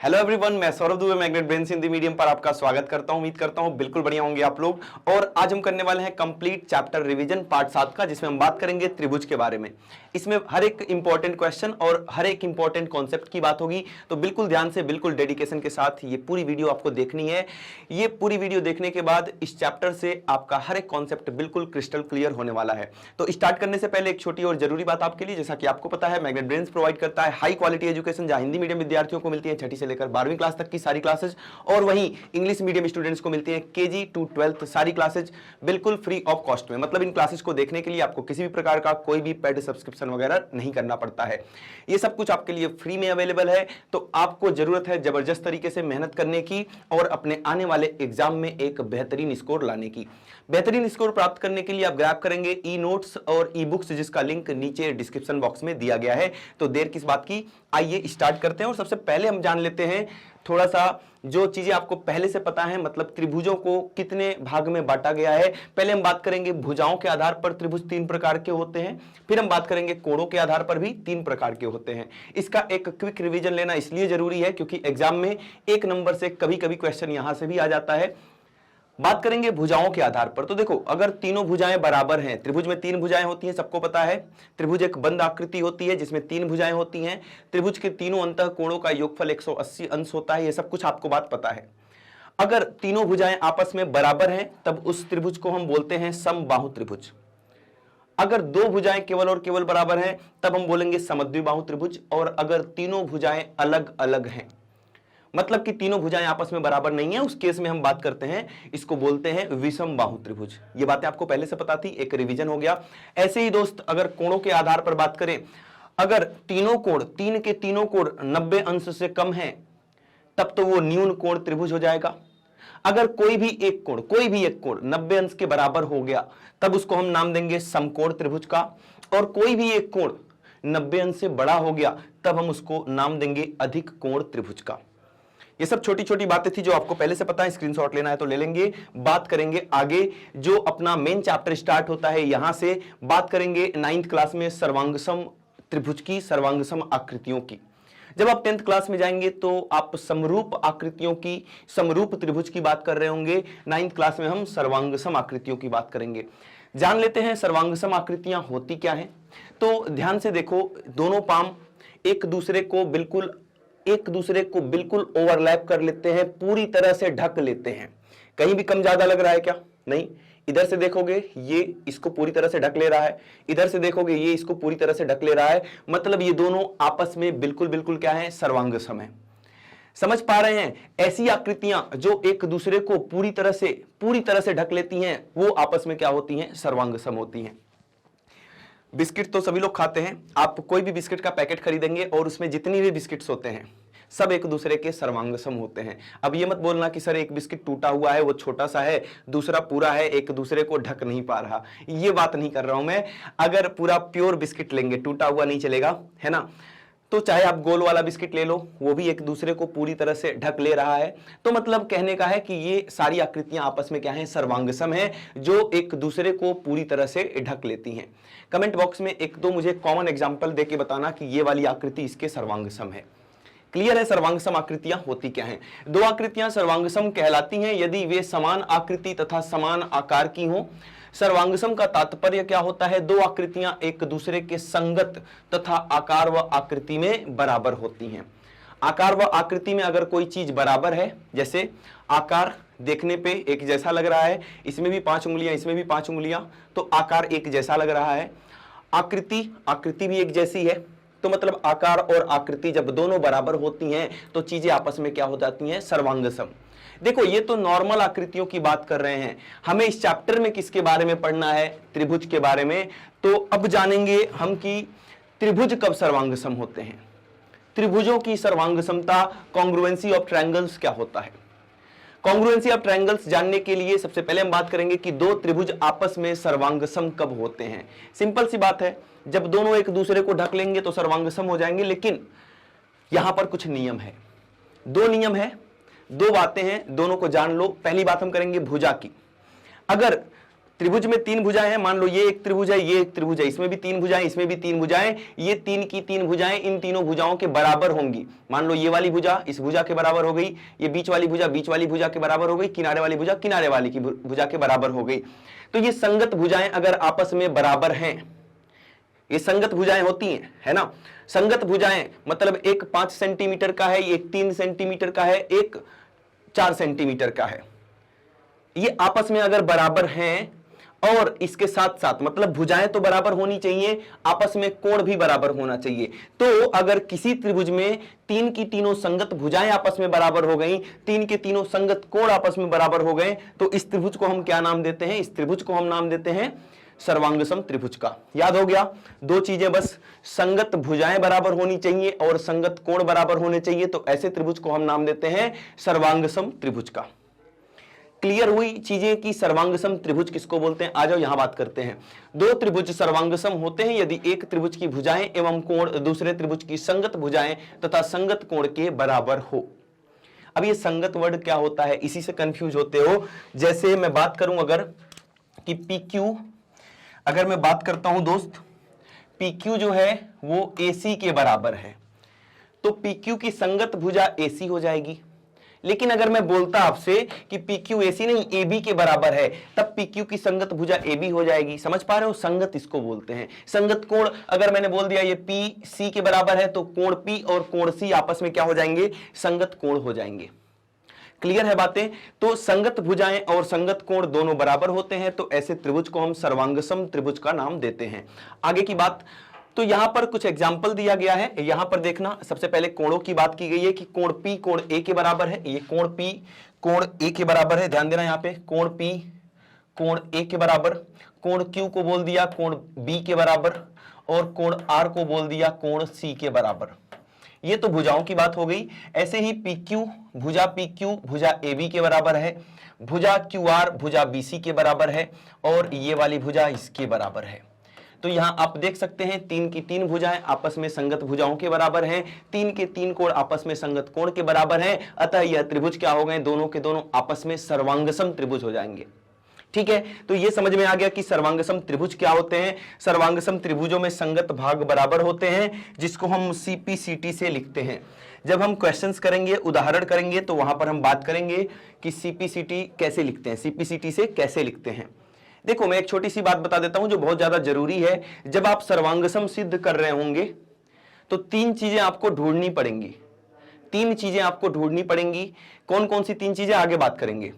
Hello everyone, मैं Saurabh Dubey magnet brains Hindi medium पर आपका स्वागत करता हूं। उम्मीद करता हूं बिल्कुल बढ़िया होंगे आप लोग। और आज हम करने वाले हैं कंप्लीट चैप्टर रिवीजन पार्ट 7 का, जिसमें हम बात करेंगे त्रिभुज के बारे में। इसमें हर एक इंपॉर्टेंट क्वेश्चन और हर एक इंपॉर्टेंट कॉन्सेप्ट की बात होगी, तो बिल्कुल ध्यान से, बिल्कुल डेडिकेशन के साथ ये पूरी वीडियो आपको देखनी है। ये पूरी वीडियो देखने के बाद इस चैप्टर से आपका हर एक कॉन्सेप्ट बिल्कुल क्रिस्टल क्लियर होने वाला है। तो स्टार्ट करने से पहले एक छोटी और जरूरी बात आपके लिए, जैसा कि आपको पता है मैग्नेट ब्रेन्स प्रोवाइड करता है हाई क्वालिटी एजुकेशन, जहां हिंदी मीडियम विद्यार्थियों को मिलती है 6ठी से लेकर 12वीं क्लास की सारी क्लासेज, और वहीं इंग्लिश मीडियम स्टूडेंट्स को मिलती हैं केजी टू 12th सारी क्लासेज बिल्कुल फ्री ऑफ कॉस्ट में। मतलब इन क्लासेज को देखने के लिए आपको किसी भी प्रकार का कोई भी पेड सब्सक्रिप्शन वगैरह नहीं करना पड़ता है। ये सब कुछ आपके लिए फ्री में अवेलेबल है। तो आपको जरूरत है जबरदस्त तरीके से मेहनत करने की और अपने आने वाले एग्जाम में एक बेहतरीन स्कोर लाने की। बेहतरीन स्कोर प्राप्त करने के लिए आप ग्रैब करेंगे ई नोट्स और ई बुक्स, जिसका लिंक नीचे डिस्क्रिप्शन बॉक्स में दिया गया है। तो देर किस बात की, आइए स्टार्ट करते हैं। और सबसे पहले हम जान लेते हैं थोड़ा सा जो चीजें आपको पहले से पता है, मतलब त्रिभुजों को कितने भाग में बांटा गया है। पहले हम बात करेंगे भुजाओं के आधार पर त्रिभुज 3 प्रकार के होते हैं, फिर हम बात करेंगे कोणों के आधार पर भी 3 प्रकार के होते हैं। इसका एक क्विक रिवीजन लेना इसलिए जरूरी है क्योंकि एग्जाम में 1 नंबर से कभी कभी क्वेश्चन यहां से भी आ जाता है। बात करेंगे भुजाओं के आधार पर, तो देखो अगर तीनों भुजाएं बराबर हैं, त्रिभुज में 3 भुजाएं होती हैं, सबको पता है। त्रिभुज एक बंद आकृति होती है जिसमें 3 भुजाएं होती हैं। त्रिभुज के तीनों अंतः कोणों का योगफल 180 अंश होता है। ये सब कुछ आपको बात पता है। अगर तीनों भुजाएं आपस में बराबर हैं तब उस त्रिभुज को हम बोलते हैं समबाहु त्रिभुज। अगर 2 भुजाएं केवल और केवल बराबर हैं तब हम बोलेंगे समद्विबाहु त्रिभुज। और अगर तीनों भुजाएं अलग अलग हैं, मतलब कि तीनों भुजाएं आपस में बराबर नहीं है, उस केस में हम बात करते हैं, इसको बोलते हैं विषम बाहु त्रिभुज। ये बातें आपको पहले से पता थी, एक रिवीजन हो गया। ऐसे ही दोस्त अगर कोणों के आधार पर बात करें, अगर तीनों कोण, 3 के तीनों कोण 90 अंश से कम हैं तब तो वो न्यून कोण त्रिभुज हो जाएगा। अगर कोई भी एक कोण 90 अंश के बराबर हो गया तब उसको हम नाम देंगे समकोण त्रिभुज का। और कोई भी एक कोण 90 अंश से बड़ा हो गया तब हम उसको नाम देंगे अधिक कोण त्रिभुज का। ये सब छोटी छोटी बातें थी जो आपको पहले से पता है, स्क्रीनशॉट लेना है तो ले लेंगे। बात करेंगे आगे, जो अपना मेन चैप्टर स्टार्ट होता है यहां से। बात करेंगे 9th क्लास में सर्वांगसम त्रिभुज की, सर्वांगसम आकृतियों की। जब आप 10th क्लास में जाएंगे तो आप समरूप आकृतियों की, समरूप त्रिभुज की बात कर रहे होंगे। 9th क्लास में हम सर्वांगसम आकृतियों की बात करेंगे। जान लेते हैं सर्वांगसम आकृतियां होती क्या हैं। तो ध्यान से देखो, दोनों पाम एक दूसरे को बिल्कुल ओवरलैप कर लेते हैं, पूरी तरह से ढक लेते हैं। कहीं भी कम ज्यादा लग रहा है क्या? नहीं। इधर से देखोगे ये इसको पूरी तरह से ढक ले रहा है, इधर से देखोगे ये इसको पूरी तरह से ढक ले रहा है। मतलब ये दोनों आपस में बिल्कुल क्या है, सर्वांगसम है। समझ पा रहे हैं? ऐसी आकृतियां जो एक दूसरे को पूरी तरह से ढक लेती हैं, वो आपस में क्या होती हैं, सर्वांगसम होती हैं। बिस्किट तो सभी लोग खाते हैं। आप कोई भी बिस्किट का पैकेट खरीदेंगे और उसमें जितनी भी बिस्किट्स होते हैं सब एक दूसरे के सर्वांगसम होते हैं। अब ये मत बोलना कि सर एक बिस्किट टूटा हुआ है, वो छोटा सा है, दूसरा पूरा है, एक दूसरे को ढक नहीं पा रहा। ये बात नहीं कर रहा हूं मैं। अगर पूरा प्योर बिस्किट लेंगे, टूटा हुआ नहीं चलेगा, है ना। तो चाहे आप गोल वाला बिस्किट ले लो, वो भी एक दूसरे को पूरी तरह से ढक ले रहा है। तो मतलब कहने का है कि ये सारी आकृतियां आपस में क्या है, सर्वांगसम है, जो एक दूसरे को पूरी तरह से ढक लेती हैं। कमेंट बॉक्स में 1-2 मुझे कॉमन एग्जांपल देके बताना कि ये वाली आकृति इसके सर्वांगसम है। क्लियर है? सर्वांगसम आकृतियां होती क्या हैं? 2 आकृतियां सर्वांगसम कहलाती हैं यदि वे समान आकृति तथा समान आकार की हों। सर्वांगसम का तात्पर्य क्या होता है? 2 आकृतियां एक दूसरे के संगत तथा आकार व आकृति में बराबर होती हैं। आकार व आकृति में अगर कोई चीज बराबर है, जैसे आकार देखने पे एक जैसा लग रहा है, इसमें भी 5 उंगलियां, इसमें भी 5 उंगलियां, तो आकार एक जैसा लग रहा है। आकृति भी एक जैसी है, तो मतलब आकार और आकृति जब दोनों बराबर होती हैं तो चीजें आपस में क्या हो जाती हैं, सर्वांगसम। देखो ये तो नॉर्मल आकृतियों की बात कर रहे हैं, हमें इस चैप्टर में किसके बारे में पढ़ना है, त्रिभुज के बारे में। तो अब जानेंगे हम कि त्रिभुज कब सर्वांगसम होते हैं। त्रिभुजों की सर्वांगसमता, कॉन्ग्रुएंसी ऑफ ट्रायंगल्स क्या होता है। कॉन्ग्रुएंसी ऑफ ट्रायंगल्स जानने के लिए सबसे पहले हम बात करेंगे कि 2 त्रिभुज आपस में सर्वांगसम कब होते हैं। सिंपल सी बात है, जब दोनों एक दूसरे को ढक लेंगे तो सर्वांगसम हो जाएंगे। लेकिन यहां पर कुछ नियम है, 2 नियम है, 2 बातें हैं, दोनों को जान लो। पहली बात हम करेंगे भुजा की। अगर त्रिभुज में 3 भुजाएं हैं, मान लो ये एक त्रिभुज है, ये एक त्रिभुज है, इसमें भी 3 भुजाएं, इसमें भी 3 भुजाएं, ये 3 की 3 भुजाएं इन तीनों भुजाओं के बराबर होंगी। मान लो ये वाली भुजा इस भुजा के बराबर हो गई, ये बीच वाली भुजा बीच वाली भुजा के बराबर हो गई, किनारे वाली भुजा किनारे वाली की भुजा के बराबर हो गई। तो ये संगत भुजाएं अगर आपस में बराबर हैं, ये संगत भुजाएं होती हैं, है ना। संगत भुजाएं मतलब एक 5 सेंटीमीटर का है, एक 3 सेंटीमीटर का है, एक 4 सेंटीमीटर का है। ये आपस में अगर बराबर हैं और इसके साथ साथ मतलब भुजाएं तो बराबर होनी चाहिए, आपस में कोण भी बराबर होना चाहिए। तो अगर किसी त्रिभुज में 3 की तीनों संगत भुजाएं आपस में बराबर हो गई, 3 के तीनों संगत कोण आपस में बराबर हो गए, तो इस त्रिभुज को हम क्या नाम देते हैं? इस त्रिभुज को हम नाम देते हैं सर्वांगसम त्रिभुज का। याद हो गया? 2 चीजें बस, संगत भुजाएं बराबर होनी चाहिए और संगत कोण बराबर होने चाहिए, तो ऐसे त्रिभुज को हम नाम देते हैं सर्वांगसम त्रिभुज का। क्लियर हुई चीजें कि सर्वांगसम त्रिभुज किसको बोलते हैं? आ जाओ यहां बात करते हैं। 2 त्रिभुज सर्वांगसम होते हैं यदि एक त्रिभुज की भुजाएं एवं कोण दूसरे त्रिभुज की संगत भुजाएं तथा संगत कोण के बराबर हो। अब ये संगत वर्ड क्या होता है, इसी से कंफ्यूज होते हो। जैसे मैं बात करूं अगर कि PQ, अगर मैं बात करता हूं दोस्त, PQ जो है वो AC के बराबर है, तो PQ की संगत भुजा AC हो जाएगी। लेकिन अगर मैं बोलता आपसे कि PQ AC नहीं AB के बराबर है, तब PQ की संगत भुजा AB हो जाएगी। समझ पा रहे हो? संगत इसको बोलते हैं। संगत कोण अगर मैंने बोल दिया ये PC के बराबर है, तो कोण P और कोण C आपस में क्या हो जाएंगे? संगत कोण हो जाएंगे। क्लियर है बातें? तो संगत भुजाएं और संगत कोण दोनों बराबर होते हैं, तो ऐसे त्रिभुज को हम सर्वांगसम त्रिभुज का नाम देते हैं। आगे की बात, तो यहां पर कुछ एग्जाम्पल दिया गया है, यहां पर देखना। सबसे पहले कोणों की बात की गई है कि कोण P कोण A के बराबर है, ये कोण P कोण A के बराबर है। ध्यान देना यहां पे, कोण P कोण A के बराबर, कोण Q को बोल दिया कोण B के बराबर, और कोण R को बोल दिया कोण C के बराबर। ये तो भुजाओं की बात हो गई। ऐसे ही PQ भुजा PQ भुजा AB के बराबर है, भुजा QR भुजा BC के बराबर है, और ये वाली भुजा इसके बराबर है। तो यहां आप देख सकते हैं 3 की 3 भुजाएं आपस में संगत भुजाओं के बराबर हैं, 3 के 3 कोण आपस में संगत कोण के बराबर हैं। अतः यह त्रिभुज क्या हो गए? दोनों के दोनों आपस में सर्वांगसम त्रिभुज हो जाएंगे। ठीक है, तो ये समझ में आ गया कि सर्वांगसम त्रिभुज क्या होते हैं। सर्वांगसम त्रिभुजों में संगत भाग बराबर होते हैं, जिसको हम CPCT से लिखते हैं। जब हम क्वेश्चंस करेंगे, उदाहरण करेंगे, तो वहां पर हम बात करेंगे कि CPCT कैसे लिखते हैं, CPCT से कैसे लिखते हैं। देखो, मैं एक छोटी सी बात बता देता हूं जो बहुत ज्यादा जरूरी है। जब आप सर्वांगसम सिद्ध कर रहे होंगे तो 3 चीजें आपको ढूंढनी पड़ेंगी। 3 चीजें आपको ढूंढनी पड़ेंगी। कौन कौन सी 3 चीजें आगे बात करेंगे।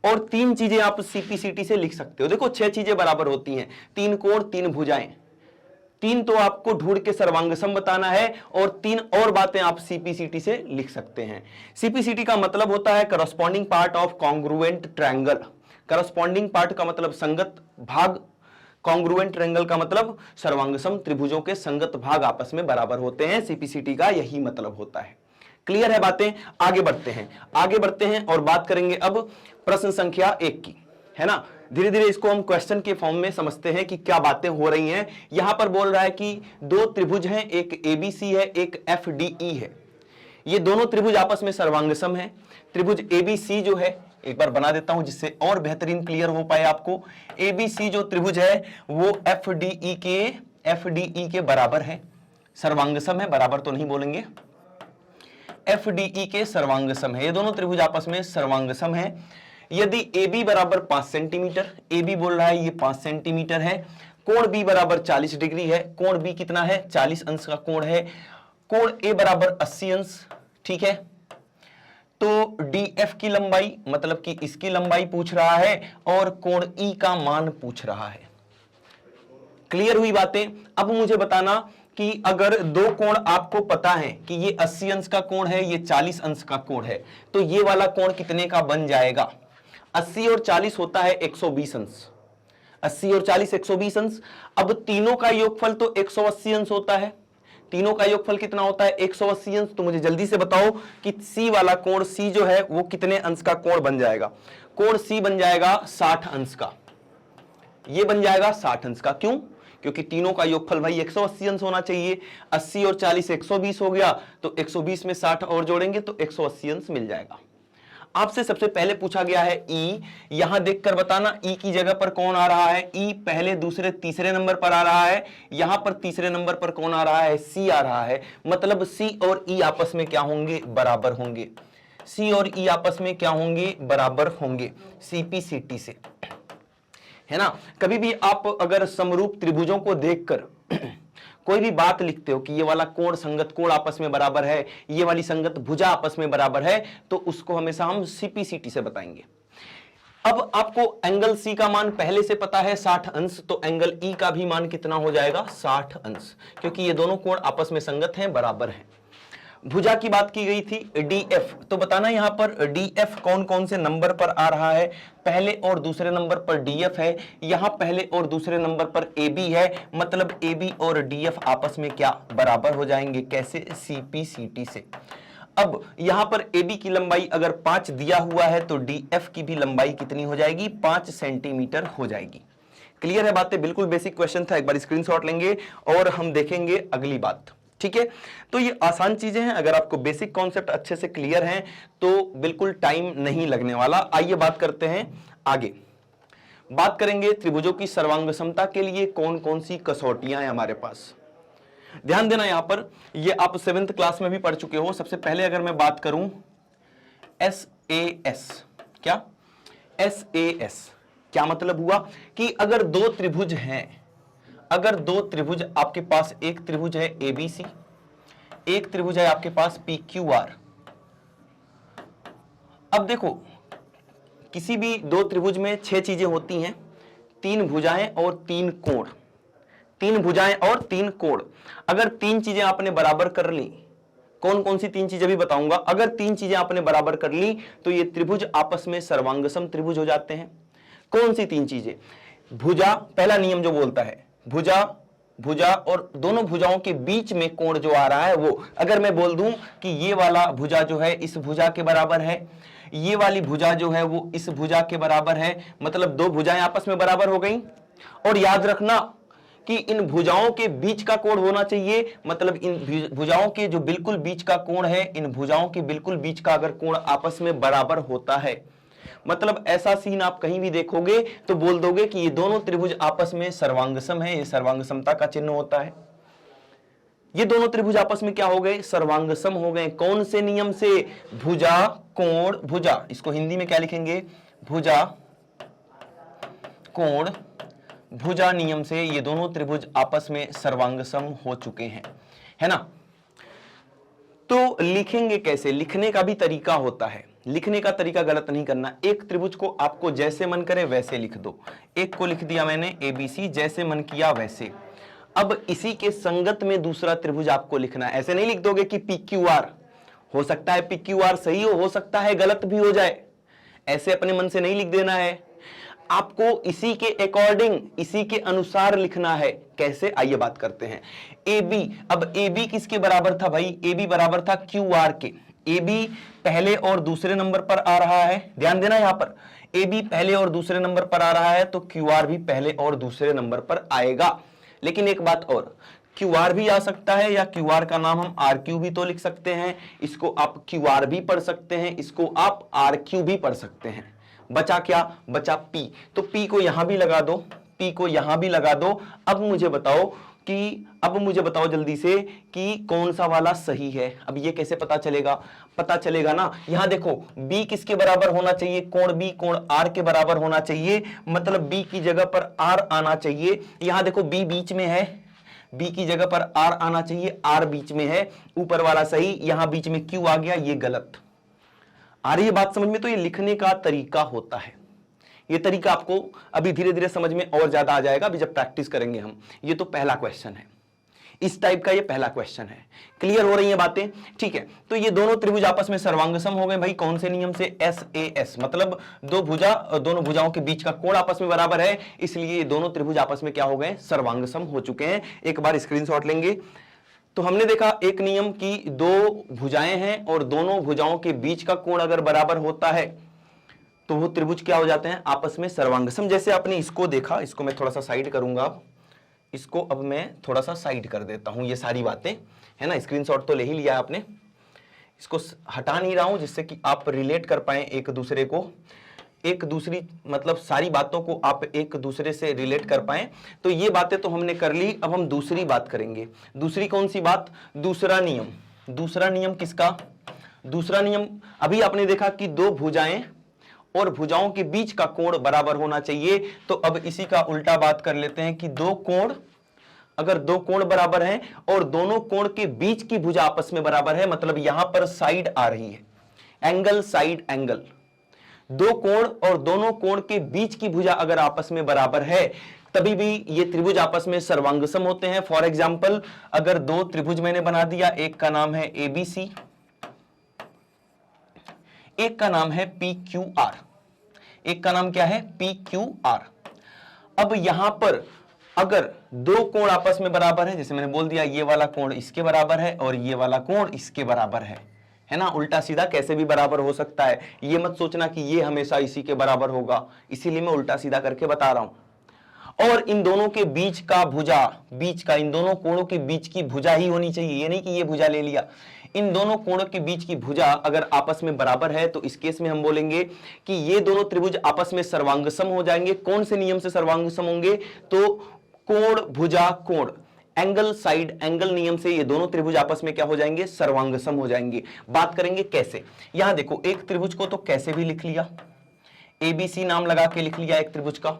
और 3 चीजें आप CPCT से लिख सकते हो। देखो, 6 चीजें बराबर होती हैं, 3 कोण 3 भुजाएं। 3 तो आपको ढूंढ के सर्वांगसम बताना है, और 3 और बातें आप CPCT से लिख सकते हैं। CPCT का मतलब होता है corresponding part of congruent triangle. Corresponding part का मतलब संगत भाग, कॉन्ग्रुएंट ट्रायंगल का मतलब सर्वांगसम त्रिभुजों के संगत भाग आपस में बराबर होते हैं। CPCT का यही मतलब होता है। क्लियर है बातें? आगे बढ़ते हैं, आगे बढ़ते हैं और बात करेंगे अब प्रश्न संख्या 1 की, है ना। धीरे धीरे इसको हम क्वेश्चन के फॉर्म में समझते हैं कि क्या बातें हो रही हैं। यहां पर बोल रहा है कि 2 त्रिभुज हैं, एक ABC है, एक FDE है। ये दोनों त्रिभुज आपस में सर्वांगसम है। त्रिभुज ABC जो है, एक बार बना देता हूं जिससे और बेहतरीन क्लियर हो पाए आपको। ABC जो त्रिभुज है वो FDE के बराबर है, सर्वांगसम है, बराबर तो नहीं बोलेंगे, FDE के सर्वांगसम है। ये दोनों त्रिभुज आपस में सर्वांगसम है। यदि AB बराबर 5 सेंटीमीटर, AB बोल रहा है ये 5 सेंटीमीटर है, कोण B बराबर 40 डिग्री है, कोण B कितना है? 40 अंश का कोण है, कोण A बराबर 80 अंश, ठीक है। तो DF की लंबाई मतलब कि इसकी लंबाई पूछ रहा है, और कोण E का मान पूछ रहा है। क्लियर हुई बातें? अब मुझे बताना कि अगर 2 कोण आपको पता है कि ये 80 अंश का कोण है, ये 40 अंश का कोण है, तो ये वाला कोण कितने का बन जाएगा? 80 और 40 होता है 120 अंश। 80 और 40 120 अंश। अब तीनों का योगफल तो 180 अंश होता है। तीनों का योगफल कितना होता है? 180 अंश। तो मुझे जल्दी से बताओ कि C वाला कोण C जो है वो कितने अंश का कोण बन जाएगा? कोण C बन जाएगा 60 अंश का। ये बन जाएगा 60 अंश का। क्यों? क्योंकि तीनों का योगफल भाई 180 अंश होना चाहिए। 80 और 40 120 हो गया, तो 120 में 60 और जोड़ेंगे तो 180 अंश मिल जाएगा। आपसे सबसे पहले पूछा गया है ई, यहां देखकर बताना ई की जगह पर कौन आ रहा है। ई पहले दूसरे तीसरे नंबर पर आ रहा है, यहां पर तीसरे नंबर पर कौन आ रहा है, सी आ रहा है। मतलब सी और ई आपस में क्या होंगे, बराबर होंगे। सी और ई आपस में क्या होंगे, बराबर होंगे, सीपी सीटी से, है ना। कभी भी आप अगर समरूप त्रिभुजों को देखकर कोई भी बात लिखते हो कि ये वाला कोण संगत कोण आपस में बराबर है, ये वाली संगत भुजा आपस में बराबर है, तो उसको हमेशा हम सीपीसीटी से बताएंगे। अब आपको एंगल सी का मान पहले से पता है 60 अंश, तो एंगल ई का भी मान कितना हो जाएगा, 60 अंश, क्योंकि ये दोनों कोण आपस में संगत हैं, बराबर हैं। भुजा की बात की गई थी डीएफ, तो बताना यहां पर डीएफ कौन कौन से नंबर पर आ रहा है। पहले और दूसरे नंबर पर डीएफ है, यहां पहले और दूसरे नंबर पर एबी है, मतलब एबी और डीएफ आपस में क्या, बराबर हो जाएंगे। कैसे, सीपी सीटी से। अब यहां पर एबी की लंबाई अगर 5 दिया हुआ है तो डीएफ की भी लंबाई कितनी हो जाएगी, 5 सेंटीमीटर हो जाएगी। क्लियर है बातें, बिल्कुल बेसिक क्वेश्चन था, एक बार स्क्रीनशॉट लेंगे और हम देखेंगे अगली बात। ठीक है, तो ये आसान चीजें हैं, अगर आपको बेसिक कॉन्सेप्ट अच्छे से क्लियर हैं तो बिल्कुल टाइम नहीं लगने वाला। आइए बात करते हैं आगे। बात करेंगे त्रिभुजों की सर्वांग समता के लिए कौन कौन सी कसौटियां हैं हमारे पास। ध्यान देना यहां पर, ये आप 7th क्लास में भी पढ़ चुके हो। सबसे पहले अगर मैं बात करूं SAS, क्या SAS क्या मतलब हुआ कि अगर दो त्रिभुज हैं, अगर दो त्रिभुज आपके पास, एक त्रिभुज है ABC, एक त्रिभुज है आपके पास PQR। अब देखो किसी भी दो त्रिभुज में 6 चीजें होती हैं, 3 भुजाएं और 3 कोण, 3 भुजाएं और 3 कोण। अगर 3 चीजें आपने बराबर कर ली, कौन कौन सी 3 चीजें भी बताऊंगा, अगर 3 चीजें आपने बराबर कर ली तो ये त्रिभुज आपस में सर्वांगसम त्रिभुज हो जाते हैं। कौन सी 3 चीजें, भुजा, पहला नियम जो बोलता है भुजा, भुजा और दोनों भुजाओं के बीच में कोण जो आ रहा है वो, अगर मैं बोल दूं कि ये वाला भुजा जो है इस भुजा के बराबर है, ये वाली भुजा जो है वो इस भुजा के बराबर है, मतलब दो भुजाएं आपस में बराबर हो गई। और याद रखना कि इन भुजाओं के बीच का कोण होना चाहिए, मतलब इन भुजाओं के जो बिल्कुल बीच का कोण है, इन भुजाओं के बिल्कुल बीच का अगर कोण आपस में बराबर होता है, मतलब ऐसा सीन आप कहीं भी देखोगे तो बोल दोगे कि ये दोनों त्रिभुज आपस में सर्वांगसम है, ये सर्वांगसमता का चिन्ह होता है। ये दोनों त्रिभुज आपस में क्या हो गए, सर्वांगसम हो गए। कौन से नियम से, भुजा कोण भुजा, इसको हिंदी में क्या लिखेंगे, भुजा कोण भुजा नियम से ये दोनों त्रिभुज आपस में सर्वांगसम हो चुके हैं, है ना। तो लिखेंगे कैसे, लिखने का भी तरीका होता है, लिखने का तरीका गलत नहीं करना। एक त्रिभुज को आपको जैसे मन करे वैसे लिख दो। एक को लिख दिया मैंने ABC, जैसे मन किया वैसे। अब इसी के संगत में दूसरा त्रिभुज आपको लिखना है। ऐसे नहीं लिख दोगे कि PQR, हो सकता है PQR सही हो सकता है गलत भी हो जाए, ऐसे अपने मन से नहीं लिख देना है, आपको इसी के अकॉर्डिंग, इसी के अनुसार लिखना है। कैसे, आइए बात करते हैं। AB, अब AB किसके बराबर था भाई, AB बराबर था QR के। AB पहले और दूसरे नंबर पर आ रहा है, ध्यान देना यहां पर, AB पहले और दूसरे नंबर पर आ रहा है तो QR भी पहले और दूसरे नंबर पर आएगा। लेकिन एक बात और, QR भी आ सकता है या QR का नाम हम RQ भी तो लिख सकते हैं, इसको आप QR भी पढ़ सकते हैं, इसको आप RQ भी पढ़ सकते हैं। बचा क्या, बचा P, तो P को यहां भी लगा दो, P को यहां भी लगा दो। अब मुझे बताओ जल्दी से कि कौन सा वाला सही है। अब ये कैसे पता चलेगा, पता चलेगा ना, यहां देखो B किसके बराबर होना चाहिए, कोण B कोण R के बराबर होना चाहिए, मतलब B की जगह पर R आना चाहिए। यहां देखो B बीच में है, B की जगह पर R आना चाहिए, R बीच में है, ऊपर वाला सही, यहां बीच में Q आ गया, ये गलत। आ रही है बात समझ में। तो ये लिखने का तरीका होता है, ये तरीका आपको अभी धीरे धीरे समझ में और ज्यादा आ जाएगा अभी जब प्रैक्टिस करेंगे हम। ये तो पहला क्वेश्चन है, इस टाइप का ये पहला क्वेश्चन है। क्लियर हो रही है बातें, ठीक है। तो ये दोनों त्रिभुज आपस में सर्वांगसम हो गए भाई, कौन से नियम से, SAS, मतलब दोनों भुजाओं के बीच का कोण आपस में बराबर है, इसलिए ये दोनों त्रिभुज आपस में क्या हो गए, सर्वांगसम हो चुके हैं। एक बार स्क्रीनशॉट लेंगे। तो हमने देखा एक नियम की दो भुजाएं हैं और दोनों भुजाओं के बीच का कोण अगर बराबर होता है तो वो त्रिभुज क्या हो जाते हैं, आपस में सर्वांगसम। जैसे आपने इसको देखा, इसको मैं थोड़ा सा साइड करूंगा, इसको अब मैं थोड़ा सा साइड कर देता हूं, ये सारी बातें है ना, स्क्रीनशॉट तो ले ही लिया आपने। इसको हटा नहीं रहा हूं जिससे कि आप रिलेट कर पाए एक दूसरे को, एक दूसरी मतलब सारी बातों को आप एक दूसरे से रिलेट कर पाए। तो ये बातें तो हमने कर ली, अब हम दूसरी बात करेंगे। दूसरी कौन सी बात? दूसरा नियम। दूसरा नियम किसका? दूसरा नियम, अभी आपने देखा कि दो भुजाएं और भुजाओं के बीच का कोण बराबर होना चाहिए, तो अब इसी का उल्टा बात कर लेते हैं कि दो कोण, अगर दो कोण बराबर हैं और दोनों कोण के बीच की भुजा आपस में बराबर है, मतलब यहां पर साइड आ रही है, एंगल साइड एंगल, दो कोण और दोनों कोण के बीच की भुजा अगर आपस में बराबर है तभी भी ये त्रिभुज आपस में सर्वांगसम होते हैं। फॉर एग्जाम्पल, अगर दो त्रिभुज मैंने बना दिया, एक का नाम है एबीसी, एक का नाम है पी क्यू आर, एक का नाम क्या है? P Q R. अब यहां पर अगर दो कोण आपस में बराबर है, जैसे मैंने बोल दिया ये वाला कोण इसके बराबर है और ये वाला कोण इसके बराबर है ना, उल्टा सीधा कैसे भी बराबर हो सकता है, ये मत सोचना कि ये हमेशा इसी के बराबर होगा, इसीलिए मैं उल्टा सीधा करके बता रहा हूं। और इन दोनों के बीच का भुजा, बीच का, इन दोनों कोणों के बीच की भुजा ही होनी चाहिए, ये नहीं कि ये भुजा ले लिया, इन दोनों कोणों के बीच की भुजा अगर आपस में बराबर है तो इस केस में हम बोलेंगे कि ये दोनों त्रिभुज आपस में सर्वांगसम हो जाएंगे। कौन से नियम से सर्वांगसम होंगे? तो कोण भुजा कोण, एंगल साइड एंगल नियम से ये दोनों त्रिभुज आपस में क्या हो जाएंगे? सर्वांगसम हो जाएंगे। बात करेंगे कैसे। यहां देखो, एक त्रिभुज को तो कैसे भी लिख लिया, एबीसी नाम लगा के लिख लिया एक त्रिभुज का।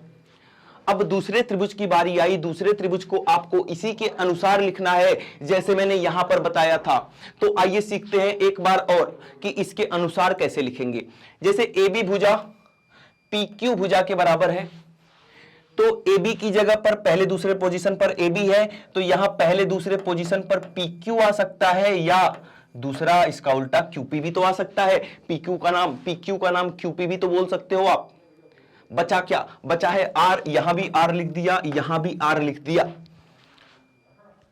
अब दूसरे त्रिभुज की बारी आई, दूसरे त्रिभुज को आपको इसी के अनुसार लिखना है जैसे मैंने यहां पर बताया था। तो आइए सीखते हैं एक बार और कि इसके अनुसार कैसे लिखेंगे। जैसे AB भुजा PQ भुजा के बराबर है, तो AB की जगह पर पहले दूसरे पोजीशन पर AB है, तो यहां पहले दूसरे पोजीशन पर PQ आ सकता है, या दूसरा इसका उल्टा QP भी तो आ सकता है। PQ का नाम QP भी तो बोल सकते हो आप। बचा क्या? बचा है R, यहां भी R लिख दिया, यहां भी R लिख दिया।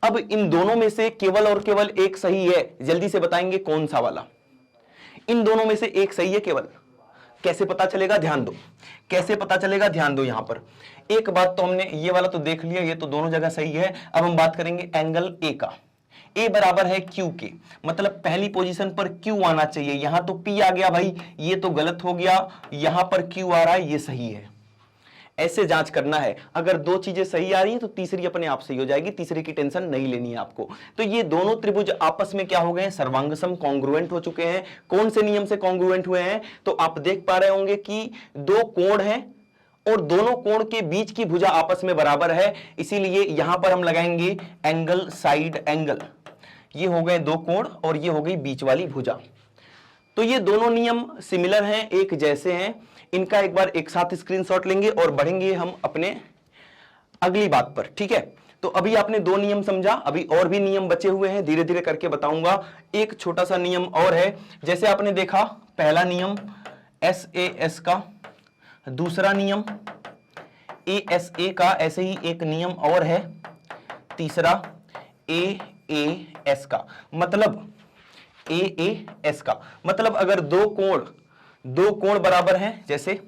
अब इन दोनों में से केवल और केवल एक सही है, जल्दी से बताएंगे कौन सा वाला। इन दोनों में से एक सही है केवल, कैसे पता चलेगा? ध्यान दो, कैसे पता चलेगा? ध्यान दो। यहां पर एक बात तो हमने ये वाला तो देख लिया, ये तो दोनों जगह सही है। अब हम बात करेंगे एंगल A का। A बराबर है Q के, मतलब पहली पोजीशन पर Q आना चाहिए। यहां तो P आ गया भाई, ये तो गलत हो गया, यहां पर Q आ रहा है, ये सही है। ऐसे जांच करना है, अगर दो चीजें सही आ रही हैं तो तीसरी अपने आप सही हो जाएगी, तीसरे की टेंशन नहीं लेनी है आपको। तो ये दोनों त्रिभुज आपस में क्या हो गए? सर्वांगसम, कॉन्ग्रुएंट हो चुके हैं। कौन से नियम से कॉन्ग्रुएंट हुए हैं? तो आप देख पा रहे होंगे कि दो कोण हैं और दोनों कोण के बीच की भुजा आपस में बराबर है, इसीलिए यहां पर हम लगाएंगे एंगल साइड एंगल। ये हो गए दो कोण और ये हो गई बीच वाली भुजा। तो ये दोनों नियम सिमिलर हैं, एक जैसे हैं। इनका एक बार एक साथ स्क्रीनशॉट लेंगे और बढ़ेंगे हम अपने अगली बात पर, ठीक है। तो अभी आपने दो नियम समझा, अभी और भी नियम बचे हुए हैं, धीरे धीरे करके बताऊंगा। एक छोटा सा नियम और है, जैसे आपने देखा पहला नियम SAS का, दूसरा नियम ASA का, ऐसे ही एक नियम और है तीसरा AAS का, मतलब AAS का मतलब अगर दो कोण बराबर हैं, जैसे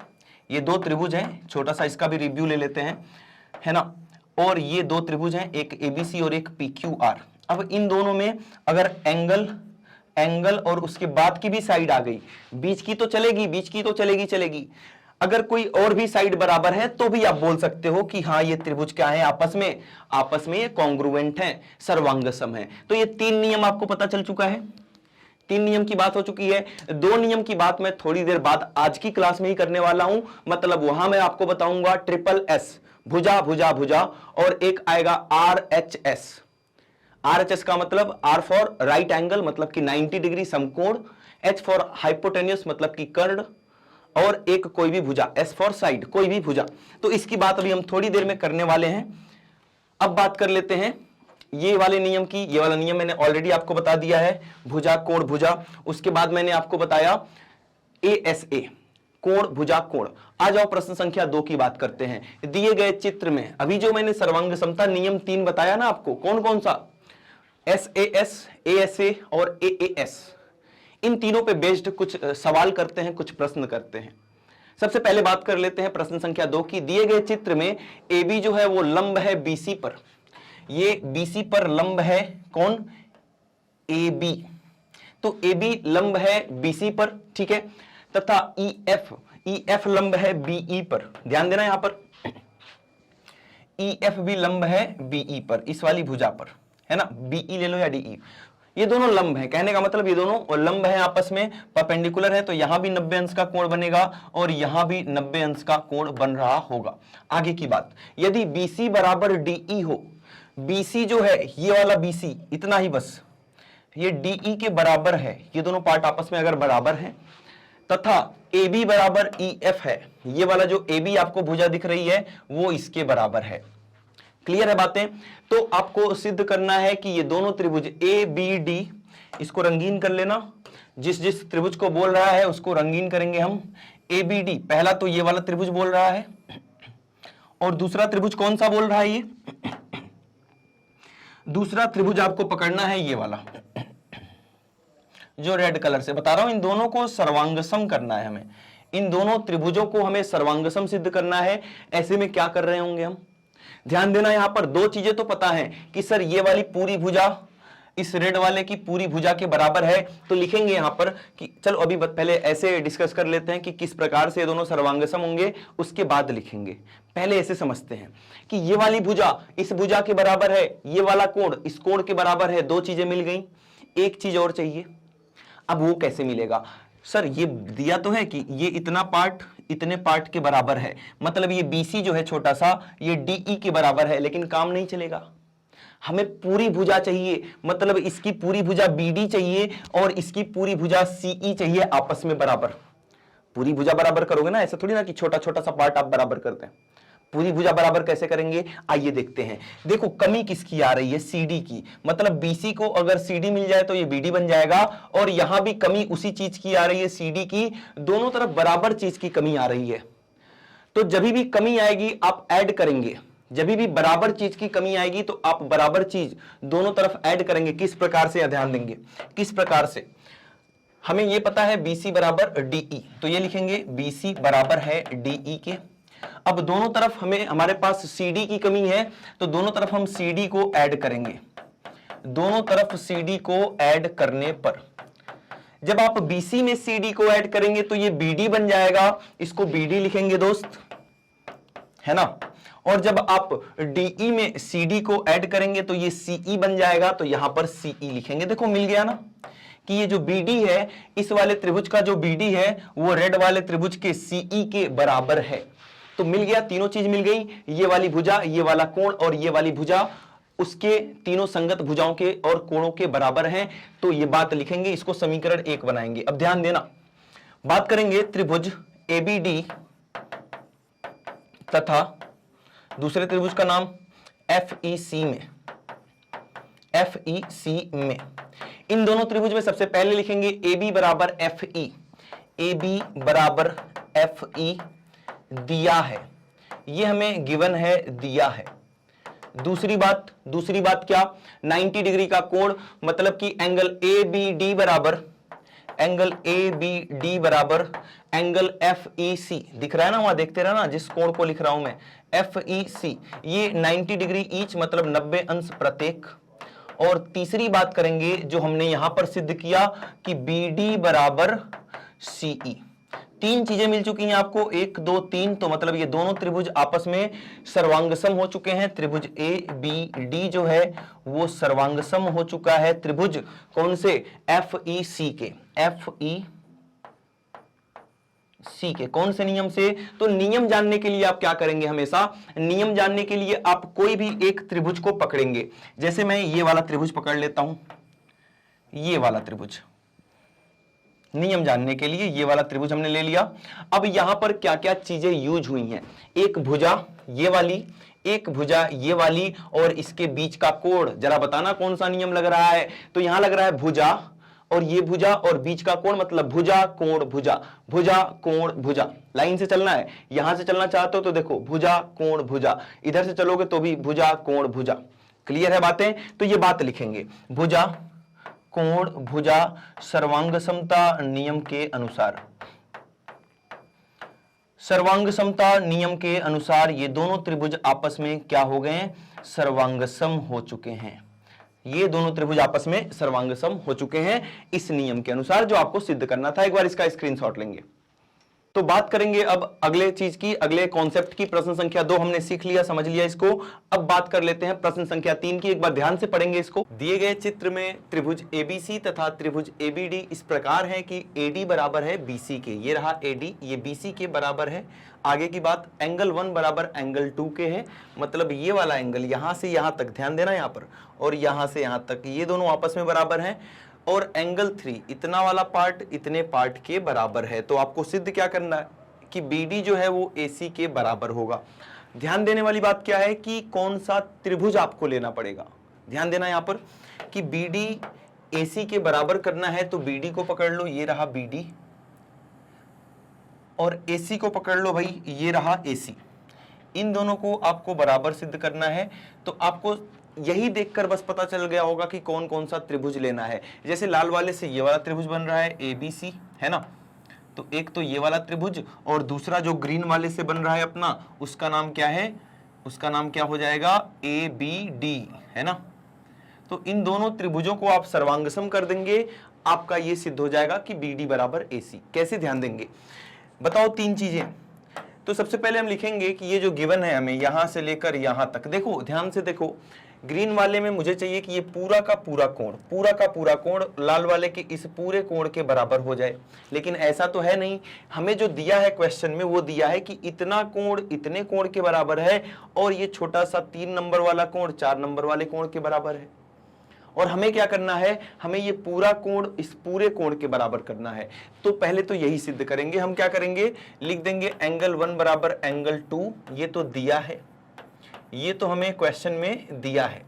ये दो त्रिभुज हैं, छोटा सा इसका भी रिव्यू ले लेते हैं, है ना, और ये दो त्रिभुज हैं, एक ABC और एक PQR। अब इन दोनों में अगर एंगल और उसके बाद की भी साइड आ गई, बीच की तो चलेगी, अगर कोई और भी साइड बराबर है तो भी आप बोल सकते हो कि हाँ ये त्रिभुज क्या है, आपस में ये कॉन्ग्रुएंट हैं, सर्वांगसम है। तो ये तीन नियम आपको पता चल चुका है, तीन नियम की बात हो चुकी है। दो नियम की बात मैं थोड़ी देर बाद आज की क्लास में ही करने वाला हूं, मतलब वहां मैं आपको बताऊंगा SSS, भुजा भुजा भुजा, और एक आएगा RHS का मतलब R फॉर राइट एंगल, मतलब कि 90 डिग्री समकोण, H फॉर हाइपोटेन्यूस, मतलब कि कर्ण, और एक कोई भी भुजा, S फॉर साइड, कोई भी भुजा। तो इसकी बात अभी हम थोड़ी देर में करने वाले हैं। अब बात कर लेते हैं ये वाले नियम की। ये वाला नियम मैंने ऑलरेडी आपको बता दिया है, भुजा कोण भुजा। उसके बाद मैंने आपको बताया ASA, कोण भुजा कोण। आ जाओ प्रश्न संख्या 2 की बात करते हैं। दिए गए चित्र में अभी जो मैंने सर्वांग समता नियम 3 बताया ना आपको, कौन कौन सा? SAS, ASA और AAS। इन तीनों पे बेस्ड कुछ सवाल करते हैं, कुछ प्रश्न करते हैं। सबसे पहले बात कर लेते हैं प्रश्न संख्या 2 की। दिए गए चित्र में AB जो है वो लंब है BC पर, ये BC पर लंब है कौन? AB। तो AB लंब है BC पर, ठीक है, तथा EF लंब है BE पर। ध्यान देना यहां पर EF भी लंब है BE पर, इस वाली भुजा पर, है ना, BE ले लो या DE, ये दोनों लंब है। कहने का मतलब ये दोनों लंब है, आपस में परपेंडिकुलर है, तो यहां भी 90 अंश का कोण बनेगा और यहां भी 90 अंश का कोण बन रहा होगा। आगे की बात, यदि BC बराबर DE हो, BC जो है ये वाला BC इतना ही बस, ये DE के बराबर है, ये दोनों पार्ट आपस में अगर बराबर है, तथा AB बराबर EF है, ये वाला जो AB आपको भुजा दिख रही है वो इसके बराबर है। क्लियर है बातें? तो आपको सिद्ध करना है कि ये दोनों त्रिभुज ABD, इसको रंगीन कर लेना, जिस जिस त्रिभुज को बोल रहा है उसको रंगीन करेंगे हम। ABD पहला तो ये वाला त्रिभुज बोल रहा है, और दूसरा त्रिभुज कौन सा बोल रहा है? ये दूसरा त्रिभुज आपको पकड़ना है ये वाला जो रेड कलर से बता रहा हूं। इन दोनों को सर्वांगसम करना है हमें, इन दोनों त्रिभुजों को हमें सर्वांगसम सिद्ध करना है। ऐसे में क्या कर रहे होंगे हम? ध्यान देना, यहां पर दो चीजें तो पता है कि सर ये वाली पूरी भुजा इस रेड वाले की पूरी भुजा के बराबर है, तो लिखेंगे यहां पर कि चलो अभी पहले ऐसे डिस्कस कर लेते हैं कि किस प्रकार से ये दोनों सर्वांगसम होंगे, उसके बाद लिखेंगे। पहले ऐसे समझते हैं कि ये वाली भुजा इस भुजा के बराबर है, ये वाला कोण इस कोण के बराबर है, दो चीजें मिल गई, एक चीज और चाहिए। अब वो कैसे मिलेगा? सर ये दिया तो है कि ये इतना पार्ट इतने पार्ट के बराबर है, मतलब ये BC जो है छोटा सा ये DE के बराबर है, लेकिन काम नहीं चलेगा, हमें पूरी भुजा चाहिए, मतलब इसकी पूरी भुजा BD चाहिए और इसकी पूरी भुजा CE चाहिए आपस में बराबर। पूरी भुजा बराबर करोगे ना, ऐसा थोड़ी ना कि छोटा छोटा सा पार्ट आप बराबर करते हैं। पूरी भुजा बराबर कैसे करेंगे, आइए देखते हैं। देखो कमी किसकी आ रही है? CD की, मतलब BC को अगर CD मिल जाए तो ये BD बन जाएगा, और यहां भी कमी उसी चीज की आ रही है CD की, दोनों तरफ बराबर चीज की कमी आ रही है। तो जब भी कमी आएगी आप ऐड करेंगे, जब भी बराबर चीज की कमी आएगी तो आप बराबर चीज दोनों तरफ ऐड करेंगे। किस प्रकार से? ध्यान देंगे किस प्रकार से। हमें यह पता है BC बराबर DE, तो ये लिखेंगे BC बराबर है DE के। अब दोनों तरफ हमें हमारे पास CD की कमी है, तो दोनों तरफ हम CD को ऐड करेंगे। दोनों तरफ CD को ऐड करने पर जब आप BC में CD को ऐड करेंगे तो ये BD बन जाएगा, इसको BD लिखेंगे दोस्त, है ना। और जब आप DE में CD को ऐड करेंगे तो ये CE बन जाएगा, तो यहां पर CE लिखेंगे। देखो मिल गया ना कि ये जो BD है, इस वाले त्रिभुज का जो BD है वो रेड वाले त्रिभुज के CE के बराबर है। तो मिल गया, तीनों चीज मिल गई, ये वाली भुजा, ये वाला कोण और ये वाली भुजा उसके तीनों संगत भुजाओं के और कोणों के बराबर हैं, तो ये बात लिखेंगे, इसको समीकरण 1 बनाएंगे। अब ध्यान देना, बात करेंगे त्रिभुज ABD तथा दूसरे त्रिभुज का नाम FEC में। FEC में इन दोनों त्रिभुज में सबसे पहले लिखेंगे AB बराबर FE, AB बराबर FE दिया है, ये हमें गिवन है, दिया है। दूसरी बात क्या? 90 डिग्री का कोण, मतलब कि एंगल ABD बराबर एंगल FEC दिख रहा है ना, वहां देखते रहना जिस कोण को लिख रहा हूं मैं, FEC, ये 90 डिग्री ईच, मतलब 90 अंश प्रत्येक। और तीसरी बात करेंगे जो हमने यहां पर सिद्ध किया कि BD बराबर CE। तीन चीजें मिल चुकी हैं आपको, 1 2 3, तो मतलब ये दोनों त्रिभुज आपस में सर्वांगसम हो चुके हैं। त्रिभुज ABD जो है वो सर्वांगसम हो चुका है त्रिभुज कौन से? FEC के। FEC के कौन से नियम से? तो नियम जानने के लिए आप क्या करेंगे? हमेशा नियम जानने के लिए आप कोई भी एक त्रिभुज को पकड़ेंगे। जैसे मैं ये वाला त्रिभुज पकड़ लेता हूं, ये वाला त्रिभुज, नियम जानने के लिए ये वाला त्रिभुज हमने ले लिया। अब यहां पर क्या क्या चीजें यूज हुई हैं? एक भुजा ये वाली, एक भुजा ये वाली, और इसके बीच का कोण, जरा बताना कौन सा नियम लग रहा है? तो यहां लग रहा है भुजा, और ये भुजा और बीच का कोण, मतलब भुजा कोण भुजा, भुजा कोण भुजा। लाइन से चलना है, यहां से चलना चाहते हो तो देखो भुजा कोण भुजा, इधर से चलोगे तो भी भुजा कोण भुजा। क्लियर है बातें? तो ये बात लिखेंगे, भुजा कोण भुजा सर्वांग समता नियम के अनुसार। सर्वांग समता नियम के अनुसार ये दोनों त्रिभुज आपस में क्या हो गए? सर्वांगसम हो चुके हैं। ये दोनों त्रिभुज आपस में सर्वांगसम हो चुके हैं इस नियम के अनुसार जो आपको सिद्ध करना था। एक बार इसका स्क्रीनशॉट लेंगे। तो बात करेंगे अब अगले चीज की, अगले कॉन्सेप्ट की। प्रश्न संख्या 2 हमने सीख लिया, समझ लिया इसको। अब बात कर लेते हैं प्रश्न संख्या 3 की। एक बार ध्यान से पढ़ेंगे इसको। दिए गए चित्र में त्रिभुज एबीसी तथा त्रिभुज एबीडी इस प्रकार है कि एडी बराबर है बीसी के। ये रहा एडी, ये बीसी के बराबर है। आगे की बात, एंगल 1 बराबर एंगल 2 के है। मतलब ये वाला एंगल यहां से यहां तक, ध्यान देना यहां पर, और यहां से यहां तक, ये दोनों आपस में बराबर हैं। और एंगल 3 इतना वाला पार्ट इतने पार्ट के बराबर है। तो आपको सिद्ध क्या करना है कि BD जो है वो AC के बराबर होगा। ध्यान देने वाली बात क्या है कि कौन सा त्रिभुज आपको लेना पड़ेगा। ध्यान देना यहां पर कि BD AC के बराबर करना है तो BD को पकड़ लो, ये रहा BD, और AC को पकड़ लो भाई, ये रहा AC। इन दोनों को आपको बराबर सिद्ध करना है। तो आपको यही देखकर बस पता चल गया होगा कि कौन कौन सा त्रिभुज लेना है। जैसे लाल वाले से ये वाला त्रिभुज बन रहा है ABC, है ना। तो एक तो ये वाला त्रिभुज, और दूसरा जो ग्रीन वाले से बन रहा है अपना, उसका नाम क्या है, उसका नाम क्या हो जाएगा, ABD, है ना। तो इन दोनों त्रिभुजों को आप सर्वांगसम कर देंगे, आपका ये सिद्ध हो जाएगा कि BD बराबर AC। कैसे, ध्यान देंगे, बताओ 3 चीजें। तो सबसे पहले हम लिखेंगे कि ये जो गिवन है हमें यहां से लेकर यहां तक, देखो ध्यान से देखो, ग्रीन वाले में मुझे चाहिए कि ये पूरा का पूरा कोण लाल वाले के इस पूरे कोण के बराबर हो जाए। लेकिन ऐसा तो है नहीं, हमें जो दिया है क्वेश्चन में वो दिया है कि इतना कोण इतने कोण के बराबर है, और ये छोटा सा 3 नंबर वाला कोण 4 नंबर वाले कोण के बराबर है। और हमें क्या करना है, हमें ये पूरा कोण इस पूरे कोण के बराबर करना है। तो पहले तो यही सिद्ध करेंगे। हम क्या करेंगे, लिख देंगे एंगल 1 बराबर एंगल 2, ये तो दिया है, ये तो हमें क्वेश्चन में दिया है।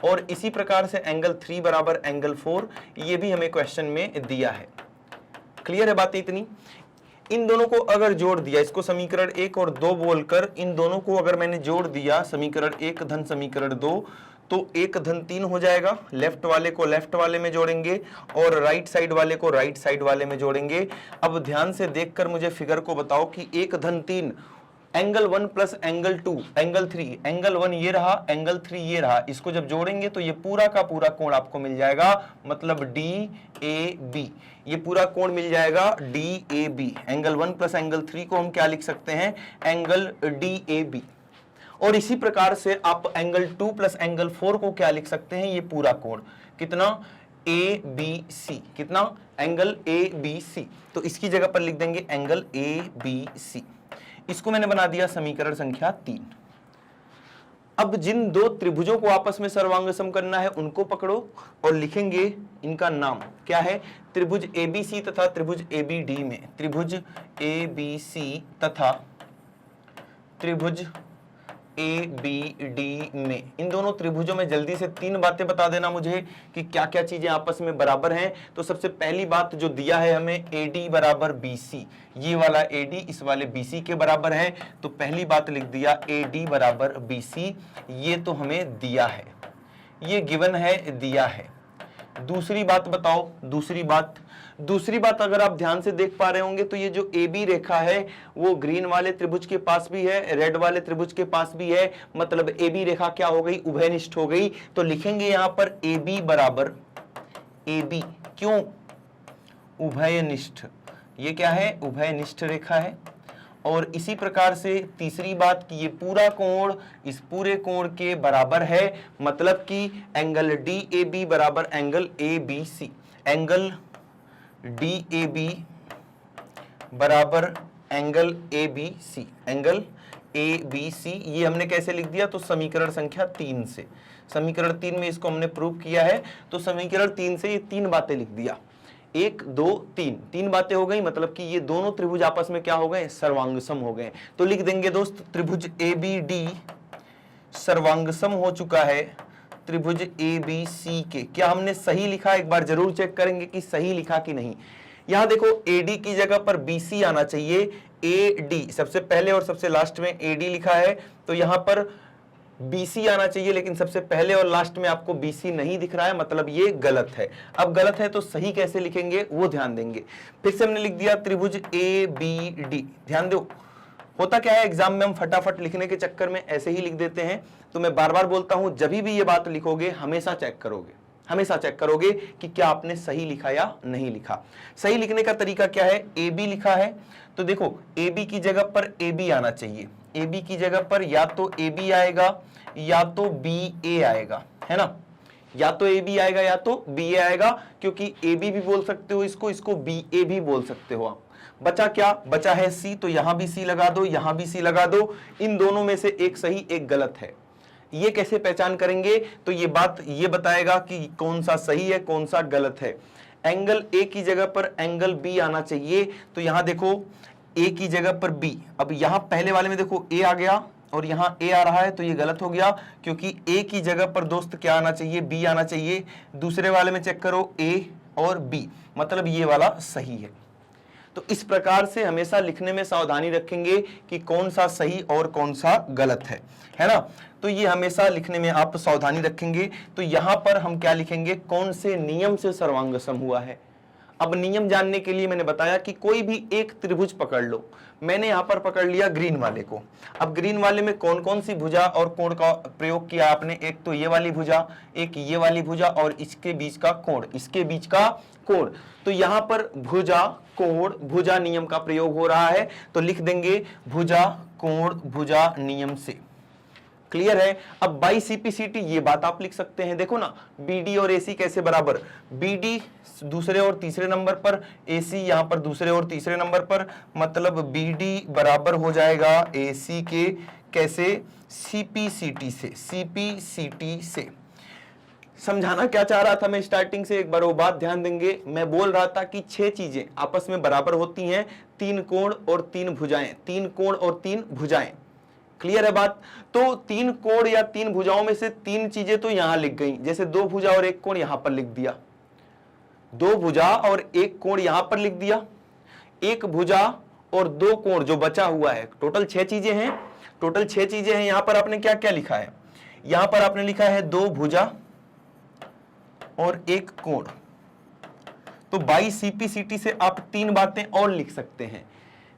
और इसी प्रकार से एंगल 3 बराबर एंगल 4, ये भी हमें क्वेश्चन में दिया है। क्लियर है बात इतनी। इन दोनों को अगर जोड़ दिया, इसको समीकरण 1 और 2 बोलकर इन दोनों को अगर मैंने जोड़ दिया, समीकरण 1 धन समीकरण 2, तो 1 धन 3 हो जाएगा। लेफ्ट वाले को लेफ्ट वाले में जोड़ेंगे और राइट साइड वाले को राइट साइड वाले में जोड़ेंगे। अब ध्यान से देखकर मुझे फिगर को बताओ कि 1 धन 3, angle 1 plus angle 2 angle 3, angle 1 ये रहा, एंगल 3 ये रहा, इसको जब जोड़ेंगे तो ये पूरा का पूरा कोण आपको मिल जाएगा, मतलब DAB। ये पूरा कोण मिल जाएगा DAB। एंगल 1 प्लस एंगल 3 को हम क्या लिख सकते हैं, एंगल DAB। और इसी प्रकार से आप एंगल 2 प्लस एंगल 4 को क्या लिख सकते हैं, ये पूरा कोण कितना, ABC। कितना, एंगल ABC। तो इसकी जगह पर लिख देंगे एंगल ABC। इसको मैंने बना दिया समीकरण संख्या 3। अब जिन दो त्रिभुजों को आपस में सर्वांगसम करना है उनको पकड़ो और लिखेंगे इनका नाम क्या है, त्रिभुज ABC तथा त्रिभुज ABD में, त्रिभुज ABC तथा त्रिभुज ABD में, इन दोनों त्रिभुजों में जल्दी से 3 बातें बता देना मुझे कि क्या क्या चीजें आपस में बराबर हैं। तो सबसे पहली बात जो दिया है हमें, AD बराबर BC, ये वाला AD इस वाले BC के बराबर है। तो पहली बात लिख दिया AD बराबर BC, ये तो हमें दिया है, ये गिवन है, दिया है। दूसरी बात बताओ, दूसरी बात अगर आप ध्यान से देख पा रहे होंगे तो ये जो AB रेखा है वो ग्रीन वाले त्रिभुज के पास भी है, रेड वाले त्रिभुज के पास भी है, मतलब AB रेखा क्या हो गई, उभयनिष्ठ हो गई। तो लिखेंगे यहां पर AB बराबर AB, क्यों, उभयनिष्ठ, ये क्या है, उभयनिष्ठ रेखा है। और इसी प्रकार से तीसरी बात कि ये पूरा कोण इस पूरे कोण के बराबर है, मतलब कि एंगल DAB बराबर एंगल ABC, एंगल DAB बराबर एंगल ABC, एंगल ABC। ये हमने कैसे लिख दिया, तो समीकरण संख्या 3 से, समीकरण 3 में इसको हमने प्रूव किया है। तो समीकरण 3 से ये 3 बातें लिख दिया, 1 2 3 बातें हो गई, मतलब कि ये दोनों त्रिभुज आपस में क्या हो गए, सर्वांगसम हो गए। तो लिख देंगे दोस्त, त्रिभुज ABD सर्वांगसम हो चुका है त्रिभुज ABC के। क्या हमने सही लिखा, एक बार जरूर चेक करेंगे कि सही लिखा कि नहीं। यहां देखो AD की जगह पर BC आना चाहिए, AD सबसे पहले और सबसे लास्ट में AD लिखा है, तो यहां पर BC आना चाहिए, लेकिन सबसे पहले और लास्ट में आपको BC नहीं दिख रहा है, मतलब ये गलत है। अब गलत है तो सही कैसे लिखेंगे वो ध्यान देंगे। फिर से हमने लिख दिया त्रिभुज ABD, ध्यान दो, होता क्या है एग्जाम में हम फटाफट लिखने के चक्कर में ऐसे ही लिख देते हैं। तो मैं बार बार बोलता हूं, जब भी ये बात लिखोगे हमेशा चेक करोगे, हमेशा चेक करोगे कि क्या आपने सही लिखा या नहीं लिखा। सही लिखने का तरीका क्या है, ए बी लिखा है तो देखो ए बी की जगह पर ए बी आना चाहिए, ए बी की जगह पर या तो ए बी आएगा या तो बी ए आएगा, है ना, या तो ए बी आएगा या तो बी ए आएगा, क्योंकि ए बी भी बोल सकते हो इसको, इसको बी ए भी बोल सकते हो आप। बचा क्या, बचा है सी, तो यहां भी सी लगा दो, यहां भी सी लगा दो। इन दोनों में से एक सही एक गलत है। ये कैसे पहचान करेंगे, तो ये बात ये बताएगा कि कौन सा सही है कौन सा गलत है। एंगल ए की जगह पर एंगल बी आना चाहिए, तो यहां देखो ए की जगह पर बी। अब यहां पहले वाले में देखो ए आ गया और यहां ए आ रहा है, तो ये गलत हो गया, क्योंकि ए की जगह पर दोस्त क्या आना चाहिए, बी आना चाहिए। दूसरे वाले में चेक करो ए और बी, मतलब ये वाला सही है। तो इस प्रकार से हमेशा लिखने में सावधानी रखेंगे कि कौन सा सही और कौन सा गलत है ना। तो ये हमेशा लिखने में आप सावधानी रखेंगे। तो यहां पर हम क्या लिखेंगे, कौन से नियम से सर्वांगसम हुआ है। अब नियम जानने के लिए मैंने बताया कि कोई भी एक त्रिभुज पकड़ लो। मैंने यहां पर पकड़ लिया ग्रीन वाले को। अब ग्रीन वाले में कौन कौन सी भुजा और कोण का प्रयोग किया आपने, एक तो ये वाली भुजा, एक ये वाली भुजा और इसके बीच का कोण, इसके बीच का कोण। तो यहां पर भुजा कोण भुजा नियम का प्रयोग हो रहा है, तो लिख देंगे भुजा कोण भुजा नियम से। क्लियर है। अब बाई सीपीसीटी ये बात आप लिख सकते हैं, देखो ना बीडी और एसी कैसे बराबर, बीडी दूसरे और तीसरे नंबर पर, एसी यहां पर दूसरे और तीसरे नंबर पर, मतलब बीडी बराबर हो जाएगा एसी के कैसे, सीपीसीटी से, सीपीसीटी से। समझाना क्या चाह रहा था मैं स्टार्टिंग से, एक बार वो बात ध्यान देंगे। मैं बोल रहा था कि 6 चीजें आपस में बराबर होती हैं, 3 कोण और 3 भुजाएं, 3 कोण और 3 भुजाएं। क्लियर है बात। तो 3 कोण या 3 भुजाओं में से 3 चीजें तो यहां लिख गई, जैसे 2 भुजा और 1 कोण यहां पर लिख दिया, 2 भुजा और 1 कोण यहां पर लिख दिया, 1 भुजा और 2 कोण जो बचा हुआ है, टोटल 6 चीजें हैं, टोटल 6 चीजें हैं। यहां पर आपने क्या क्या लिखा है, यहां पर आपने लिखा है 2 भुजा और 1 कोण। तो बाई सीपीसीटी से आप 3 बातें और लिख सकते हैं,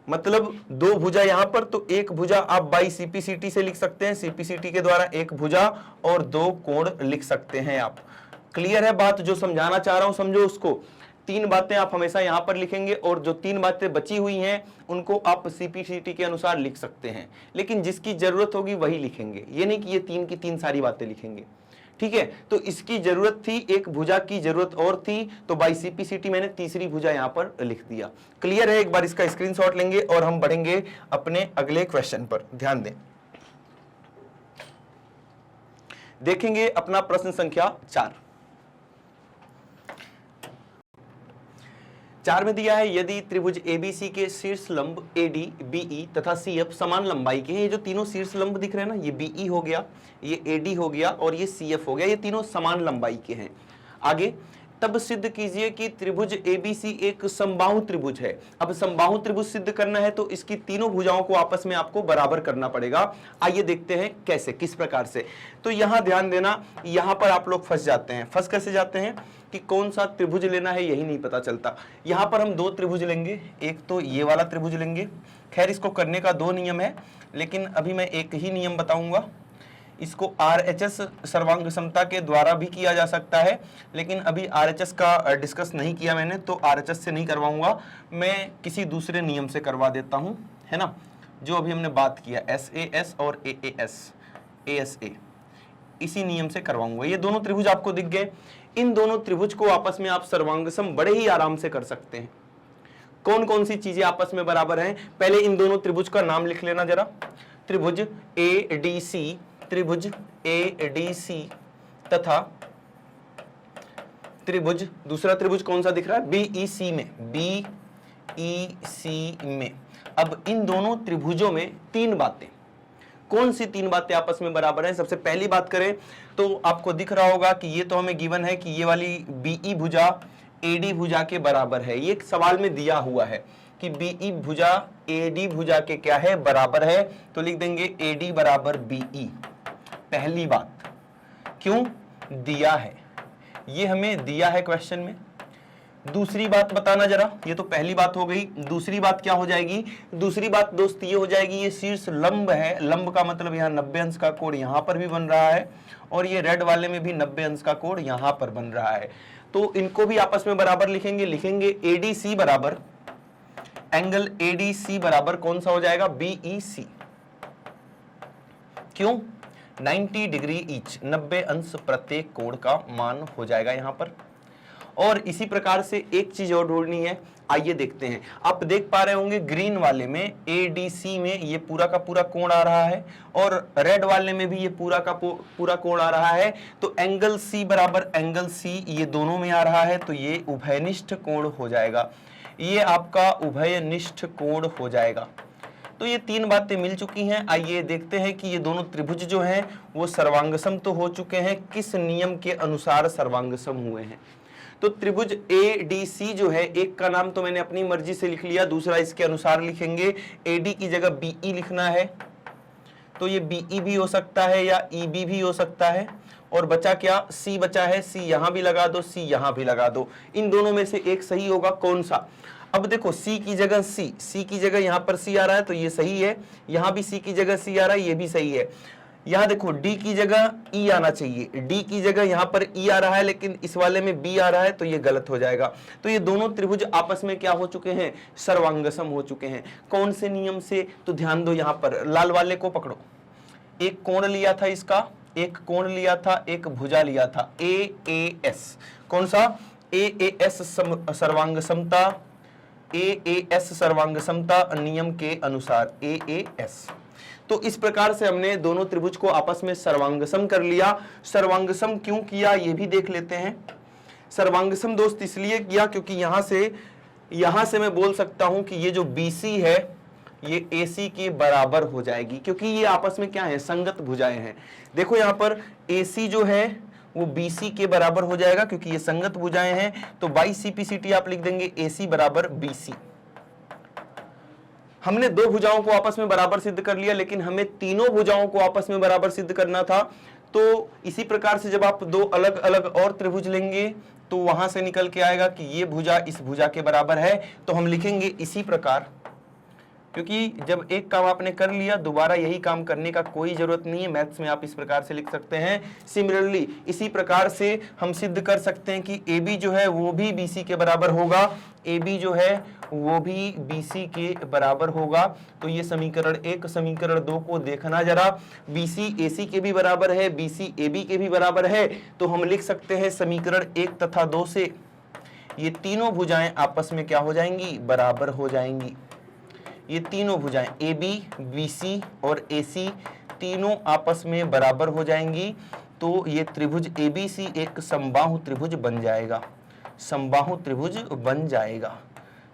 मतलब 2 भुजा यहां पर, तो 1 भुजा आप बाई सीपीसीटी से लिख सकते हैं, सीपीसीटी के द्वारा 1 भुजा और 2 कोण लिख सकते हैं आप। क्लियर है बात, जो समझाना चाह रहा हूं समझो उसको। 3 बातें आप हमेशा यहां पर लिखेंगे और जो 3 बातें बची हुई हैं उनको आप सीपीसीटी के अनुसार लिख सकते हैं, लेकिन जिसकी जरूरत होगी वही लिखेंगे, ये नहीं कि ये 3 की 3 सारी बातें लिखेंगे। ठीक है, तो इसकी जरूरत थी, एक भुजा की जरूरत और थी, तो बाई सीपीसीटी मैंने तीसरी भुजा यहां पर लिख दिया। क्लियर है। एक बार इसका स्क्रीनशॉट लेंगे और हम बढ़ेंगे अपने अगले क्वेश्चन पर। ध्यान दें, देखेंगे अपना प्रश्न संख्या 4 में दिया है, यदि त्रिभुज एबीसी के शीर्ष लंब एडी बीई तथा सीएफ समान लंबाई के हैं। ये जो तीनों शीर्ष लंब दिख रहे हैं ना, ये बीई हो गया, ये एडी हो गया और ये सीएफ हो गया, ये तीनों समान लंबाई के हैं। आगे, तब सिद्ध कीजिए कि त्रिभुज एबीसी एक समबाहु त्रिभुज है। अब समबाहु त्रिभुज सिद्ध करना है तो इसकी तीनों भुजाओं को आपस में आपको बराबर करना पड़ेगा। आइए देखते हैं कैसे, किस प्रकार से। तो यहां ध्यान देना, यहां पर आप लोग फंस जाते हैं। फंस कैसे जाते हैं कि कौन सा त्रिभुज लेना है यही नहीं पता चलता। यहां पर हम 2 त्रिभुज लेंगे, एक तो ये वाला त्रिभुज लेंगे। खैर इसको करने का 2 नियम है, लेकिन अभी मैं एक ही नियम बताऊंगा। इसको RHS सर्वांग समता के द्वारा भी किया जा सकता है, लेकिन अभी RHS का डिस्कस नहीं किया मैंने, तो RHS से नहीं करवाऊंगा, मैं किसी दूसरे नियम से करवा देता हूं, है ना, जो अभी हमने बात किया SAS और ASA, इसी नियम से करवाऊंगा। ये दोनों त्रिभुज आपको दिख गए। इन दोनों त्रिभुज को आपस में आप सर्वांगसम बड़े ही आराम से कर सकते हैं। कौन कौन सी चीजें आपस में बराबर हैं, पहले इन दोनों त्रिभुज का नाम लिख लेना जरा। त्रिभुज ADC, त्रिभुज ADC तथा त्रिभुज, दूसरा त्रिभुज कौन सा दिख रहा है, BEC में, BEC में। अब इन दोनों त्रिभुजों में 3 बातें, कौन सी 3 बातें आपस में बराबर हैं। सबसे पहली बात करें तो आपको दिख रहा होगा कि ये तो हमें गिवन है कि ये वाली BE भुजा AD भुजा के बराबर है। ये सवाल में दिया हुआ है कि BE भुजा AD भुजा के क्या है, बराबर है, तो लिख देंगे AD बराबर BE। पहली बात, क्यों दिया है, ये हमें दिया है क्वेश्चन में। दूसरी बात बताना जरा, ये तो पहली बात हो गई। दूसरी बात क्या हो जाएगी? दूसरी बात दोस्त ये हो जाएगी, ये शीर्ष लंब है, लंब का मतलब यहाँ 90 अंश का कोण यहां पर भी बन रहा है और ये रेड वाले में भी 90 अंश का कोण यहां पर बन रहा है। तो इनको भी आपस में बराबर लिखेंगे ADC बराबर, एंगल ADC बराबर कौन सा हो जाएगा? BEC। क्यों? 90 डिग्री ईच, 90 अंश प्रत्येक कोण का मान हो जाएगा यहां पर। और इसी प्रकार से एक चीज और ढूंढनी है, आइए देखते हैं। आप देख पा रहे होंगे ग्रीन वाले में ADC में ये पूरा का पूरा कोण आ रहा है और रेड वाले में भी ये पूरा का पूरा कोण आ रहा है। तो एंगल C बराबर एंगल C ये दोनों में आ रहा है, तो ये उभयनिष्ठ कोण हो जाएगा, ये आपका उभयनिष्ठ कोण हो जाएगा। तो ये तीन बातें मिल चुकी हैं। आइए देखते हैं कि ये दोनों त्रिभुज जो हैं वो सर्वांगसम तो हो चुके हैं, किस नियम के अनुसार सर्वांगसम हुए हैं। तो त्रिभुज ADC जो है, एक का नाम तो मैंने अपनी मर्जी से लिख लिया, दूसरा इसके अनुसार लिखेंगे। AD की जगह BE लिखना है, तो ये BE भी हो सकता है या EB भी हो सकता है। और बचा क्या? C बचा है, C यहां भी लगा दो, C यहां भी लगा दो। इन दोनों में से एक सही होगा, कौन सा? अब देखो C की जगह C की जगह यहां पर C आ रहा है तो ये सही है, यहां भी C की जगह C आ रहा है, ये भी सही है। यहां देखो D की जगह E आना चाहिए, D की जगह यहां पर E आ रहा है लेकिन इस वाले में B आ रहा है, तो ये गलत हो जाएगा। तो ये दोनों त्रिभुज आपस में क्या हो चुके हैं? सर्वांगसम हो चुके हैं। कौन से नियम से? तो ध्यान दो, यहां पर लाल वाले को पकड़ो, एक कोण लिया था इसका, एक कोण लिया था, एक भुजा लिया था, AAS। कौन सा? AAS सर्वांगसमता, AAS सर्वांगसमता नियम के अनुसार, AAS। तो इस प्रकार से हमने दोनों त्रिभुज को आपस में सर्वांगसम कर लिया। सर्वांगसम क्यों किया ये भी देख लेते हैं। सर्वांगसम दोस्त इसलिए किया क्योंकि यहां से मैं बोल सकता हूं कि ये जो BC है ये AC के बराबर हो जाएगी, क्योंकि ये आपस में क्या है? संगत भुजाएं हैं। देखो यहां पर AC जो है वो BC के बराबर हो जाएगा क्योंकि ये संगत भुजाएं हैं। तो बाई CPCT आप लिख देंगे AC बराबर BC। हमने दो भुजाओं को आपस में बराबर सिद्ध कर लिया, लेकिन हमें तीनों भुजाओं को आपस में बराबर सिद्ध करना था। तो इसी प्रकार से जब आप दो अलग अलग और त्रिभुज लेंगे तो वहां से निकल के आएगा कि ये भुजा इस भुजा के बराबर है, तो हम लिखेंगे इसी प्रकार, क्योंकि जब एक काम आपने कर लिया दोबारा यही काम करने का कोई जरूरत नहीं है। मैथ्स में आप इस प्रकार से लिख सकते हैं। सिमिलरली इसी प्रकार से हम सिद्ध कर सकते हैं कि AB जो है वो भी BC के बराबर होगा, AB जो है वो भी BC के बराबर होगा। तो ये समीकरण 1, समीकरण 2 को देखना जरा। BC AC के भी बराबर है, BC AB के भी बराबर है, तो हम लिख सकते हैं समीकरण 1 तथा 2 से ये तीनों भुजाएं आपस में क्या हो जाएंगी? बराबर हो जाएंगी। ये तीनों भुजाएं AB, BC और AC तीनों आपस में बराबर हो जाएंगी। तो ये त्रिभुज ABC एक समबाहु त्रिभुज बन जाएगा, समबाहु त्रिभुज बन जाएगा।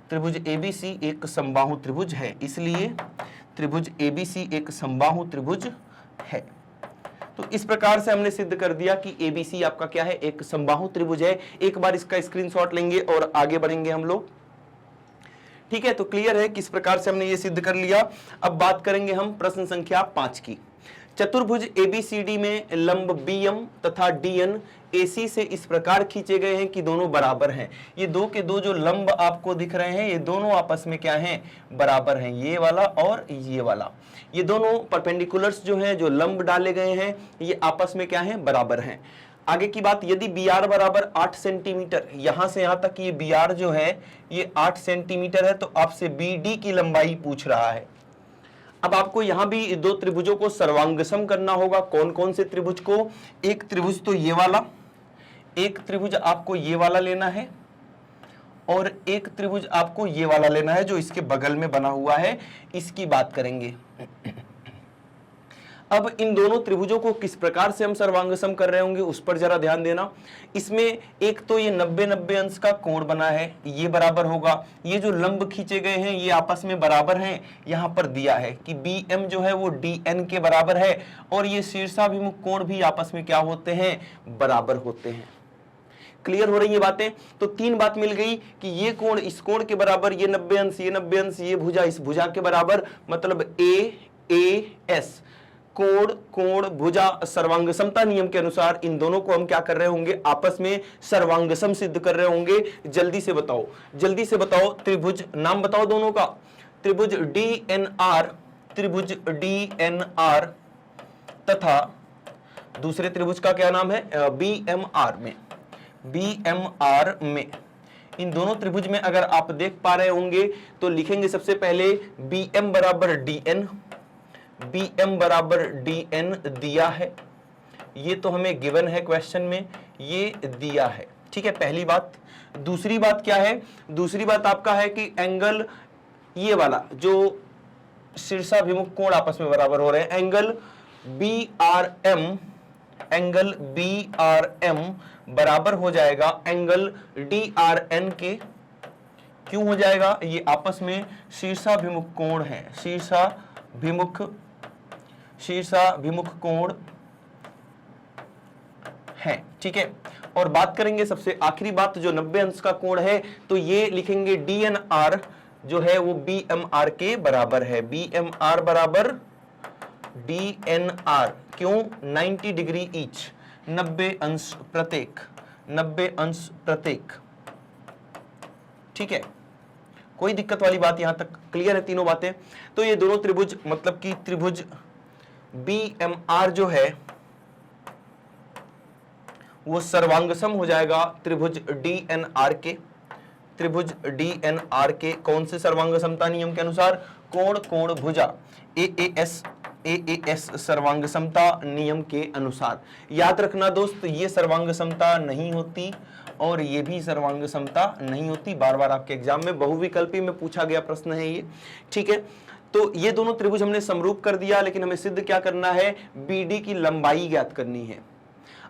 त्रिभुज ABC एक समबाहु त्रिभुज है, इसलिए त्रिभुज ABC एक समबाहु त्रिभुज है। तो इस प्रकार से हमने सिद्ध कर दिया कि ABC आपका क्या है? एक समबाहु त्रिभुज है। एक बार इसका स्क्रीनशॉट लेंगे और आगे बढ़ेंगे हम लोग। ठीक है, तो क्लियर है किस प्रकार से हमने ये सिद्ध कर लिया। अब बात करेंगे हम प्रश्न संख्या 5 की। चतुर्भुज ABCD में लंब BM तथा DN AC से इस प्रकार खींचे गए हैं कि दोनों बराबर हैं। ये दो के दो जो लंब आपको दिख रहे हैं ये दोनों आपस में क्या हैं? बराबर हैं, ये वाला और ये वाला। ये दोनों परपेंडिकुलर्स जो हैं, जो लंब डाले गए हैं, ये आपस में क्या हैं? बराबर हैं। आगे की बात, यदि BR बराबर 8 सेंटीमीटर, यहां से यहां तक ये BR जो है ये 8 सेंटीमीटर है, तो आपसे BD की लंबाई पूछ रहा है। अब आपको यहां भी दो त्रिभुजों को सर्वांगसम करना होगा। कौन कौन से त्रिभुज को? एक त्रिभुज तो ये वाला, एक त्रिभुज आपको ये वाला लेना है और एक त्रिभुज आपको ये वाला लेना है जो इसके बगल में बना हुआ है, इसकी बात करेंगे। अब इन दोनों त्रिभुजों को किस प्रकार से हम सर्वांगसम कर रहे होंगे उस पर जरा ध्यान देना। इसमें एक तो ये 90-90 अंश का कोण बना है, ये बराबर होगा। ये जो लंब खींचे गए हैं ये आपस में बराबर हैं। यहां पर दिया है कि BM जो है वो DN के बराबर है और ये शीर्षाभिमुख कोण भी आपस में क्या होते हैं? बराबर होते हैं। क्लियर हो रही है बातें? तो तीन बात मिल गई कि ये कोण इस कोण के बराबर, ये 90 अंश, ये 90 अंश, ये भुजा इस भुजा के बराबर, मतलब AAS कोण कोण भुजा सर्वांग समता नियम के अनुसार इन दोनों को हम क्या कर रहे होंगे, आपस में सर्वांगसम सिद्ध कर रहे होंगे। जल्दी से बताओ, जल्दी से बताओ, त्रिभुज नाम बताओ दोनों का। त्रिभुज DNR, त्रिभुज DNR तथा दूसरे त्रिभुज का क्या नाम है, BMR में, BMR में। इन दोनों त्रिभुज में अगर आप देख पा रहे होंगे तो लिखेंगे सबसे पहले BM बराबर DN, BM बराबर DN दिया है, ये तो हमें गिवन है क्वेश्चन में, ये दिया है, ठीक है, पहली बात। दूसरी बात क्या है, दूसरी बात आपका है कि एंगल ये वाला जो शीर्षाभिमुख कोण आपस में बराबर हो रहे हैं, एंगल BRM, एंगल BRM बराबर हो जाएगा एंगल DRN के। क्यों हो जाएगा, ये आपस में शीर्षाभिमुख कोण है, शीर्षाभिमुख कोण है, ठीक है। और बात करेंगे सबसे आखिरी बात जो 90 अंश का कोण है, तो ये लिखेंगे DNR जो है वो BMR के बराबर है, BMR बराबर DNR। क्यों, 90 डिग्री ईच, 90 अंश प्रत्येक, 90 अंश प्रत्येक, ठीक है। कोई दिक्कत वाली बात यहां तक क्लियर है, तीनों बातें। तो ये दोनों त्रिभुज मतलब कि त्रिभुज BMR जो है वो सर्वांगसम हो जाएगा त्रिभुज DNR के, त्रिभुज DNR के कौन से सर्वांग समता नियम के अनुसार, कोण कोण भुजा AAS सर्वांग समता नियम के अनुसार। याद रखना दोस्त, ये सर्वांग समता नहीं होती और ये भी सर्वांग समता नहीं होती, बार बार आपके एग्जाम में बहुविकल्पी में पूछा गया प्रश्न है ये, ठीक है। तो ये दोनों त्रिभुज हमने समरूप कर दिया, लेकिन हमें सिद्ध क्या करना है, BD की लंबाई ज्ञात करनी है।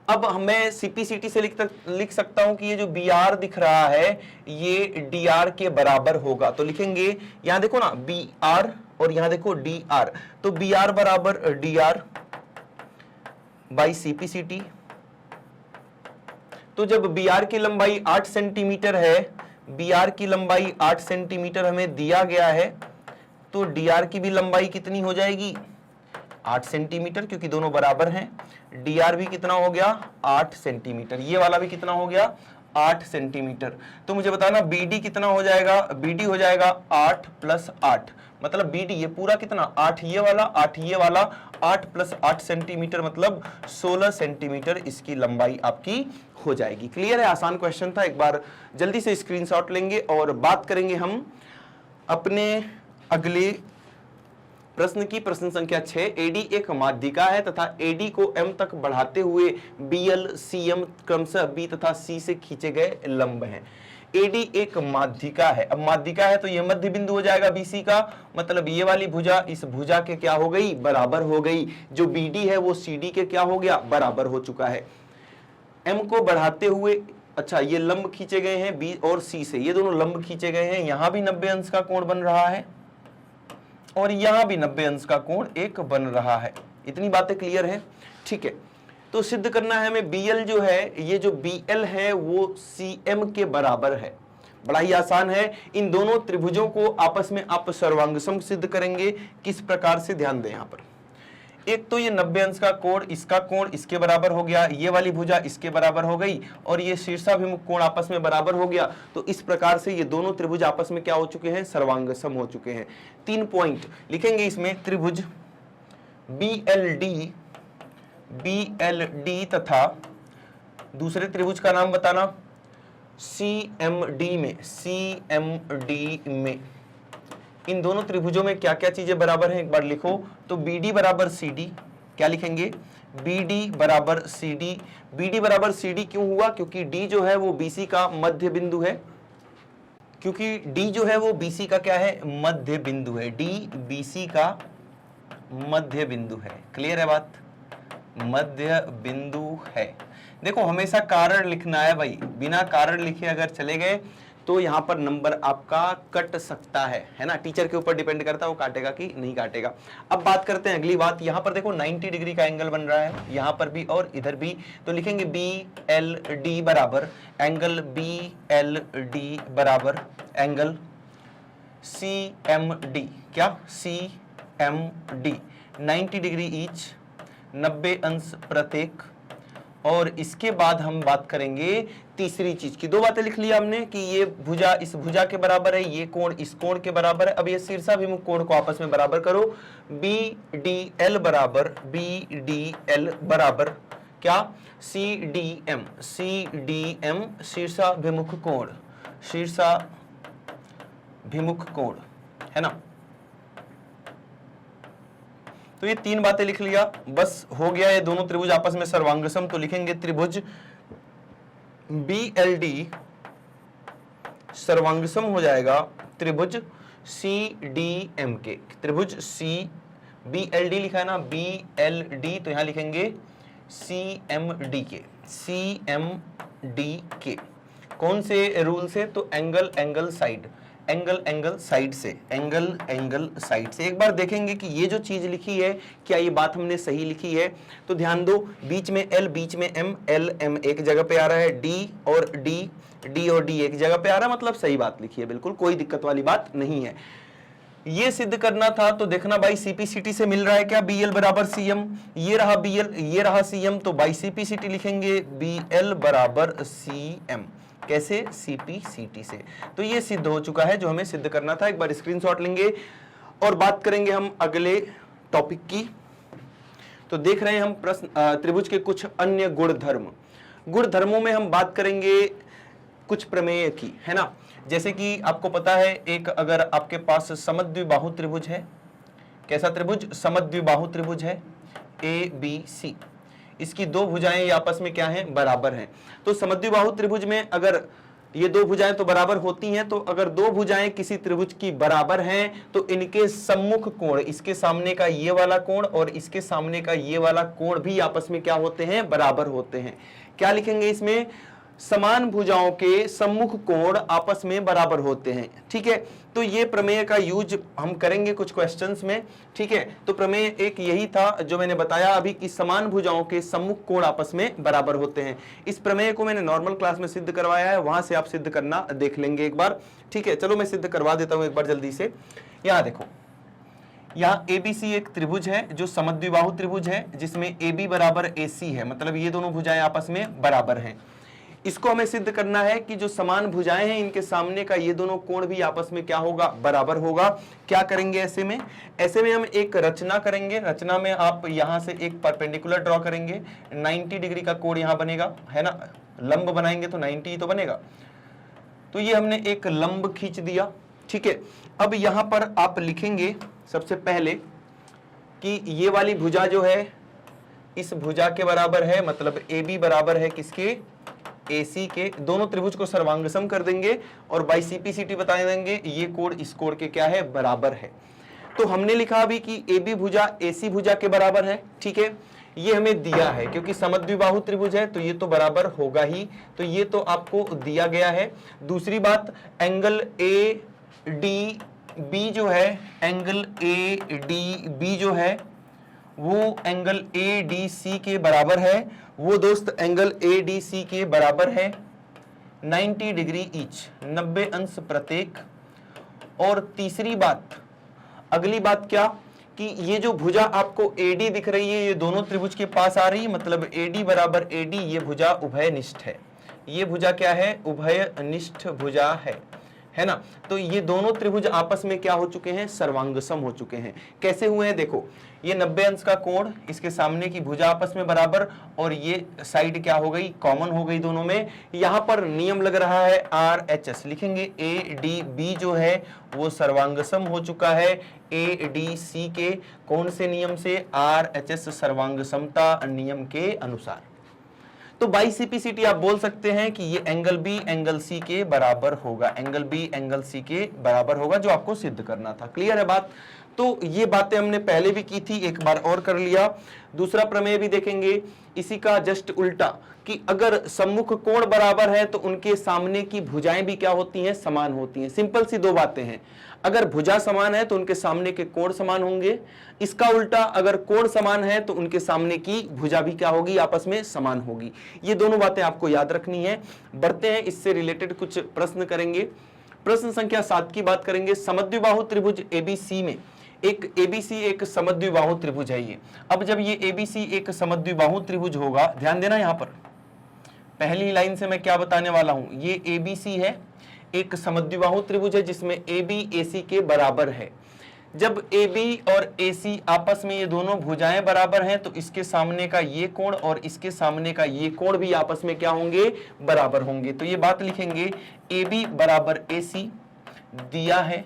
अब मैं CPCT से लिख सकता हूं कि ये जो BR दिख रहा है ये DR के बराबर होगा, तो लिखेंगे यहां देखो ना BR और यहां देखो DR, तो BR बराबर DR बाई CPCT। तो जब BR की लंबाई 8 सेंटीमीटर है, BR की लंबाई 8 सेंटीमीटर हमें दिया गया है, तो DR की भी लंबाई कितनी हो जाएगी, 8 सेंटीमीटर, क्योंकि दोनों बराबर हैं। DR भी कितना हो गया, 8 सेंटीमीटर, ये वाला भी कितना हो गया, 8 सेंटीमीटर। तो मुझे बताना BD कितना हो जाएगा, BD हो जाएगा 8 + 8, मतलब BD ये पूरा कितना, 8 ये वाला, 8 ये वाला, 8 + 8 सेंटीमीटर मतलब 16 सेंटीमीटर इसकी लंबाई आपकी हो जाएगी। क्लियर है, आसान क्वेश्चन था, एक बार जल्दी से स्क्रीनशॉट लेंगे और बात करेंगे हम अपने अगले प्रश्न की। प्रश्न संख्या 6, AD एक माध्यिका है तथा AD को M तक बढ़ाते हुए BL CM क्रमशः B तथा C से खींचे गए लंब हैं। AD एक माध्यिका है, अब माध्यिका है तो ये मध्य बिंदु हो जाएगा BC का, मतलब ये वाली भुजा इस भुजा के क्या हो गई, बराबर हो गई। जो BD है वो CD के क्या हो गया, बराबर हो चुका है। M को बढ़ाते हुए, अच्छा ये लंब खींचे गए हैं B और C से, ये दोनों लंब खींचे गए हैं, यहां भी 90 अंश का कोण बन रहा है और यहां भी 90 अंश का कोण एक बन रहा है। इतनी बातें क्लियर है, ठीक है। तो सिद्ध करना है हमें BL जो है, ये जो BL है वो CM के बराबर है। बड़ा ही आसान है, इन दोनों त्रिभुजों को आपस में आप सर्वांगसम सिद्ध करेंगे। किस प्रकार से, ध्यान दें यहां पर, एक तो ये 90 अंश का कोण इसके बराबर हो गया, ये वाली भुजा इसके बराबर हो गई और ये शीर्षाभिमुख कोण आपस में बराबर हो गया। तो इस प्रकार से ये दोनों त्रिभुज आपस में क्या हो चुके हैं, सर्वांगसम हो चुके हैं। 3 पॉइंट लिखेंगे इसमें, त्रिभुज BLD तथा दूसरे त्रिभुज का नाम बताना, CMD में इन दोनों त्रिभुजों में क्या क्या चीजें बराबर हैं एक बार लिखो। तो BD बराबर CD, क्या लिखेंगे, BD बराबर CD। BD बराबर CD क्यों हुआ, क्योंकि D जो है वो BC का मध्य बिंदु है, क्योंकि D जो है वो BC का क्या है, मध्य बिंदु है। D BC का मध्य बिंदु है। क्लियर है बात, मध्य बिंदु है। देखो हमेशा कारण लिखना है भाई, बिना कारण लिखे अगर चले गए तो यहां पर नंबर आपका कट सकता है ना। टीचर के ऊपर डिपेंड करता है वो काटेगा कि नहीं काटेगा। अब बात करते हैं अगली बात, यहां पर देखो 90 डिग्री का एंगल बन रहा है, यहां पर भी और इधर भी, तो लिखेंगे BLD बराबर एंगल BLD बराबर एंगल CMD, क्या CMD। 90 डिग्री ईच, 90 अंश प्रत्येक। और इसके बाद हम बात करेंगे तीसरी चीज की। दो बातें लिख लिया हमने कि ये भुजा इस भुजा के बराबर है, ये कोण इस कोण के बराबर है। अब ये शीर्षाभिमुख कोण को आपस में बराबर करो। BDL बराबर क्या? CDM शीर्षाभिमुख कोण है ना। तो ये तीन बातें लिख लिया, बस हो गया। ये दोनों त्रिभुज आपस में सर्वांगसम, तो लिखेंगे त्रिभुज BLD सर्वांगसम हो जाएगा त्रिभुज CDM के। त्रिभुज BLD लिखा है ना, BLD, तो यहां लिखेंगे CMD के। कौन से रूल से? तो एंगल साइड से। एक बार देखेंगे कि ये जो चीज लिखी है क्या ये बात हमने सही लिखी है। तो ध्यान दो, बीच में L बीच में M, L M एक जगह पे आ रहा है, D और D एक जगह पे आ रहा है, मतलब सही बात लिखी है, बिल्कुल कोई दिक्कत वाली बात नहीं है। ये सिद्ध करना था तो देखना भाई CPCT से मिल रहा है क्या? BL बराबर CM, ये रहा BL, ये रहा CM, तो बाई CPCT लिखेंगे BL बराबर CM। कैसे? CPCT से। तो ये सिद्ध हो चुका है जो हमें सिद्ध करना था। एक बार स्क्रीनशॉट लेंगे और बात करेंगे हम अगले टॉपिक की। तो देख रहे हैं हम प्रश्न त्रिभुज के कुछ अन्य गुणधर्मों में हम बात करेंगे कुछ प्रमेय की, है ना। जैसे कि आपको पता है, एक अगर आपके पास समद्विबाहु त्रिभुज है, कैसा त्रिभुज? समद्विबाहु त्रिभुज है ABC, इसकी दो भुजाएं ये आपस में क्या हैं? बराबर हैं। तो समद्विबाहु त्रिभुज में अगर ये दो भुजाएं तो बराबर होती हैं, तो अगर दो भुजाएं किसी त्रिभुज की बराबर हैं तो इनके सम्मुख कोण, इसके सामने का ये वाला कोण और इसके सामने का ये वाला कोण भी आपस में क्या होते हैं? बराबर होते हैं। क्या लिखेंगे इसमें? समान भुजाओं के सम्मुख कोण आपस में बराबर होते हैं, ठीक है। तो ये प्रमेय का यूज हम करेंगे कुछ क्वेश्चंस में, ठीक है। तो प्रमेय एक यही था जो मैंने बताया अभी कि समान भुजाओं के सम्मुख कोण आपस में बराबर होते हैं। इस प्रमेय को मैंने नॉर्मल क्लास में सिद्ध करवाया है, वहां से आप सिद्ध करना देख लेंगे एक बार, ठीक है। चलो मैं सिद्ध करवा देता हूं एक बार जल्दी से। यहां देखो, यहाँ ABC एक त्रिभुज है जो समद्विबाहु त्रिभुज है, जिसमें AB बराबर AC है, मतलब ये दोनों भुजाएं आपस में बराबर हैं। इसको हमें सिद्ध करना है कि जो समान भुजाएं हैं इनके सामने का ये दोनों कोण भी आपस में क्या होगा? बराबर होगा। क्या करेंगे ऐसे में हम एक रचना करेंगे। रचना में आप यहां से एक परपेंडिकुलर ड्रॉ करेंगे, 90 डिग्री का कोण यहां बनेगा, है ना। लंब बनाएंगे तो 90 ही तो बनेगा। तो ये हमने एक लंब खींच दिया, ठीक है। अब यहां पर आप लिखेंगे सबसे पहले कि ये वाली भुजा जो है इस भुजा के बराबर है, मतलब AB बराबर है किसके? AC के। दोनों त्रिभुज को सर्वांगसम कर देंगे और बाई CPCT बता देंगे ये कोण इस कोण के क्या है? बराबर है। तो हमने लिखा अभी कि AB भुजा AC भुजा के बराबर है, ठीक है। ये हमें दिया है क्योंकि समद्विबाहु त्रिभुज है तो ये तो बराबर होगा ही, तो ये तो आपको दिया गया है। दूसरी बात, एंगल ADB जो है, एंगल ADB जो है वो एंगल ADC के बराबर है। वो दोस्त एंगल ADC के बराबर है 90 डिग्री ईच, 90 अंश प्रत्येक। और तीसरी बात, अगली बात क्या कि ये जो भुजा आपको AD दिख रही है ये दोनों त्रिभुज के पास आ रही है, मतलब AD बराबर AD, ये भुजा उभयनिष्ठ है। ये भुजा क्या है? उभयनिष्ठ भुजा है ना। तो ये दोनों त्रिभुज आपस में क्या हो चुके हैं? सर्वांगसम हो चुके हैं। कैसे हुए हैं? देखो, ये 90 अंश का कोण, इसके सामने की भुजा आपस में बराबर, और ये साइड क्या हो गई? कॉमन हो गई दोनों में। यहां पर नियम लग रहा है RHS, लिखेंगे ADB जो है वो सर्वांगसम हो चुका है ADC के। कौन से नियम से? RHS सर्वांगसमता नियम के अनुसार। तो बाई CPCT आप बोल सकते हैं कि ये एंगल B एंगल C के बराबर होगा, एंगल B एंगल C के बराबर होगा, जो आपको सिद्ध करना था। क्लियर है बात? तो ये बातें हमने पहले भी की थी, एक बार और कर लिया। दूसरा प्रमेय भी देखेंगे इसी का जस्ट उल्टा, कि अगर सम्मुख कोण बराबर है तो उनके सामने की भुजाएं भी क्या होती हैं? समान होती हैं। सिंपल सी दो बातें हैं, अगर भुजा समान है तो उनके सामने के कोण समान होंगे। इसका उल्टा, अगर कोण समान है तो उनके सामने की भुजा भी क्या होगी? आपस में समान होगी। ये दोनों बातें आपको याद रखनी है। बढ़ते हैं, इससे रिलेटेड कुछ प्रश्न करेंगे। प्रश्न संख्या 7 की बात करेंगे। समद्विबाहु त्रिभुज ABC में एक एबीसी एक समद्विबाहु त्रिभुज है ये। अब जब ये एबीसी एक समद्विबाहु त्रिभुज होगा, ध्यान देना यहां पर पहली लाइन से मैं क्या बताने वाला हूं, ये एबीसी है एक समद्विबाहु त्रिभुज है जिसमें AB AC के बराबर है। जब AB और AC आपस में ये दोनों भुजाएं बराबर हैं तो इसके सामने का ये कोण और इसके सामने का ये कोण भी आपस में क्या होंगे, बराबर होंगे। तो ये बात लिखेंगे AB बराबर AC दिया है,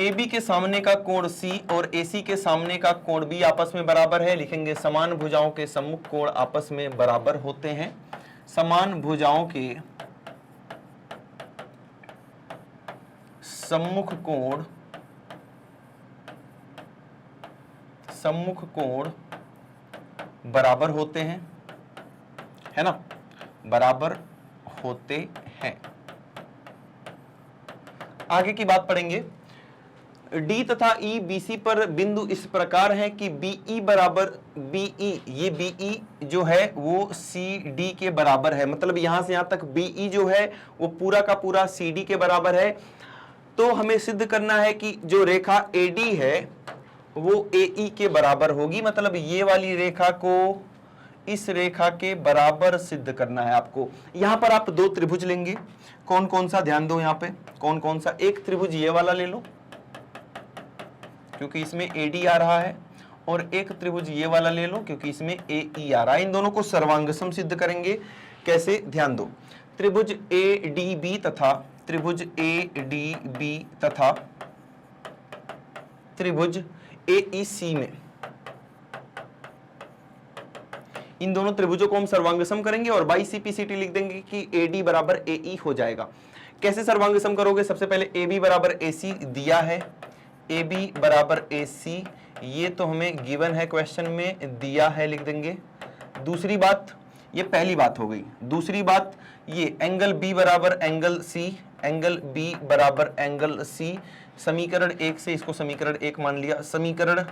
AB के सामने का कोण C और AC के सामने का कोण B आपस में बराबर है। लिखेंगे समान भुजाओं के सम्मुख कोण आपस में बराबर होते हैं। समान भुजाओं के सम्मुख कोण बराबर होते हैं, है ना, बराबर होते हैं। आगे की बात पढ़ेंगे। डी तथा ई बीसी पर बिंदु इस प्रकार है कि बीई बराबर बीई, ये बीई जो है वो सी डी के बराबर है। मतलब यहां से यहां तक बीई जो है वो पूरा का पूरा सी डी के बराबर है। तो हमें सिद्ध करना है कि जो रेखा AD है वो AE के बराबर होगी। मतलब ये वाली रेखा को इस रेखा के बराबर सिद्ध करना है आपको। यहां पर आप दो त्रिभुज लेंगे, कौन कौन सा, ध्यान दो यहां पे कौन कौन सा। एक त्रिभुज ये वाला ले लो क्योंकि इसमें AD आ रहा है, और एक त्रिभुज ये वाला ले लो क्योंकि इसमें AE आ रहा है। इन दोनों को सर्वांगसम सिद्ध करेंगे। कैसे, ध्यान दो। त्रिभुज ADB तथा त्रिभुज ADB तथा त्रिभुज AEC में, इन दोनों त्रिभुजों को हम सर्वांगसम करेंगे और बाई CPCT लिख देंगे कि AD बराबर AE हो जाएगा। कैसे सर्वांगसम करोगे, सबसे पहले AB बराबर AC दिया है, AB बराबर AC ये तो हमें गिवन है, क्वेश्चन में दिया है, लिख देंगे। दूसरी बात, ये पहली बात हो गई। दूसरी बात, ये एंगल B बराबर एंगल C, एंगल B बराबर एंगल C। समीकरण 1 से इसको समीकरण 1 मान लिया, समीकरण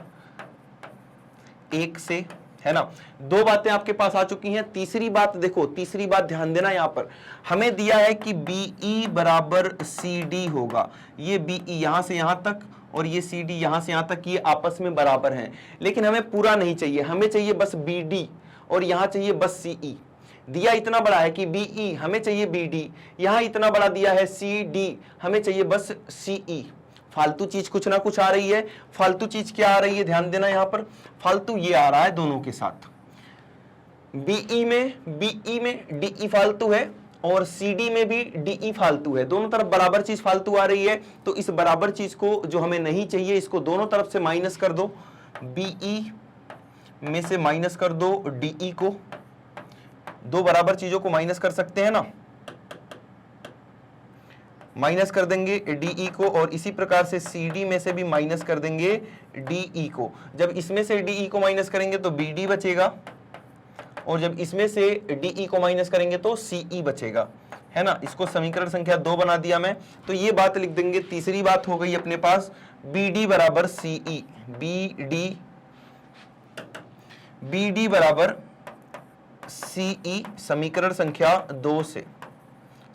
1 से, है ना। दो बातें आपके पास आ चुकी हैं। तीसरी बात देखो, तीसरी बात ध्यान देना, यहां पर हमें दिया है कि BE बराबर CD होगा। ये BE यहां से यहां तक और ये CD यहां से यहां तक, ये आपस में बराबर हैं। लेकिन हमें पूरा नहीं चाहिए, हमें चाहिए बस BD और यहां चाहिए बस CE। दिया इतना बड़ा है कि BE, हमें चाहिए BD। यहां इतना बड़ा दिया है CD, हमें चाहिए बस CE। फालतू चीज कुछ ना कुछ आ रही है। फालतू चीज क्या आ रही है, ध्यान देना। यहां पर फालतू ये आ रहा है दोनों के साथ। BE में DE फालतू है और CD में भी DE फालतू है। दोनों तरफ बराबर चीज फालतू आ रही है। तो इस बराबर चीज को जो हमें नहीं चाहिए, इसको दोनों तरफ से माइनस कर दो। BE में से माइनस कर दो DE को। दो बराबर चीजों को माइनस कर सकते हैं ना, माइनस कर देंगे DE को, और इसी प्रकार से CD में से भी माइनस कर देंगे DE को। जब इसमें से DE को माइनस करेंगे तो BD बचेगा, और जब इसमें से DE को माइनस करेंगे तो CE बचेगा, है ना। इसको समीकरण संख्या 2 बना दिया मैं। तो ये बात लिख देंगे। तीसरी बात हो गई अपने पास BD बराबर CE, BD बराबर CE समीकरण संख्या 2 से,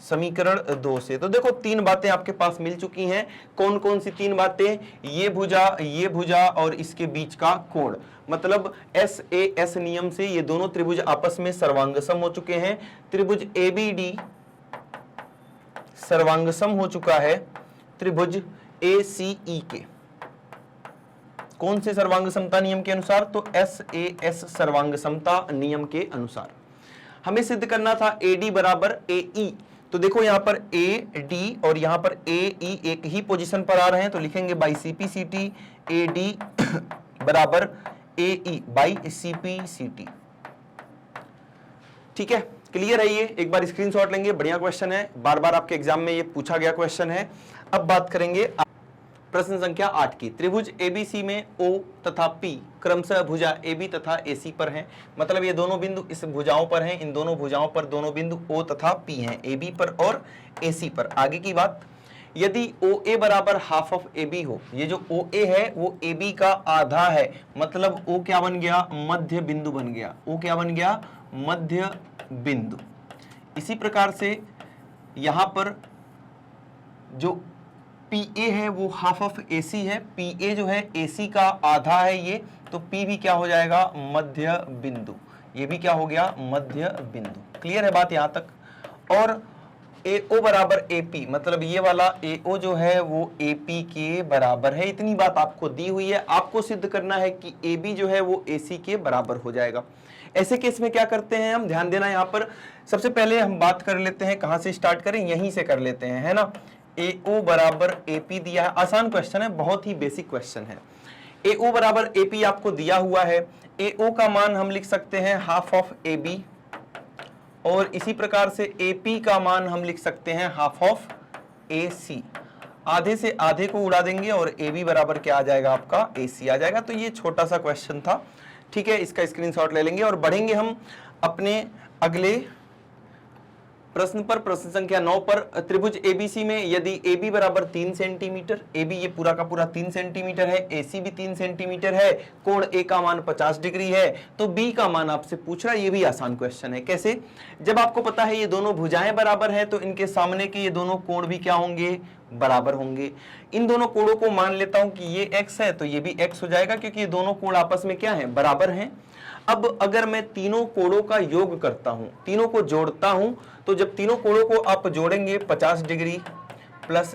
समीकरण 2 से। तो देखो तीन बातें आपके पास मिल चुकी हैं। कौन कौन सी तीन बातें, ये भुजा और इसके बीच का कोण। मतलब SAS नियम से ये दोनों त्रिभुज आपस में सर्वांगसम हो चुके हैं। त्रिभुज ABD सर्वांगसम हो चुका है त्रिभुज ACE के। कौन से सर्वांगसमता नियम के अनुसार, तो SAS सर्वांगसमता नियम के अनुसार। हमें सिद्ध करना था AD बराबर AE। तो देखो यहां पर AD और यहां पर AE एक ही पोजीशन पर आ रहे हैं। तो लिखेंगे बाई CPCT AD बराबर AE बाई CPCT। ठीक है, क्लियर है ये। एक बार स्क्रीनशॉट लेंगे, बढ़िया क्वेश्चन है, बार बार आपके एग्जाम में ये पूछा गया क्वेश्चन है। अब बात करेंगे प्रश्न संख्या 8 की। त्रिभुज ABC में O तथा P क्रमशः भुजा AB तथा AC पर हैं। मतलब ये दोनों बिंदु इस भुजाओं पर हैं। इन दोनों भुजाओं पर दोनों बिंदु O तथा P हैं, AB पर और AC पर। आगे की बात, यदि OA बराबर हाफ ऑफ AB हो, ये जो OA है वो AB का आधा है। मतलब O क्या बन गया, मध्य बिंदु बन गया। O क्या बन गया, मध्य बिंदु। इसी प्रकार से यहां पर जो पी ए है वो हाफ ऑफ ए सी है, पी ए जो है ए सी का आधा है ये, तो पी भी क्या हो जाएगा, मध्य बिंदु, ये भी क्या हो गया, मध्य बिंदु। क्लियर है बात यहां तक। और AO बराबर AP, मतलब ये वाला AO जो है वो AP के बराबर है, इतनी बात आपको दी हुई है। आपको सिद्ध करना है कि AB जो है वो AC के बराबर हो जाएगा। ऐसे केस में क्या करते हैं हम, ध्यान देना यहाँ पर। सबसे पहले हम बात कर लेते हैं, कहां से स्टार्ट करें, यहीं से कर लेते हैं, है ना। AO बराबर AP दिया है, आसान क्वेश्चन है, बहुत ही बेसिक क्वेश्चन है। AO बराबर AP आपको दिया हुआ है, AO का मान हम लिख सकते हैं हाफ ऑफ AB, और इसी प्रकार से AP का मान हम लिख सकते हैं हाफ ऑफ AC। आधे से आधे को उड़ा देंगे और AB बराबर क्या आ जाएगा, आपका AC आ जाएगा। तो ये छोटा सा क्वेश्चन था, ठीक है, इसका स्क्रीनशॉट ले लेंगे और बढ़ेंगे हम अपने अगले प्रश्न पर। प्रश्न संख्या 9 पर, त्रिभुज ABC में यदि AB बराबर 3 सेंटीमीटर, AB ये पूरा का पूरा 3 सेंटीमीटर है, AC भी 3 सेंटीमीटर है, कोण A का मान 50 डिग्री है, तो B का मान आपसे पूछ रहा है। ये भी आसान क्वेश्चन है। कैसे, जब आपको पता है ये दोनों भुजाएं बराबर है, तो इनके सामने के ये दोनों कोण भी क्या होंगे, बराबर होंगे। इन दोनों कोणों को मान लेता हूं कि ये x है, तो ये भी x हो जाएगा, क्योंकि ये दोनों कोण आपस में क्या है, बराबर हैं। अब अगर मैं तीनों कोणों का योग करता हूं, तीनों को जोड़ता हूं, तो जब तीनों कोणों को आप जोड़ेंगे 50 डिग्री प्लस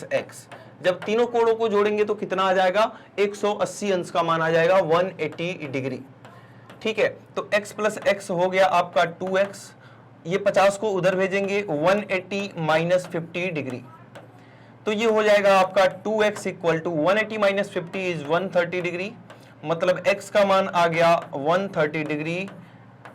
x, जब तीनों कोणों को जोड़ेंगे तो कितना आ जाएगा, 180 अंश का मान आ जाएगा, 180 डिग्री। ठीक है, तो x प्लस x हो गया आपका 2x, ये 50 को उधर भेजेंगे, 180 माइनस 50 डिग्री, तो ये हो जाएगा आपका 2x equal to 180 minus 50 is 130 degree, मतलब x का मान आ गया 130 डिग्री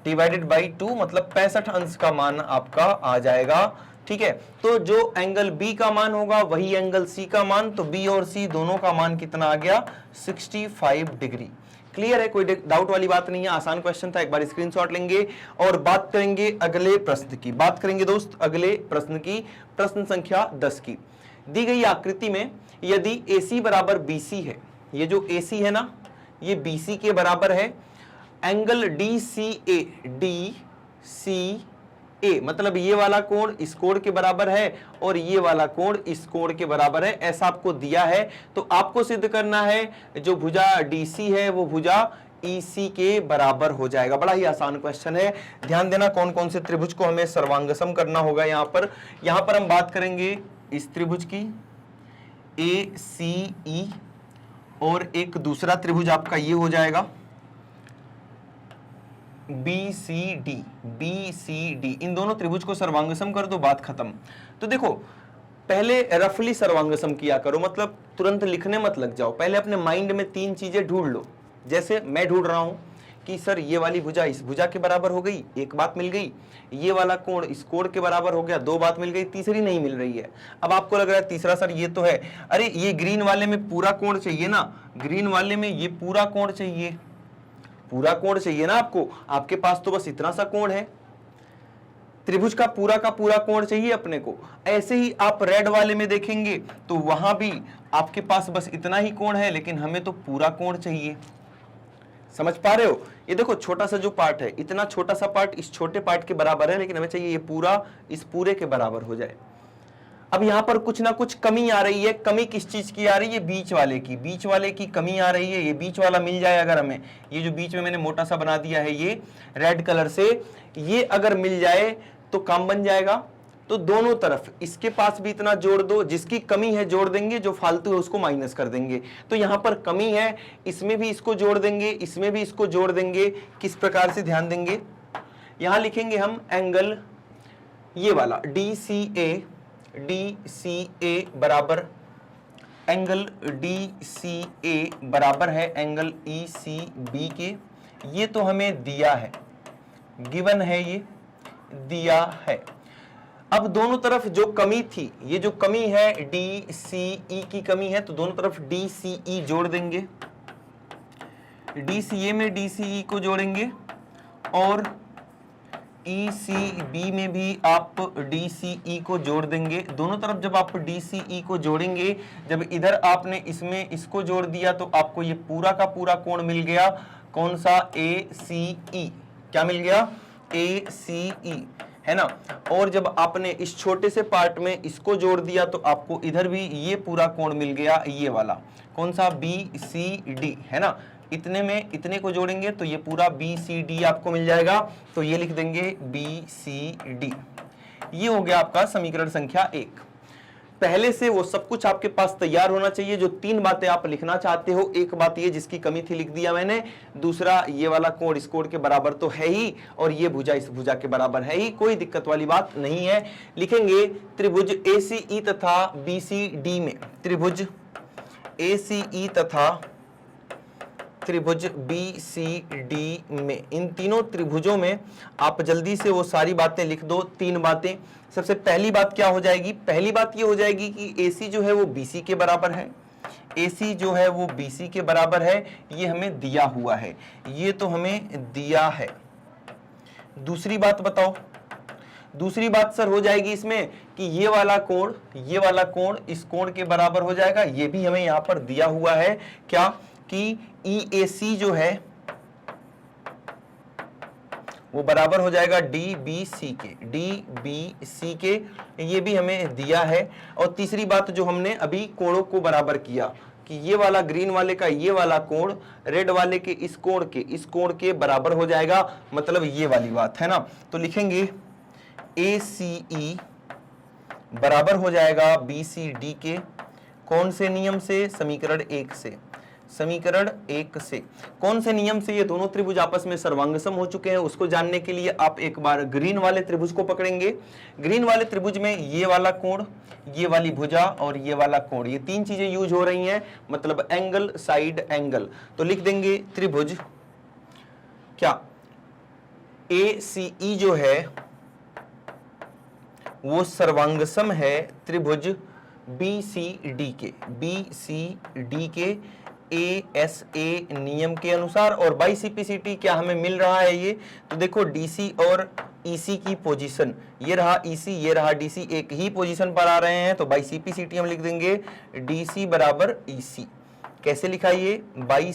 डिवाइडेड बाई 2, मतलब 65 अंश का मान आपका आ जाएगा। ठीक है, तो जो एंगल B का मान होगा वही एंगल C का मान, तो B और C दोनों का मान कितना आ गया, 65 डिग्री। क्लियर है, कोई डाउट वाली बात नहीं है, आसान क्वेश्चन था। एक बार स्क्रीनशॉट लेंगे और बात करेंगे अगले प्रश्न की, बात करेंगे दोस्त अगले प्रश्न की, प्रश्न संख्या 10 की। दी गई आकृति में यदि AC बराबर BC है, ये जो AC है ना, ये BC के बराबर है, एंगल DCA, मतलब ये वाला कोण इस कोण के बराबर है और ये वाला कोण इस कोण के बराबर है, ऐसा आपको दिया है। तो आपको सिद्ध करना है जो भुजा DC है वो भुजा EC के बराबर हो जाएगा। बड़ा ही आसान क्वेश्चन है, ध्यान देना कौन कौन से त्रिभुज को हमें सर्वांगसम करना होगा। यहाँ पर हम बात करेंगे इस त्रिभुज की ACE, और एक दूसरा त्रिभुज आपका ये हो जाएगा BCD। इन दोनों त्रिभुज को सर्वांगसम कर दो, बात खत्म। तो देखो, पहले रफली सर्वांगसम किया करो, मतलब तुरंत लिखने मत लग जाओ, पहले अपने माइंड में 3 चीजें ढूंढ लो। जैसे मैं ढूंढ रहा हूं कि सर ये वाली भुजा इस भुजा के बराबर हो गई, एक बात मिल गई, ये वाला कोण इस कोण के बराबर हो गया, 2 बात मिल गई, तीसरी नहीं मिल रही है। अब आपको लग रहा है तीसरा सर ये तो है, अरे ये ग्रीन वाले में पूरा कोण चाहिए ना, ग्रीन वाले में ये पूरा कोण चाहिए, पूरा कोण चाहिए ना आपको, आपके पास तो बस इतना सा कोण है, त्रिभुज का पूरा कोण चाहिए अपने को। ऐसे ही आप रेड वाले में देखेंगे तो वहां भी आपके पास बस इतना ही कोण है, लेकिन हमें तो पूरा कोण चाहिए। समझ पा रहे हो, ये देखो छोटा सा जो पार्ट है, इतना छोटा सा पार्ट इस छोटे पार्ट के बराबर है, लेकिन हमें चाहिए ये पूरा इस पूरे के बराबर हो जाए। अब यहां पर कुछ ना कुछ कमी आ रही है, कमी किस चीज की आ रही है, बीच वाले की कमी आ रही है। ये बीच वाला मिल जाए अगर हमें, ये जो बीच में मैंने मोटा सा बना दिया है ये रेड कलर से, ये अगर मिल जाए तो काम बन जाएगा। तो दोनों तरफ इसके पास भी इतना जोड़ दो, जिसकी कमी है जोड़ देंगे, जो फालतू है उसको माइनस कर देंगे। तो यहां पर कमी है, इसमें भी इसको जोड़ देंगे, इसमें भी इसको जोड़ देंगे। किस प्रकार से, ध्यान देंगे, यहां लिखेंगे हम एंगल ये वाला DCA बराबर एंगल DCA बराबर है एंगल ECB के। ये तो हमें दिया है, गिवन है, ये दिया है। अब दोनों तरफ जो कमी थी, ये जो कमी है DCE की कमी है, तो दोनों तरफ DCE जोड़ देंगे, DCA में DCE को जोड़ेंगे और ECB में भी आप DCE को जोड़ देंगे। दोनों तरफ जब आप DCE को जोड़ेंगे, जब इधर आपने इसमें इसको जोड़ दिया तो आपको ये पूरा का पूरा कोण मिल गया, कौन सा, ACE। क्या मिल गया, ACE। है ना। और जब आपने इस छोटे से पार्ट में इसको जोड़ दिया तो आपको इधर भी ये पूरा कोण मिल गया, ये वाला कौन सा, BCD, है ना। इतने में इतने को जोड़ेंगे तो ये पूरा BCD आपको मिल जाएगा, तो ये लिख देंगे BCD। ये हो गया आपका समीकरण संख्या 1। पहले से वो सब कुछ आपके पास तैयार होना चाहिए, जो 3 बातें आप लिखना चाहते हो। एक बात ये जिसकी कमी थी लिख दिया मैंने, दूसरा ये वाला कोण इस कोण के बराबर तो है ही, और ये भुजा इस भुजा के बराबर है ही, कोई दिक्कत वाली बात नहीं है। लिखेंगे त्रिभुज ACE तथा BCD में, त्रिभुज ACE तथा त्रिभुज BCD में, इन तीनों त्रिभुजों में आप जल्दी से वो सारी बातें लिख दो। 3 बातें। सबसे पहली बात क्या हो जाएगी, पहली बात ये हो जाएगी कि AC जो है वो BC के बराबर है, AC जो है वो BC के बराबर है, ये हमें दिया हुआ है, ये तो हमें दिया है। दूसरी बात बताओ, दूसरी बात सर हो जाएगी इसमें कि ये वाला कोण इस कोण के बराबर हो जाएगा, ये भी हमें यहां पर दिया हुआ है, क्या कि EAC जो है वो बराबर हो जाएगा DBC के, ये भी हमें दिया है। और तीसरी बात जो हमने अभी कोणों को बराबर किया कि ये वाला ग्रीन वाले का ये वाला कोण रेड वाले के इस कोण के बराबर हो जाएगा, मतलब ये वाली बात है ना। तो लिखेंगे ACE बराबर हो जाएगा BCD के, कौन से नियम से, समीकरण 1 से। समीकरण 1 से कौन से नियम से ये दोनों त्रिभुज आपस में सर्वांगसम हो चुके हैं, उसको जानने के लिए आप एक बार ग्रीन वाले त्रिभुज को पकड़ेंगे। ग्रीन वाले त्रिभुज में ये वाला कोण, ये वाली भुजा और ये वाला कोण, ये 3 चीजें यूज हो रही हैं, मतलब एंगल, साइड एंगल। तो लिख देंगे त्रिभुज क्या ACE जो है वो सर्वांगसम है त्रिभुज BCD के ASA नियम के अनुसार। और बाई CPCT क्या हमें मिल रहा है, ये तो देखो DC और EC की पोजीशन, ये रहा EC, ये रहा DC, एक ही पोजीशन पर आ रहे हैं, तो बाई CPCT हम लिख देंगे DC बराबर EC। कैसे लिखा ये, बाई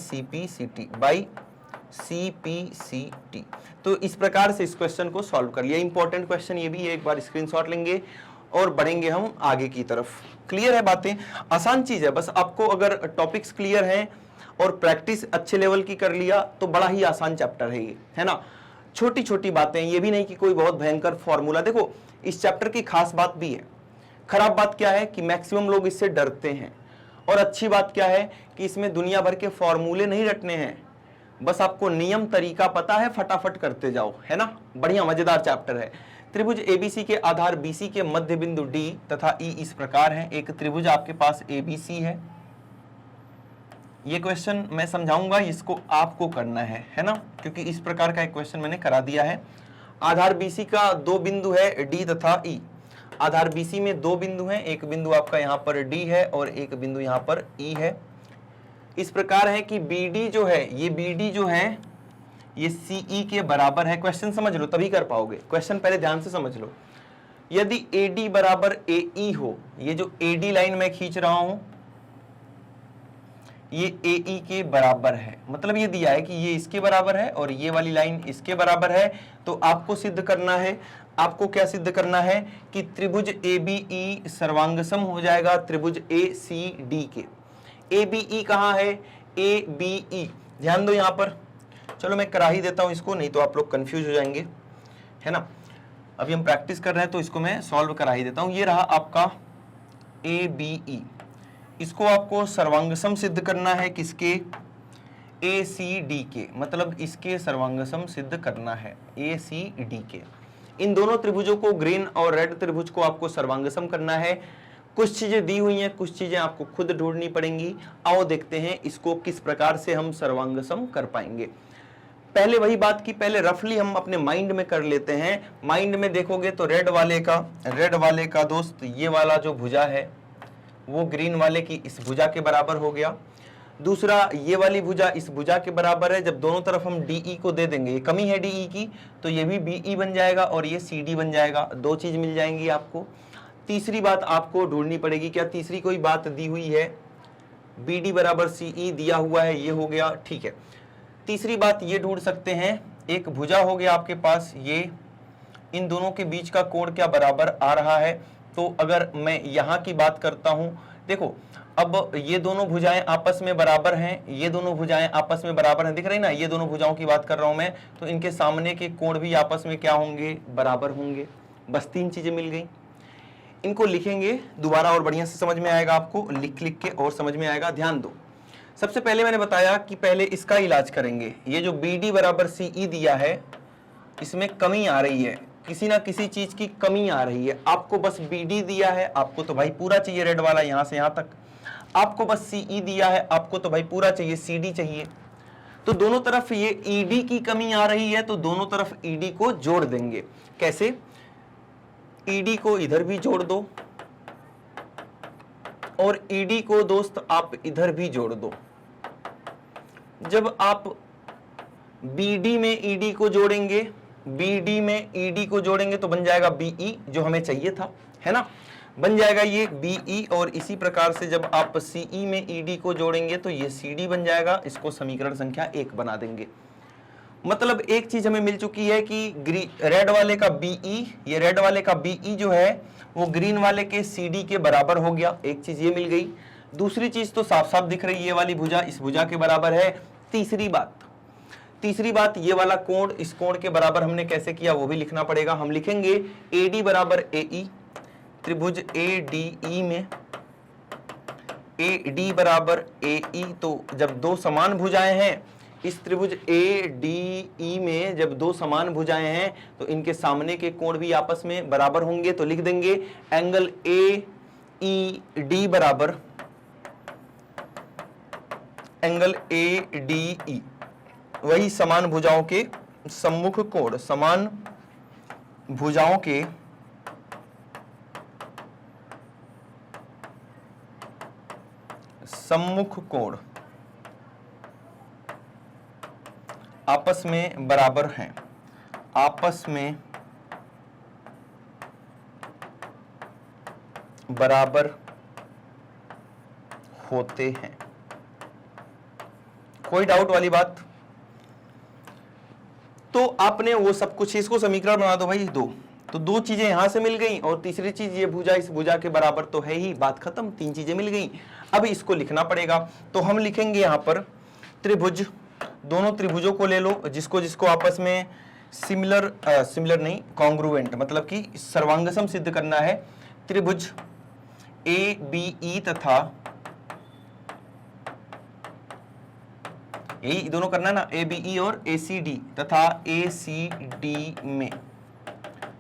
CPCT। तो इस प्रकार से इस क्वेश्चन को सॉल्व कर लिया। इंपॉर्टेंट क्वेश्चन ये भी है, एक बार स्क्रीनशॉट लेंगे और बढ़ेंगे हम आगे की तरफ। क्लियर है बातें, आसान चीज है, बस आपको अगर टॉपिक्स क्लियर हैं और प्रैक्टिस अच्छे लेवल की कर लिया तो बड़ा ही आसान चैप्टर है ये, है ना। छोटी छोटी बातें, ये भी नहीं कि कोई बहुत भयंकर फॉर्मूला। देखो इस चैप्टर की खास बात भी है, खराब बात क्या है कि मैक्सिमम लोग इससे डरते हैं, और अच्छी बात क्या है कि इसमें दुनिया भर के फॉर्मूले नहीं रटने हैं, बस आपको नियम तरीका पता है, फटाफट करते जाओ, है ना। बढ़िया मजेदार चैप्टर है। त्रिभुज ABC के आधार BC के मध्य बिंदु D तथा E इस प्रकार है। एक त्रिभुज आपके पास ABC है, ये क्वेश्चन मैं समझाऊंगा, इसको आपको करना है ना, क्योंकि इस प्रकार का एक क्वेश्चन मैंने करा दिया है। आधार BC का 2 बिंदु है D तथा E। आधार BC में 2 बिंदु हैं, एक बिंदु आपका यहाँ पर D है और एक बिंदु यहाँ पर E है। इस प्रकार है कि BD जो है, ये BD जो है ये CE के बराबर है। क्वेश्चन समझ लो तभी कर पाओगे, क्वेश्चन पहले ध्यान से समझ लो। यदि AD बराबर AE हो, ये जो AD लाइन मैं खींच रहा हूं ये AE के बराबर है, मतलब ये दिया है कि ये इसके बराबर है और ये वाली लाइन इसके बराबर है। तो आपको सिद्ध करना है, आपको क्या सिद्ध करना है कि त्रिभुज ABE सर्वांगसम हो जाएगा त्रिभुज ACD के। ABE कहाँ है, ABE ध्यान दो यहाँ पर, चलो मैं करा ही देता हूं इसको, नहीं तो आप लोग कंफ्यूज हो जाएंगे, है ना। अभी हम प्रैक्टिस कर रहे हैं तो इसको मैं सॉल्व करा ही देता हूं। ये रहा आपका ABE, इसको आपको सर्वांगसम सिद्ध करना है किसके, ACD के, मतलब इसके सर्वांगसम सिद्ध करना है ACD के। इन दोनों त्रिभुजों को, ग्रीन और रेड त्रिभुज को आपको सर्वांगसम करना है। कुछ चीजें दी हुई हैं, कुछ चीजें आपको खुद ढूंढनी पड़ेंगी। आओ देखते हैं इसको किस प्रकार से हम सर्वांगसम कर पाएंगे। पहले वही बात की, पहले रफली हम अपने माइंड में कर लेते हैं। माइंड में देखोगे तो रेड वाले का दोस्त ये वाला जो भुजा है वो ग्रीन वाले की इस भुजा के बराबर हो गया। दूसरा ये वाली भुजा इस भुजा के बराबर है। जब दोनों तरफ हम DE को दे देंगे, ये कमी है DE की, तो ये भी BE बन जाएगा और ये CD बन जाएगा। 2 चीज मिल जाएंगी आपको। तीसरी बात आपको ढूंढनी पड़ेगी, क्या तीसरी कोई बात दी हुई है, BD बराबर CE दिया हुआ है, ये हो गया, ठीक है। तीसरी बात ये ढूंढ सकते हैं, एक भुजा हो गया आपके पास ये इन दोनों के बीच का कोण क्या बराबर आ रहा है। तो अगर मैं यहां की बात करता हूं, देखो अब ये दोनों भुजाएं आपस में बराबर हैं, ये दोनों भुजाएं आपस में बराबर हैं, दिख रही ना, ये दोनों भुजाओं की बात कर रहा हूं मैं, तो इनके सामने के कोण भी आपस में क्या होंगे, बराबर होंगे। बस 3 चीजें मिल गई। इनको लिखेंगे दोबारा और बढ़िया से समझ में आएगा, आपको लिख लिख के और समझ में आएगा। ध्यान दो, सबसे पहले मैंने बताया कि पहले इसका इलाज करेंगे। ये जो BD बराबर CE दिया है, इसमें कमी आ रही है, किसी ना किसी चीज की कमी आ रही है। आपको बस BD दिया है, आपको तो भाई पूरा चाहिए रेड वाला यहां से यहां तक। आपको बस CE दिया है, आपको तो भाई पूरा चाहिए, CD चाहिए। तो दोनों तरफ ये ED की कमी आ रही है, तो दोनों तरफ ED को जोड़ देंगे। कैसे? ED को इधर भी जोड़ दो और ED को दोस्त आप इधर भी जोड़ दो। जब आप BD में ED को जोड़ेंगे, BD में ED को जोड़ेंगे तो बन जाएगा BE, जो हमें चाहिए था, है ना, बन जाएगा ये BE। और इसी प्रकार से जब आप CE में ED को जोड़ेंगे तो ये CD बन जाएगा। इसको समीकरण संख्या 1 बना देंगे। मतलब एक चीज हमें मिल चुकी है कि रेड वाले का BE, ये रेड वाले का BE जो है वो ग्रीन वाले के CD के बराबर हो गया। एक चीज ये मिल गई। दूसरी चीज तो साफ साफ दिख रही है, ये वाली भुजा इस भुजा के बराबर है। तीसरी बात ये वाला कोण इस कोण के बराबर हमने कैसे किया वो भी लिखना पड़ेगा। हम लिखेंगे AD बराबर AE, त्रिभुज ADE में AD बराबर AE। तो जब दो समान भुजाएं हैं, इस त्रिभुज ADE में जब दो समान भुजाएं हैं तो इनके सामने के कोण भी आपस में बराबर होंगे। तो लिख देंगे एंगल AED बराबर एंगल ADE, वही समान भुजाओं के सम्मुख कोण, समान भुजाओं के सम्मुख कोण आपस में बराबर हैं, आपस में बराबर होते हैं। कोई डाउट वाली बात? तो आपने वो सब कुछ, इसको समीकरण बना दो भाई दो, तो दो चीजें यहां से मिल गई और तीसरी चीज ये भुजा इस भुजा के बराबर तो है ही, बात खत्म, 3 चीजें मिल गई। अब इसको लिखना पड़ेगा। तो हम लिखेंगे यहां पर त्रिभुज, दोनों त्रिभुजों को ले लो जिसको जिसको आपस में सिमिलर नहीं, कॉन्ग्रुएंट, मतलब कि सर्वांगसम सिद्ध करना है। त्रिभुज ABE तथा यही दोनों करना है ना, ABE और ACD तथा ACD में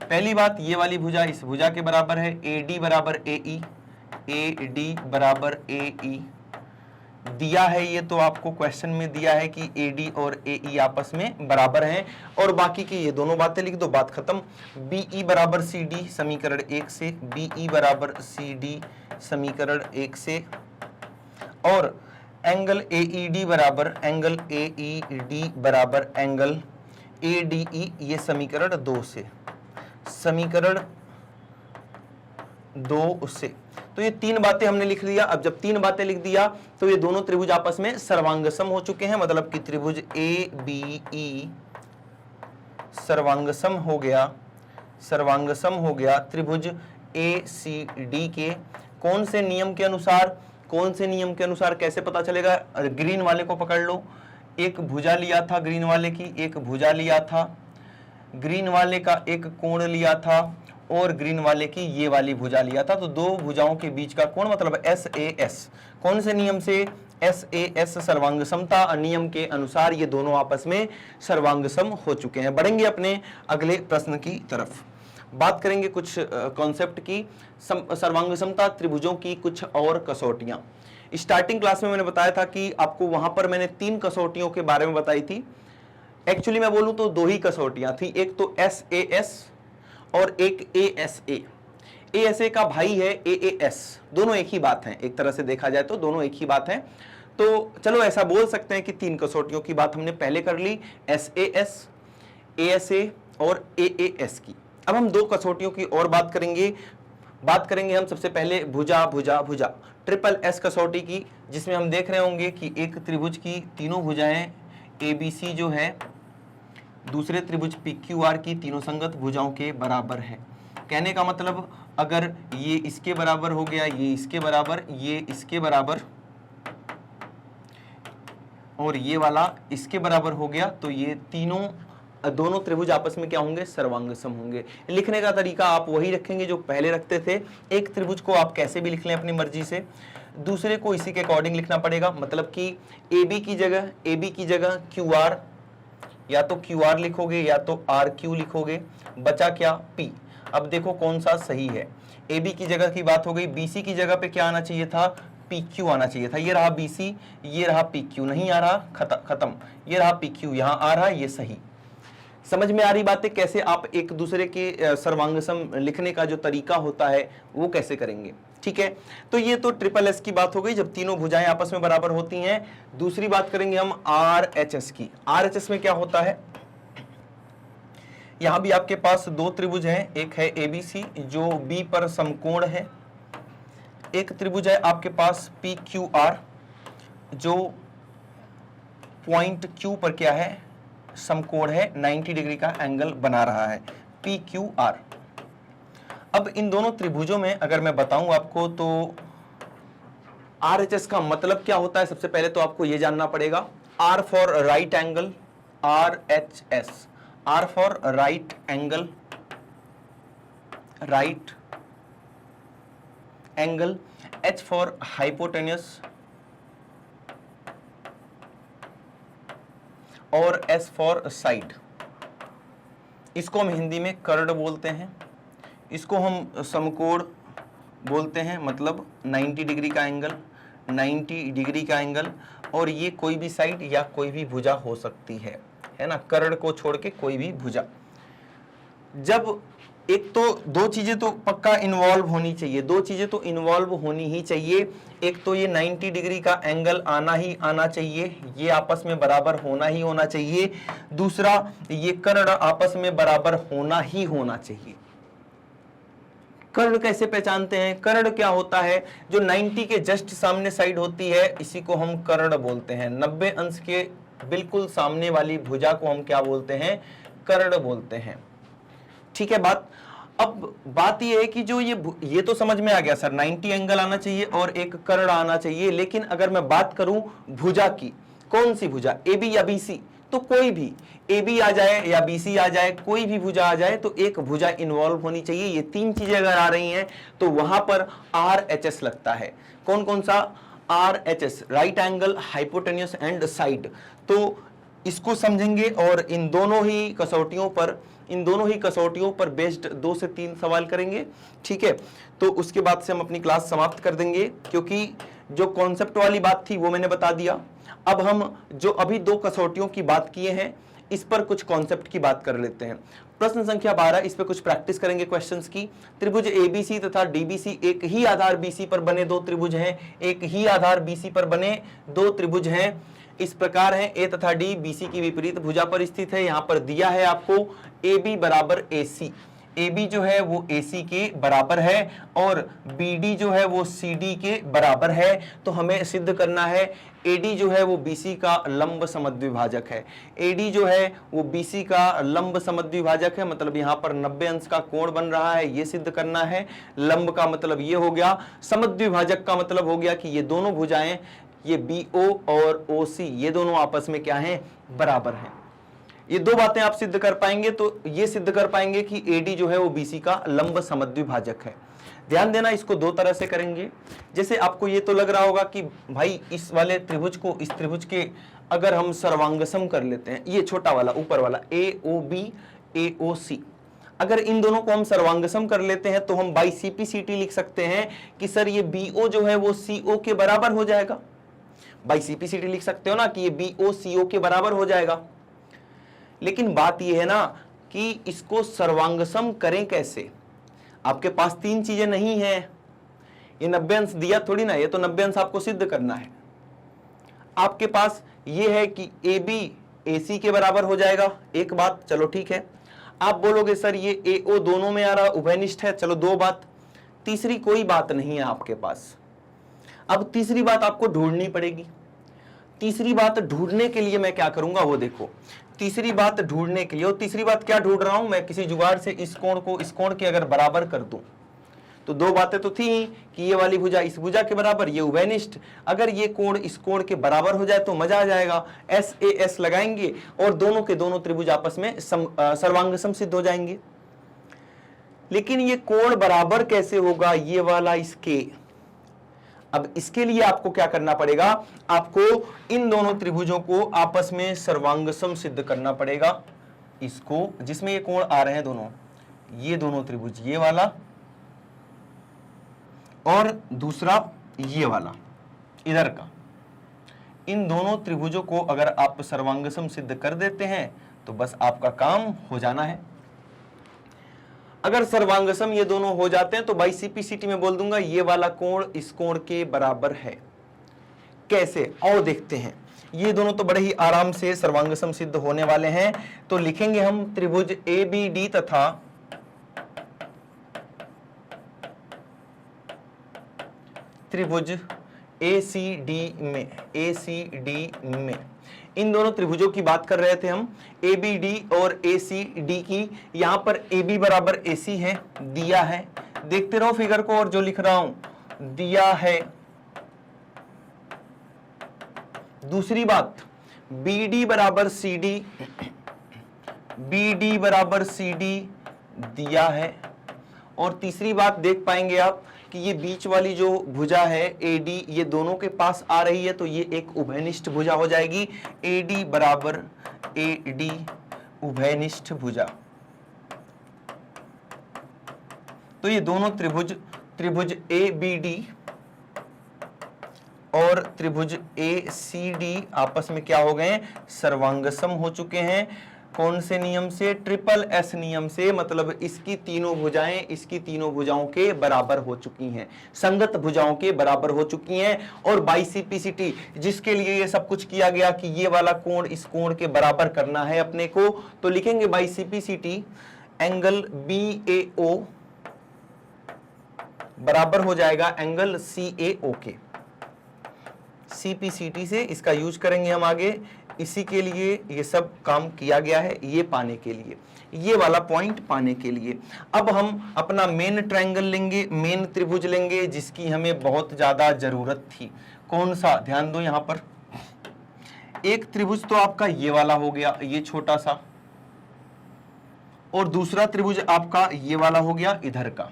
पहली बात ये वाली भुजा इस भुजा के बराबर है, AD बराबर AE, AD बराबर AE दिया है। ये तो आपको क्वेश्चन में दिया है कि AD और AE आपस में बराबर हैं। और बाकी की ये दोनों बातें लिख दो, बात खत्म। BE बराबर CD समीकरण 1 से, BE बराबर CD समीकरण 1 से, और एंगल AED बराबर एंगल ADE ये समीकरण 2 से, समीकरण 2 से। तो ये 3 बातें हमने लिख दिया। अब जब 3 बातें लिख दिया तो ये दोनों त्रिभुज आपस में सर्वांगसम हो चुके हैं, मतलब कि त्रिभुज ABE सर्वांगसम हो गया त्रिभुज ACD के कौन से नियम के अनुसार, कौन से नियम के अनुसार कैसे पता चलेगा? ग्रीन वाले को पकड़ लो, एक भुजा लिया था ग्रीन वाले की, एक भुजा लिया था ग्रीन वाले का, एक कोण लिया था और ग्रीन वाले की ये वाली भुजा लिया था। तो दो भुजाओं के बीच का कोण मतलब SAS, कौन से नियम से? SAS सर्वांगसमता नियम के अनुसार ये दोनों आपस में सर्वांगसम हो चुके हैं। बढ़ेंगे अपने अगले प्रश्न की तरफ, बात करेंगे कुछ कॉन्सेप्ट की, सर्वांगसमता त्रिभुजों की कुछ और कसौटियां। स्टार्टिंग क्लास में मैंने बताया था कि आपको वहां पर मैंने 3 कसौटियों के बारे में बताई थी। एक्चुअली मैं बोलूं तो 2 ही कसौटियां थी, एक तो SAS और एक ASA। ASA का भाई है AAS, दोनों एक ही बात है, एक तरह से देखा जाए तो दोनों एक ही बात है। तो चलो ऐसा बोल सकते हैं कि 3 कसौटियों की बात हमने पहले कर ली, SAS, ASA और AAS की। अब हम 2 कसौटियों की और बात करेंगे हम सबसे पहले भुजा ट्रिपल S कसौटी की, जिसमें हम देख रहे होंगे कि एक त्रिभुज की तीनों भुजाएं ABC जो है दूसरे त्रिभुज PQR की तीनों संगत भुजाओं के बराबर है। कहने का मतलब अगर ये इसके बराबर हो गया, ये इसके बराबर, ये इसके बराबर और ये वाला इसके बराबर हो गया, तो ये दोनों त्रिभुज आपस में क्या होंगे, सर्वांगसम होंगे। लिखने का तरीका आप वही रखेंगे जो पहले रखते थे। एक त्रिभुज को आप कैसे भी लिख लें अपनी मर्जी से, दूसरे को इसी के अकॉर्डिंग लिखना पड़ेगा। मतलब कि AB की जगह QR, या तो QR लिखोगे या तो RQ लिखोगे, बचा क्या P। अब देखो कौन सा सही है। AB की जगह की बात हो गई, BC की जगह पे क्या आना चाहिए था, PQ आना चाहिए था। ये रहा BC, ये रहा PQ, नहीं आ रहा, खत्म। ये रहा PQ, यहां आ रहा, ये सही। समझ में आ रही बातें कैसे आप एक दूसरे के सर्वांगसम लिखने का जो तरीका होता है वो कैसे करेंगे, ठीक है। तो ये तो SSS की बात हो गई, जब तीनों भुजाएं आपस में बराबर होती हैं। दूसरी बात करेंगे हम RHS की। RHS में क्या होता है, यहां भी आपके पास दो त्रिभुज हैं, एक है ABC जो B पर समकोण है, एक त्रिभुज है आपके पास PQR जो पॉइंट Q पर क्या है, समकोण है, 90 डिग्री का एंगल बना रहा है, PQR। अब इन दोनों त्रिभुजों में अगर मैं बताऊं आपको तो RHS का मतलब क्या होता है, सबसे पहले तो आपको यह जानना पड़ेगा। R for right angle, RHS, R for right angle, H for hypotenuse और S फॉर साइड। इसको हम हिंदी में कर्ड बोलते हैं, इसको हम समकोण बोलते हैं, मतलब 90 डिग्री का एंगल, 90 डिग्री का एंगल। और ये कोई भी साइड या कोई भी भुजा हो सकती है ना, कर्ड को छोड़ के कोई भी भुजा। जब एक तो दो चीजें तो पक्का इन्वॉल्व होनी चाहिए, दो चीजें तो इन्वॉल्व होनी ही चाहिए। एक तो ये 90 डिग्री का एंगल आना ही आना चाहिए, ये आपस में बराबर होना ही होना चाहिए। दूसरा, ये कर्ण आपस में बराबर होना ही होना चाहिए। कर्ण कैसे पहचानते हैं, कर्ण क्या होता है, जो 90 के जस्ट सामने साइड होती है इसी को हम कर्ण बोलते हैं। 90 अंश के बिल्कुल सामने वाली भुजा को हम क्या बोलते हैं, कर्ण बोलते हैं, ठीक है बात। अब बात यह है कि जो ये तो समझ में आ गया सर, 90 एंगल आना चाहिए और एक कर्ण आना चाहिए। लेकिन अगर मैं बात करूं भुजा की, कौन सी भुजा, AB या BC, तो कोई भी AB आ जाए या BC आ जाए, कोई भी भुजा आ जाए तो एक भुजा इन्वॉल्व होनी चाहिए। ये तीन चीजें अगर आ रही हैं तो वहां पर RHS लगता है। कौन कौन सा, RHS, right angle, hypotenuse and side. तो इसको समझेंगे और इन दोनों ही कसौटियों पर बेस्ड 2 से 3 सवाल करेंगे, ठीक है। तो उसके बाद से हम अपनी क्लास समाप्त कर देंगे, क्योंकि जो कॉन्सेप्ट वाली बात थी वो मैंने बता दिया। अब हम जो अभी 2 कसौटियों की बात किए हैं इस पर कुछ कॉन्सेप्ट की बात कर लेते हैं। प्रश्न संख्या 12, इस पे कुछ प्रैक्टिस करेंगे क्वेश्चंस की। त्रिभुज ABC तथा DBC, एक ही आधार BC पर बने 2 त्रिभुज हैं, एक ही आधार BC पर बने 2 त्रिभुज हैं। इस प्रकार है, A तथा D BC की विपरीत भुजा पर स्थित है। यहां पर दिया है आपको AB बराबर AC, AB जो है वो AC के बराबर है और BD जो है वो CD के बराबर है। तो हमें सिद्ध करना है AD जो है वो BC का लंब समद्विभाजक है, AD जो है वो BC का लंब समद्विभाजक है। मतलब यहाँ पर 90 अंश का कोण बन रहा है, ये सिद्ध करना है। लंब का मतलब ये हो गया, समद्विभाजक का मतलब हो गया कि ये दोनों भुजाएं, ये BO और OC, ये दोनों आपस में क्या हैं, बराबर हैं। ये 2 बातें आप सिद्ध कर पाएंगे तो ये सिद्ध कर पाएंगे कि AD जो है वो BC का लंब समद्विभाजक है। ध्यान देना, इसको 2 तरह से करेंगे। जैसे आपको ये तो लग रहा होगा कि भाई इस वाले त्रिभुज को इस त्रिभुज के अगर हम सर्वांगसम कर लेते हैं, ये छोटा वाला ऊपर वाला AOB AOC, अगर इन दोनों को हम सर्वांगसम कर लेते हैं तो हम बाई CPCT लिख सकते हैं कि सर ये BO जो है वो CO के बराबर हो जाएगा। बाई CPCT लिख सकते हो ना कि ये BO CO के बराबर हो जाएगा। लेकिन बात यह है ना कि इसको सर्वांगसम करें कैसे। आपके पास 3 चीजें नहीं है, ये 90 अंश दिया थोड़ी ना, ये तो 90 अंश आपको सिद्ध करना है। आपके पास ये है कि AB AC के बराबर हो जाएगा, एक बात, चलो ठीक है। आप बोलोगे सर ये AO दोनों में आ रहा, उभयनिष्ठ है, चलो 2 बात। तीसरी कोई बात नहीं है आपके पास। अब तीसरी बात आपको ढूंढनी पड़ेगी। तीसरी बात ढूंढने के लिए मैं क्या करूंगा वो देखो। तीसरी बात ढूंढने के लिए, और तीसरी बात क्या ढूंढ रहा हूं मैं, किसी जुगाड़ से इस कोण को इस कोण के अगर बराबर कर दूं, तो दो बातें तो थी कि ये वाली भुजा इस भुजा के बराबर, ये उभयनिष्ठ, अगर ये कोण इस कोण के बराबर हो जाए तो मजा आ जाएगा, एस ए एस लगाएंगे और दोनों के दोनों त्रिभुज आपस में सर्वांग समसिद्ध हो जाएंगे। लेकिन ये कोण बराबर कैसे होगा, ये वाला इसके? अब इसके लिए आपको क्या करना पड़ेगा, आपको इन दोनों त्रिभुजों को आपस में सर्वांगसम सिद्ध करना पड़ेगा। इसको, जिसमें ये कोण आ रहे हैं दोनों, ये दोनों त्रिभुज, ये वाला और दूसरा ये वाला इधर का, इन दोनों त्रिभुजों को अगर आप सर्वांगसम सिद्ध कर देते हैं तो बस आपका काम हो जाना है। अगर सर्वांगसम ये दोनों हो जाते हैं तो बाई सीपीसीटी में बोल दूंगा ये वाला कोण इस कोण के बराबर है। कैसे, और देखते हैं। ये दोनों तो बड़े ही आराम से सर्वांगसम सिद्ध होने वाले हैं। तो लिखेंगे हम त्रिभुज ABD तथा त्रिभुज ACD में, इन दोनों त्रिभुजों की बात कर रहे थे हम, ABD और ACD की। यहां पर AB बराबर AC है, दिया है, देखते रहो फिगर को, और जो लिख रहा हूं दिया है। दूसरी बात, BD बराबर CD, BD बराबर CD दिया है। और तीसरी बात देख पाएंगे आप कि ये बीच वाली जो भुजा है AD, ये दोनों के पास आ रही है, तो ये एक उभयनिष्ठ भुजा हो जाएगी। AD बराबर AD उभयनिष्ठ भुजा। तो ये दोनों त्रिभुज ABD और त्रिभुज ACD आपस में क्या हो गए, सर्वांगसम हो चुके हैं। कौन से नियम से, ट्रिपल एस नियम से, मतलब इसकी तीनों भुजाएं इसकी तीनों भुजाओं के बराबर हो चुकी हैं, संगत भुजाओं के बराबर हो चुकी हैं। और बाई सीपीसीटी, जिसके लिए ये सब कुछ किया गया कि ये वाला कोण इस कोण के बराबर करना है अपने को, तो लिखेंगे बाई सीपीसीटी एंगल BAO बराबर हो जाएगा एंगल CAO के। सीपीसीटी से इसका यूज करेंगे हम आगे, इसी के लिए ये सब काम किया गया है, ये पाने के लिए, ये वाला पॉइंट पाने के लिए। अब हम अपना मेन ट्रायंगल लेंगे, मेन त्रिभुज लेंगे, जिसकी हमें बहुत ज्यादा जरूरत थी। कौन सा, ध्यान दो यहां पर, एक त्रिभुज तो आपका ये वाला हो गया, ये छोटा सा, और दूसरा त्रिभुज आपका ये वाला हो गया इधर का।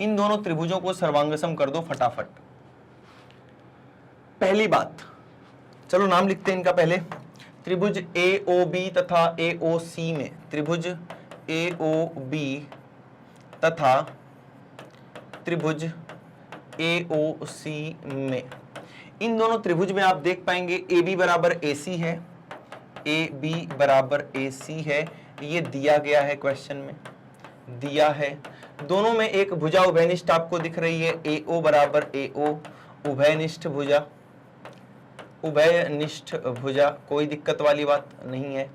इन दोनों त्रिभुजों को सर्वांगसम कर दो फटाफट। पहली बात, चलो नाम लिखते हैं इनका पहले। त्रिभुज AOB तथा AOC में, त्रिभुज AOB तथा त्रिभुज AOC में, इन दोनों त्रिभुज में आप देख पाएंगे AB बराबर AC है, AB बराबर AC है, ये दिया गया है क्वेश्चन में, दिया है। दोनों में एक भुजा उभयनिष्ठ आपको दिख रही है, AO बराबर AO उभयनिष्ठ भुजा, उभयनिष्ठ भुजा, कोई दिक्कत वाली बात नहीं है,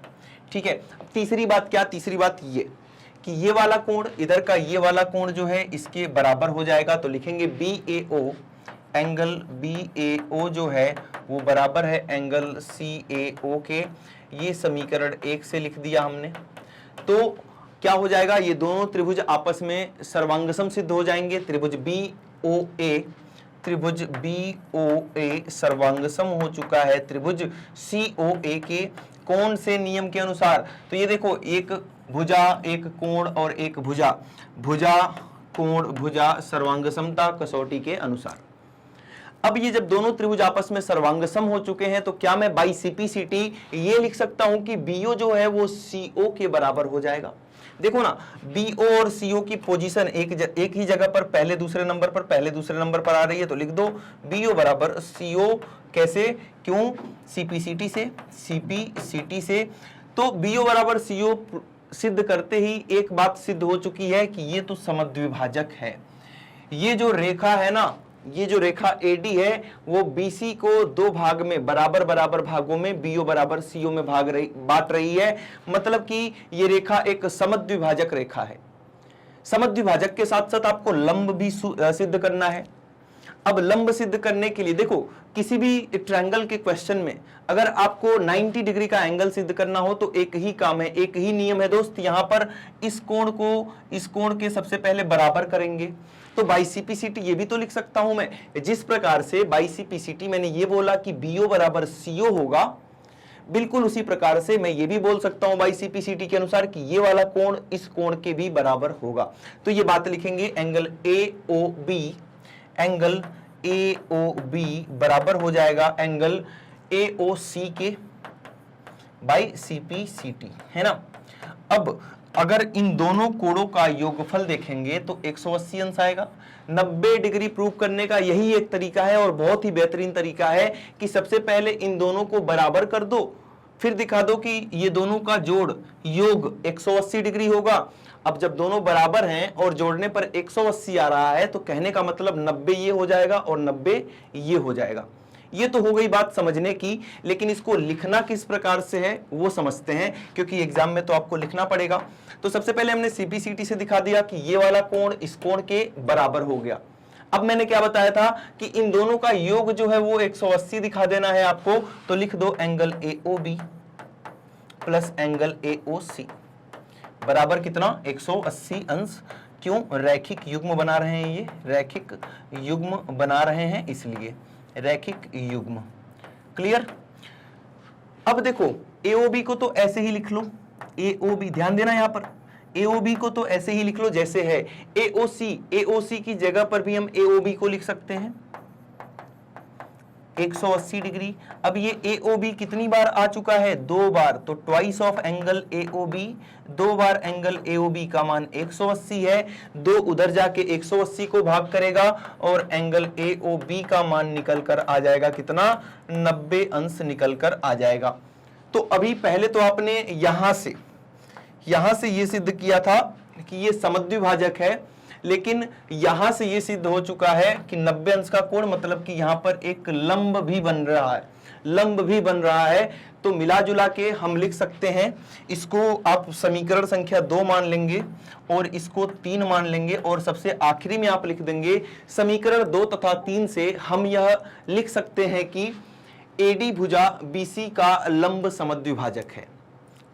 ठीक है। तीसरी बात क्या, तीसरी बात ये कि ये वाला कोण इधर का, ये वाला कोण जो है इसके बराबर हो जाएगा, तो लिखेंगे BAO एंगल BAO जो है वो बराबर है एंगल CAO के। ये समीकरण 1 से लिख दिया हमने। तो क्या हो जाएगा, ये दोनों त्रिभुज आपस में सर्वांगसम सिद्ध हो जाएंगे। त्रिभुज BOA सर्वांगसम हो चुका है त्रिभुज COA के। कौन से नियम के अनुसार, तो ये देखो, एक भुजा एक कोण और एक भुजा, भुजा कोण भुजा सर्वांगसमता कसौटी के अनुसार। अब ये जब दोनों त्रिभुज आपस में सर्वांगसम हो चुके हैं, तो क्या मैं बाई सीपीसीटी ये लिख सकता हूं कि BO जो है वो CO के बराबर हो जाएगा। देखो ना, BO और CO की पोजीशन एक ही जगह पर, पहले दूसरे नंबर पर आ रही है, तो लिख दो BO बराबर CO। कैसे, क्यों, सीपीसीटी से। तो BO बराबर CO सिद्ध करते ही एक बात सिद्ध हो चुकी है कि ये तो समद्विभाजक है। ये जो रेखा है ना, ये जो रेखा AD है वो BC को दो भाग में, बराबर बराबर भागों में BO बराबर CO में बांट रही है। मतलब कि ये रेखा एक समद्विभाजक रेखा है। समद्विभाजक के साथ साथ आपको लंब भी सिद्ध करना है। अब लंब सिद्ध करने के लिए देखो, किसी भी ट्रायंगल के क्वेश्चन में अगर आपको 90 डिग्री का एंगल सिद्ध करना हो तो एक ही काम है, एक ही नियम है दोस्त। यहां पर इस कोण को इस कोण के सबसे पहले बराबर करेंगे। तो बाई सीपीसीटी ये भी तो लिख सकता हूं मैं, जिस प्रकार से बाई सीपीसीटी मैंने ये बोला कि बीओ बराबर सीओ होगा, बिल्कुल उसी प्रकार से मैं ये भी बोल सकता हूं बाई सीपीसीटी के अनुसार कि ये वाला कोण इस कोण के भी बराबर होगा। तो ये बात लिखेंगे, एंगल AOB बराबर हो जाएगा एंगल AOC के बाई सीपीसीटी, है ना। अब अगर इन दोनों कोणों का योगफल देखेंगे तो 180 अंश आएगा। 90 डिग्री प्रूव करने का यही एक तरीका है और बहुत ही बेहतरीन तरीका है कि सबसे पहले इन दोनों को बराबर कर दो, फिर दिखा दो कि ये दोनों का जोड़ योग 180 डिग्री होगा। अब जब दोनों बराबर हैं और जोड़ने पर 180 आ रहा है तो कहने का मतलब 90 ये हो जाएगा और 90 ये हो जाएगा। ये तो हो गई बात समझने की, लेकिन इसको लिखना किस प्रकार से है वो समझते हैं, क्योंकि एग्जाम में तो आपको लिखना पड़ेगा। तो सबसे पहले हमने सीपीसीटी से दिखा दिया कि ये वाला कोण इस कोण के बराबर हो गया। अब मैंने क्या बताया था कि इन दोनों का योग जो है वो 180 दिखा देना है आपको, तो लिख दो angle AOB plus angle AOC बराबर कितना, 180 अंश। क्यों, रैखिक युग्म बना रहे हैं, ये रैखिक युग्म बना रहे हैं, इसलिए रैखिक युग्म। क्लियर। अब देखो AOB को तो ऐसे ही लिख लो, AOB ध्यान देना यहां पर, AOB को तो ऐसे ही लिख लो जैसे है। AOC की जगह पर भी हम AOB को लिख सकते हैं 180 डिग्री। अब ये AOB कितनी बार आ चुका है, 2 बार, तो twice of angle AOB, 2 bar angle AOB का मान 180 है, 2 उधर जाके 180 को भाग करेगा और एंगल AOB का मान निकल कर आ जाएगा कितना, 90 अंश निकल कर आ जाएगा। तो अभी पहले तो आपने यहां से ये सिद्ध किया था कि ये समद्विभाजक है, लेकिन यहां से ये सिद्ध हो चुका है कि 90 अंश का कोण, मतलब कि यहां पर एक लंब भी बन रहा है। तो मिला जुला के हम लिख सकते हैं, इसको आप समीकरण संख्या 2 मान लेंगे और इसको 3 मान लेंगे और सबसे आखिरी में आप लिख देंगे समीकरण 2 तथा 3 से हम यह लिख सकते हैं कि AD भुजा BC का लंब समद्विभाजक है।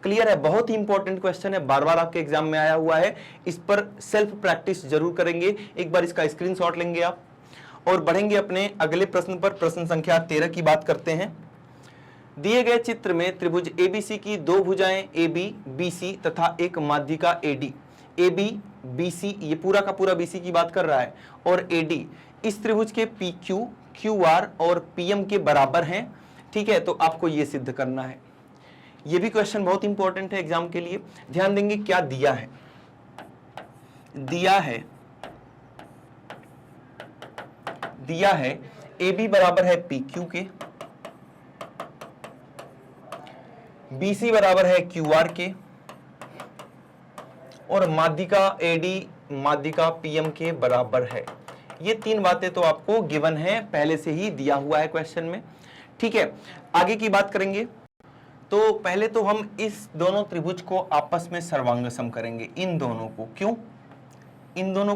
क्लियर है, बहुत ही इंपॉर्टेंट क्वेश्चन है, बार बार आपके एग्जाम में आया हुआ है, इस पर सेल्फ प्रैक्टिस जरूर करेंगे। एक बार इसका स्क्रीनशॉट लेंगे आप और बढ़ेंगे अपने अगले प्रश्न पर। प्रश्न संख्या 13 की बात करते हैं। दिए गए चित्र में त्रिभुज ABC की 2 भुजाएं AB, BC तथा एक माध्यिका AD, AB, BC ये पूरा का पूरा BC की बात कर रहा है, और AD इस त्रिभुज के PQ, QR और PM के बराबर हैं। ठीक है, तो आपको ये सिद्ध करना है। ये भी क्वेश्चन बहुत इंपॉर्टेंट है एग्जाम के लिए। ध्यान देंगे क्या दिया है AB बराबर है PQ के, BC बराबर है QR के और माध्यिका AD माध्यिका PM के बराबर है। ये 3 बातें तो आपको गिवन है, पहले से ही दिया हुआ है क्वेश्चन में। ठीक है, आगे की बात करेंगे। तो पहले तो हम इस दोनों त्रिभुज को आपस में सर्वांग सम करेंगे, इन दोनों को। क्यों इन दोनों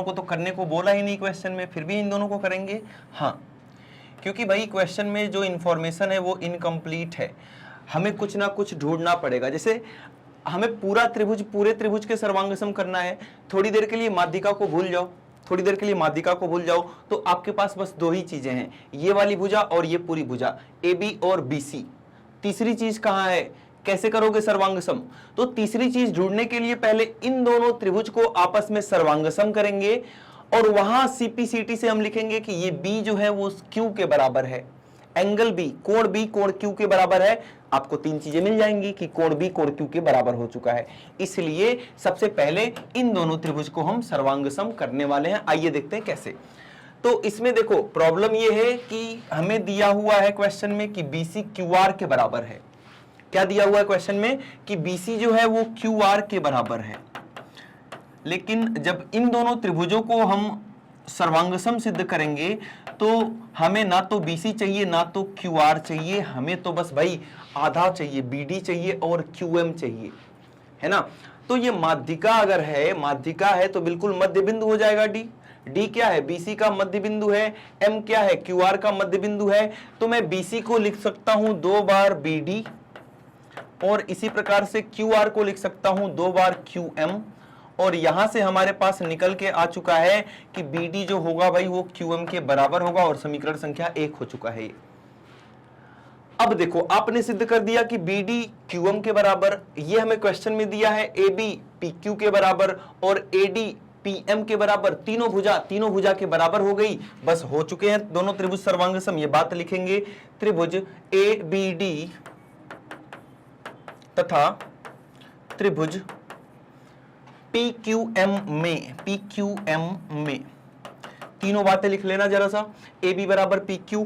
को तो करने को बोला ही नहीं क्वेश्चन में, फिर भी इन दोनों को करेंगे। हाँ, क्योंकि भाई क्वेश्चन में जो इंफॉर्मेशन है वो इनकम्प्लीट है, हमें कुछ ना कुछ ढूंढना पड़ेगा। जैसे हमें पूरे त्रिभुज के सर्वांग सम करना है, थोड़ी देर के लिए माध्यिका को भूल जाओ, तो आपके पास बस 2 ही चीजें हैं, ये वाली भुजा और ये पूरी भुजा AB और BC। तीसरी चीज कहां है, कैसे करोगे सर्वांग सम? तो तीसरी चीज ढूंढने के लिए पहले इन दोनों त्रिभुज को आपस में सर्वांग सम करेंगे और वहां सीपीसीटी से हम लिखेंगे कि ये B जो है वो Q के बराबर है, एंगल B कोण Q के बराबर है। आपको 3 चीजें मिल जाएंगी कि कोण B कोण Q के बराबर हो चुका है। इसलिए सबसे पहले इन दोनों त्रिभुज को हम सर्वांग सम करने वाले हैं। आइए देखते हैं कैसे। तो इसमें देखो प्रॉब्लम ये है कि हमें दिया हुआ है क्वेश्चन में कि BC QR के बराबर है। क्या दिया हुआ है क्वेश्चन में कि BC जो है वो QR के बराबर है, लेकिन जब इन दोनों त्रिभुजों को हम सर्वांगसम सिद्ध करेंगे तो हमें ना तो BC चाहिए ना तो QR चाहिए, हमें तो बस भाई आधा चाहिए, BD चाहिए और QM चाहिए, है ना। तो ये माध्यिका अगर है, माध्यिका है तो बिल्कुल मध्य बिंदु हो जाएगा D, डी क्या है, बीसी का मध्य बिंदु है, एम क्या है, क्यूआर का मध्य बिंदु है। तो मैं बीसी को लिख सकता हूं 2 बार बीडी, और इसी प्रकार से क्यूआर को लिख सकता हूं 2 बार क्यूएम, और यहां से हमारे पास निकल के आ चुका है कि बीडी जो होगा भाई वो क्यूएम के बराबर होगा, और समीकरण संख्या 1 हो चुका है। अब देखो, आपने सिद्ध कर दिया कि बीडी क्यूएम के बराबर, ये हमें क्वेश्चन में दिया है एबी पीक्यू के बराबर और एडी पीएम के बराबर, तीनों भुजा के बराबर हो गई, बस हो चुके हैं दोनों त्रिभुज सर्वांगसम। ये बात लिखेंगे, त्रिभुज एबीडी तथा त्रिभुज पीक्यूएम में तीनों बातें लिख लेना जरा सा। AB बराबर PQ,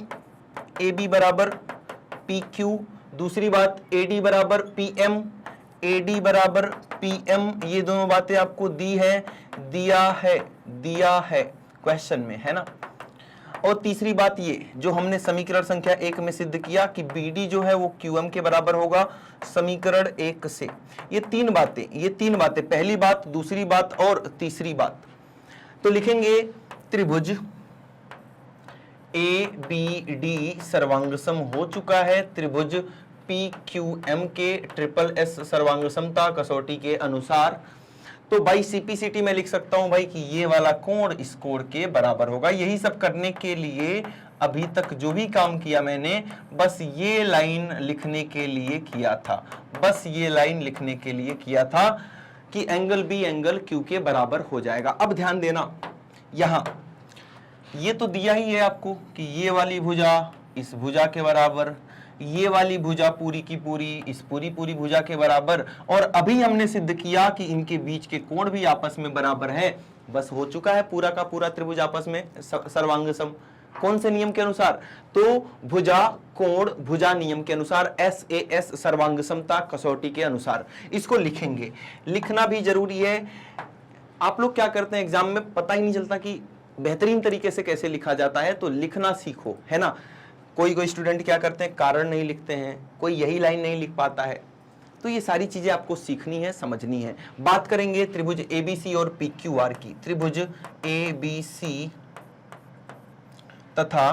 AB बराबर PQ, दूसरी बात AD बराबर PM, AD बराबर PM, ये दोनों बातें आपको दिया है क्वेश्चन में, है ना। और तीसरी बात ये जो हमने समीकरण संख्या 1 में सिद्ध किया कि BD जो है वो QM के बराबर होगा समीकरण 1 से। ये तीन बातें, पहली बात, दूसरी बात और तीसरी बात। तो लिखेंगे त्रिभुज ABD सर्वांगसम हो चुका है त्रिभुज PQM के SSS सर्वांगसमता कसौटी के अनुसार। तो भाई CPCT में लिख सकता हूं भाई कि ये वाला कोण इस कोण के बराबर होगा। यही सब करने के लिए अभी तक जो भी काम किया मैंने, बस ये लाइन लिखने के लिए किया था, कि एंगल B एंगल Q के बराबर हो जाएगा। अब ध्यान देना, यहां ये तो दिया ही है आपको कि ये वाली भुजा इस भुजा के बराबर, ये वाली भुजा पूरी की पूरी इस पूरी भुजा के बराबर, और अभी हमने सिद्ध किया कि इनके बीच के कोण भी आपस में बराबर है। बस हो चुका है पूरा का पूरा त्रिभुज आपस में सर्वांगसम। कौन से नियम के अनुसार? तो भुजा कोण भुजा नियम के अनुसार, SAS सर्वांगसमता कसौटी के अनुसार। इसको लिखेंगे, लिखना भी जरूरी है। आप लोग क्या करते हैं एग्जाम में, पता ही नहीं चलता कि बेहतरीन तरीके से कैसे लिखा जाता है, तो लिखना सीखो, है ना। कोई स्टूडेंट क्या करते हैं, कारण नहीं लिखते हैं, कोई यही लाइन नहीं लिख पाता है। तो ये सारी चीजें आपको सीखनी है, समझनी है। बात करेंगे त्रिभुज ABC और PQR की। त्रिभुज ABC तथा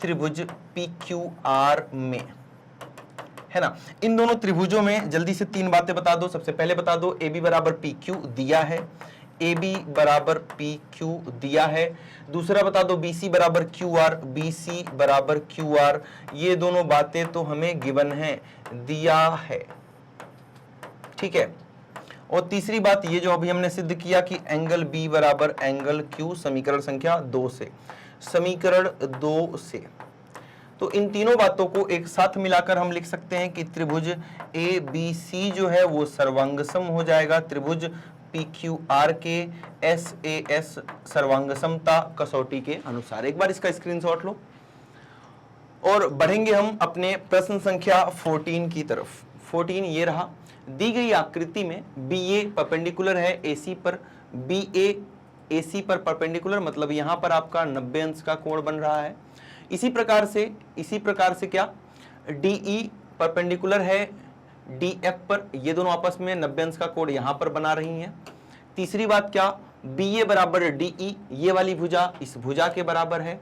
त्रिभुज PQR में, है ना। इन दोनों त्रिभुजों में जल्दी से तीन बातें बता दो। सबसे पहले बता दो AB बराबर PQ दिया है, AB बराबर PQ दिया है। दूसरा बता दो BC बराबर QR, BC बराबर QR। ये दोनों बातें तो हमें गिवन है, दिया है, ठीक है। और तीसरी बात ये जो अभी हमने सिद्ध किया कि एंगल B बराबर एंगल Q, समीकरण संख्या 2 से, समीकरण 2 से। तो इन तीनों बातों को एक साथ मिलाकर हम लिख सकते हैं कि त्रिभुज ABC जो है वो सर्वांगसम हो जाएगा त्रिभुज PQR के SAS सर्वांगसमता कसौटी के अनुसार। एक बार इसका स्क्रीनशॉट लो और बढ़ेंगे हम अपने प्रश्न संख्या 14 की तरफ। 14 ये रहा, दी गई आकृति में BA परपेंडिकुलर है AC पर, BA AC पर परपेंडिकुलर, मतलब यहां पर आपका 90 अंश का कोण बन रहा है। इसी प्रकार से क्या DE परपेंडिकुलर है DF पर, ये दोनों आपस में 90 अंश का कोण यहां पर बना रही हैं। तीसरी बात क्या, BA बराबर DE, ये वाली भुजा इस भुजा के बराबर है,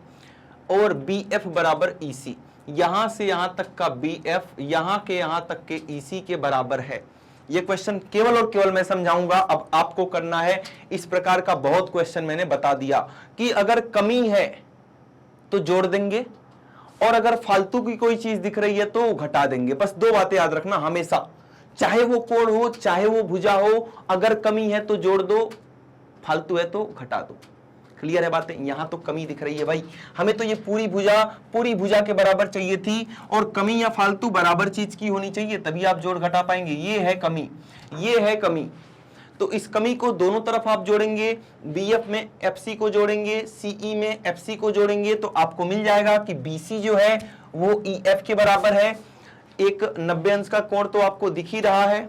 और BF बराबर EC, यहां से यहां तक का BF यहां के यहां तक के EC के बराबर है। ये क्वेश्चन केवल और केवल मैं समझाऊंगा, अब आपको करना है। इस प्रकार का बहुत क्वेश्चन मैंने बता दिया कि अगर कमी है तो जोड़ देंगे, और अगर फालतू की कोई चीज दिख रही है तो घटा देंगे। बस दो बातें याद रखना हमेशा, चाहे वो कोण हो चाहे वो भुजा हो, अगर कमी है तो जोड़ दो, फालतू है तो घटा दो। क्लियर है बातें? यहां तो कमी दिख रही है भाई, हमें तो ये पूरी भुजा के बराबर चाहिए थी, और कमी या फालतू बराबर चीज की होनी चाहिए, तभी आप जोड़ घटा पाएंगे। ये है कमी, तो इस कमी को दोनों तरफ आप जोड़ेंगे, BF में FC को जोड़ेंगे, CE में FC को जोड़ेंगे, तो आपको मिल जाएगा कि BC जो है वो EF के बराबर है। एक 90 अंश का कोण तो आपको दिख ही रहा है,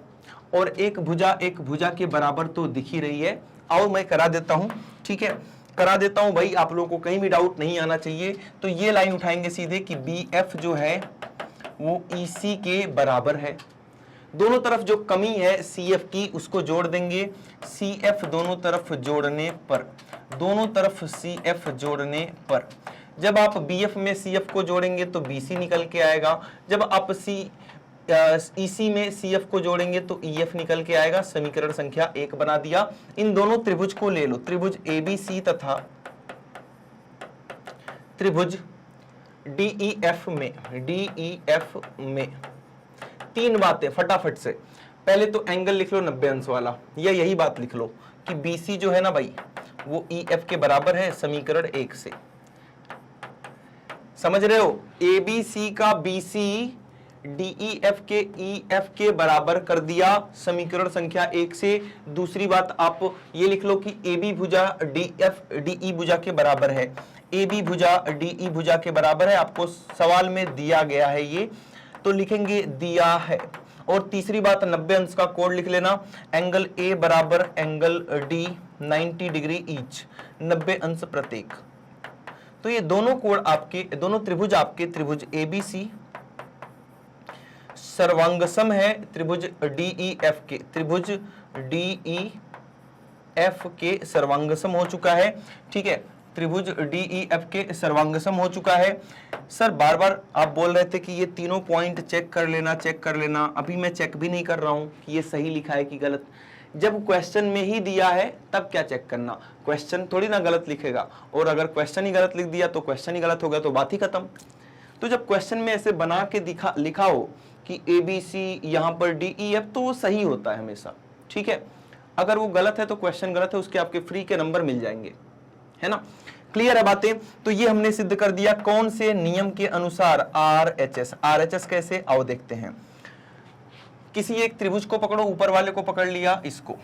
और एक भुजा के बराबर तो दिख ही रही है। और मैं करा देता हूं, ठीक है, करा देता हूं भाई, आप लोगों को कहीं भी डाउट नहीं आना चाहिए। तो ये लाइन उठाएंगे सीधे कि BF जो है वो EC के बराबर है। दोनों तरफ जो कमी है CF की उसको जोड़ देंगे। CF दोनों तरफ जोड़ने पर, दोनों तरफ CF जोड़ने पर जब आप BF में CF को जोड़ेंगे तो BC निकल के आएगा। जब आप EC में CF को जोड़ेंगे तो EF निकल के आएगा। समीकरण संख्या 1 बना दिया। इन दोनों त्रिभुज को ले लो, त्रिभुज ABC तथा त्रिभुज DEF में तीन बातें फटाफट से। पहले तो एंगल लिख लो 90 अंश वाला, या यही बात लिख लो कि BC जो है ना भाई वो EF के बराबर है समीकरण 1 से। समझ रहे हो? ABC का BC DEF के EF के बराबर कर दिया समीकरण संख्या 1 से। दूसरी बात आप ये लिख लो कि AB भुजा DE भुजा के बराबर है। AB भुजा DE भुजा के बराबर है, आपको सवाल में दिया गया है ये, तो लिखेंगे दिया है। और तीसरी बात 90 अंश का कोड लिख लेना, एंगल A बराबर एंगल D 90 डिग्री ईच, 90 अंश प्रत्येक। तो ये दोनों कोड आपके, दोनों त्रिभुज आपके त्रिभुज ABC सर्वांगसम है त्रिभुज DEF के, त्रिभुज DEF के सर्वांगसम हो चुका है। ठीक है, त्रिभुज DEF के सर्वांगसम हो चुका है। सर बार बार आप बोल रहे थे कि ये तीनों पॉइंट चेक कर लेना, चेक कर लेना। अभी मैं चेक भी नहीं कर रहा हूं कि ये सही लिखा है कि गलत। जब क्वेश्चन में ही दिया है तब क्या चेक करना, क्वेश्चन थोड़ी ना गलत लिखेगा। और अगर क्वेश्चन ही गलत लिख दिया तो क्वेश्चन ही गलत हो गया, तो बात ही खत्म। तो जब क्वेश्चन में ऐसे बना के लिखा हो कि ABC यहां पर DEF, तो वो सही होता है हमेशा। ठीक है, अगर वो गलत है तो क्वेश्चन गलत है, उसके आपके फ्री के नंबर मिल जाएंगे, है ना। क्लियर है बातें? तो ये हमने सिद्ध कर दिया कौन से नियम के अनुसार, RHS कैसे, आओ देखते हैं। किसी एक त्रिभुज को पकड़ो, ऊपर वाले को पकड़ लिया, इसको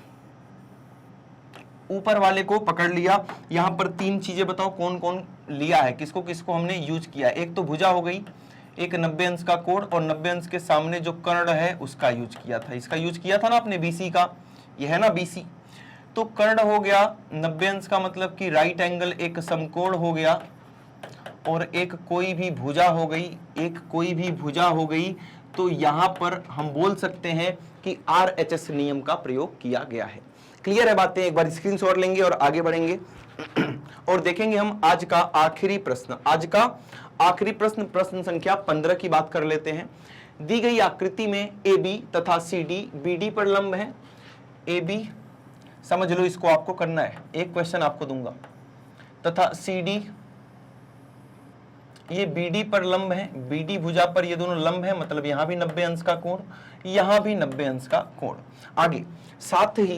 ऊपर वाले को पकड़ लिया। यहां पर तीन चीजें बताओ कौन कौन लिया है, किसको किसको हमने यूज किया। एक तो भुजा हो गई, एक 90 अंश का कोण, और 90 अंश के सामने जो कर्ण है उसका यूज किया था। इसका यूज किया था ना आपने BC का, ये है ना BC। तो कर्ण हो गया 90 अंश का, मतलब कि राइट एंगल एक समकोण हो गया, और एक कोई भी भुजा हो गई, एक कोई भी भुजा हो गई। तो यहां पर हम बोल सकते हैं कि RHS नियम का प्रयोग किया गया है। क्लियर है बातें? एक बार स्क्रीनशॉट लेंगे और आगे बढ़ेंगे और देखेंगे हम आज का आखिरी प्रश्न। आज का आखिरी प्रश्न, प्रश्न संख्या 15 की बात कर लेते हैं। दी गई आकृति में AB तथा CD BD पर लंब है। AB समझ लो, इसको आपको करना है, एक क्वेश्चन आपको दूंगा, तथा CD ये BD पर लंब है, BD भुजा पर ये दोनों लंब है, मतलब यहां भी 90 अंश का कोण, यहां भी 90 अंश का कोण। आगे साथ ही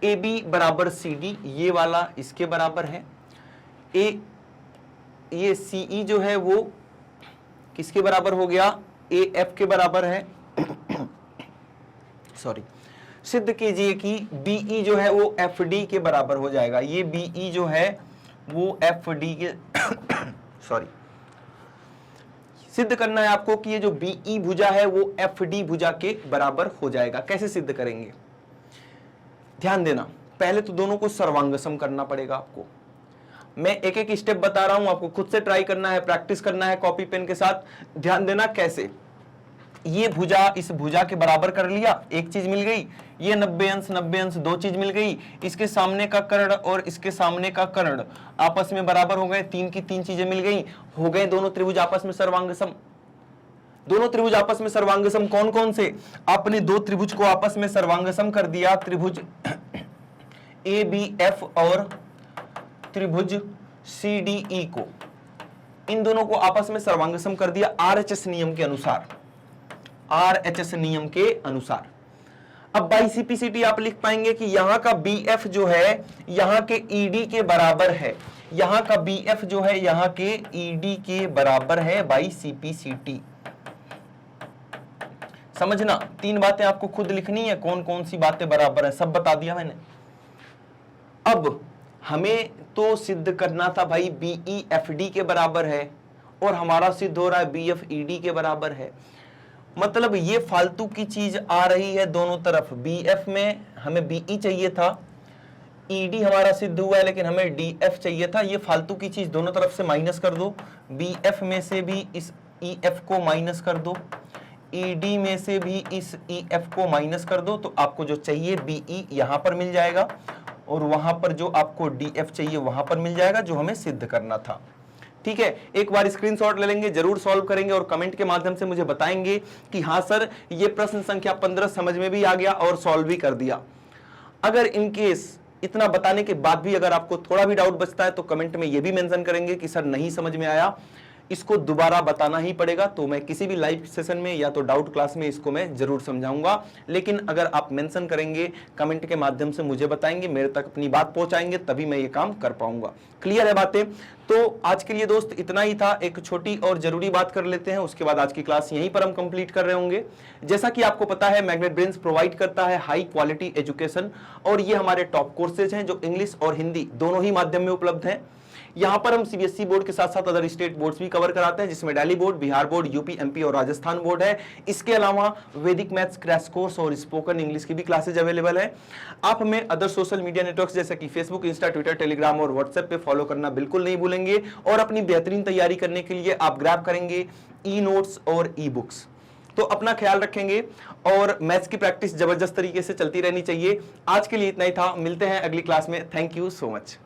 AB बराबर CD, ये वाला इसके बराबर है। ये CE जो है वो किसके बराबर हो गया, AF के बराबर है। सॉरी, सिद्ध कीजिए कि BE जो है वो FD के बराबर हो जाएगा। ये BE जो है वो FD के सॉरी, सिद्ध करना है आपको कि ये जो BE भुजा है वो FD भुजा के बराबर हो जाएगा। कैसे सिद्ध करेंगे, ध्यान देना। पहले तो दोनों को सर्वांगसम करना पड़ेगा आपको। मैं एक एक स्टेप बता रहा हूं, आपको खुद से ट्राई करना है, प्रैक्टिस करना है कॉपी पेन के साथ। ध्यान देना कैसे। ये भुजा इस भुजा के बराबर कर लिया, एक चीज मिल गई। ये 90 अंश दो चीज मिल गई। इसके सामने का कर्ण और इसके सामने का कर्ण आपस में बराबर हो गए, तीन की तीन चीजें मिल गई, हो गए दोनों त्रिभुज आपस में सर्वांगसम। दोनों त्रिभुज आपस में सर्वांगसम कौन कौन से, आपने दो त्रिभुज को आपस में सर्वांगसम कर दिया, त्रिभुज ABF और त्रिभुज CDE को, इन दोनों को आपस में सर्वांगसम कर दिया RHS नियम के अनुसार, RHS नियम के अनुसार। अब बाई CPCT आप लिख पाएंगे कि यहां का BF जो है यहां के ED के बराबर है, यहां का BF जो है यहां के ED के बराबर है बाई CPCT। समझना, तीन बातें आपको खुद लिखनी है, कौन कौन सी बातें बराबर है सब बता दिया मैंने। अब हमें तो सिद्ध करना था भाई BE FD के बराबर है, और हमारा सिद्ध हो रहा है BF ED के बराबर है। मतलब ये फालतू की चीज आ रही है दोनों तरफ। BF में हमें BE चाहिए था, ED हमारा सिद्ध हुआ है, लेकिन हमें DF चाहिए था। ये फालतू की चीज दोनों तरफ से माइनस कर दो। BF में से भी इस EF को माइनस कर दो, ED में से भी इस EF को माइनस कर दो तो आपको जो चाहिए BE यहां पर मिल जाएगा और वहां पर जो आपको DF चाहिए वहां पर मिल जाएगा जो हमें सिद्ध करना था। ठीक है, एक बार स्क्रीनशॉट ले लेंगे, जरूर सॉल्व करेंगे और कमेंट के माध्यम से मुझे बताएंगे कि हाँ सर ये प्रश्न संख्या 15 समझ में भी आ गया और सॉल्व भी कर दिया। अगर इनकेस इतना बताने के बाद भी अगर आपको थोड़ा भी डाउट बचता है तो कमेंट में ये भी मेंशन करेंगे कि सर नहीं समझ में आया, इसको दोबारा बताना ही पड़ेगा। तो मैं किसी भी लाइव सेशन में या तो डाउट क्लास में इसको मैं जरूर समझाऊंगा। लेकिन अगर आप मेंशन करेंगे, कमेंट के माध्यम से मुझे बताएंगे, मेरे तक अपनी बात पहुंचाएंगे, तभी मैं ये काम कर पाऊंगा। क्लियर है बातें? तो आज के लिए दोस्त इतना ही था। एक छोटी और जरूरी बात कर लेते हैं, उसके बाद आज की क्लास यहीं पर हम कंप्लीट कर रहे होंगे। जैसा कि आपको पता है मैग्नेट ब्रेन्स प्रोवाइड करता है हाई क्वालिटी एजुकेशन और ये हमारे टॉप कोर्सेज हैं जो इंग्लिश और हिंदी दोनों ही माध्यम में उपलब्ध हैं। यहां पर हम CBSE बोर्ड के साथ साथ अदर स्टेट बोर्ड्स भी कवर कराते हैं, जिसमें Delhi board, Bihar board, UP, MP और राजस्थान बोर्ड है। इसके अलावा वैदिक मैथ्स क्रैश कोर्स और स्पोकन इंग्लिश की भी क्लासेज अवेलेबल है। आप हमें अदर सोशल मीडिया नेटवर्क्स जैसे कि फेसबुक, इंस्टा, ट्विटर, टेलीग्राम और व्हाट्सएप पे फॉलो करना बिल्कुल नहीं भूलेंगे। और अपनी बेहतरीन तैयारी करने के लिए आप ग्रैब करेंगे E-नोट्स और E-बुक्स। तो अपना ख्याल रखेंगे और मैथ्स की प्रैक्टिस जबरदस्त तरीके से चलती रहनी चाहिए। आज के लिए इतना ही था, मिलते हैं अगली क्लास में। Thank you so much.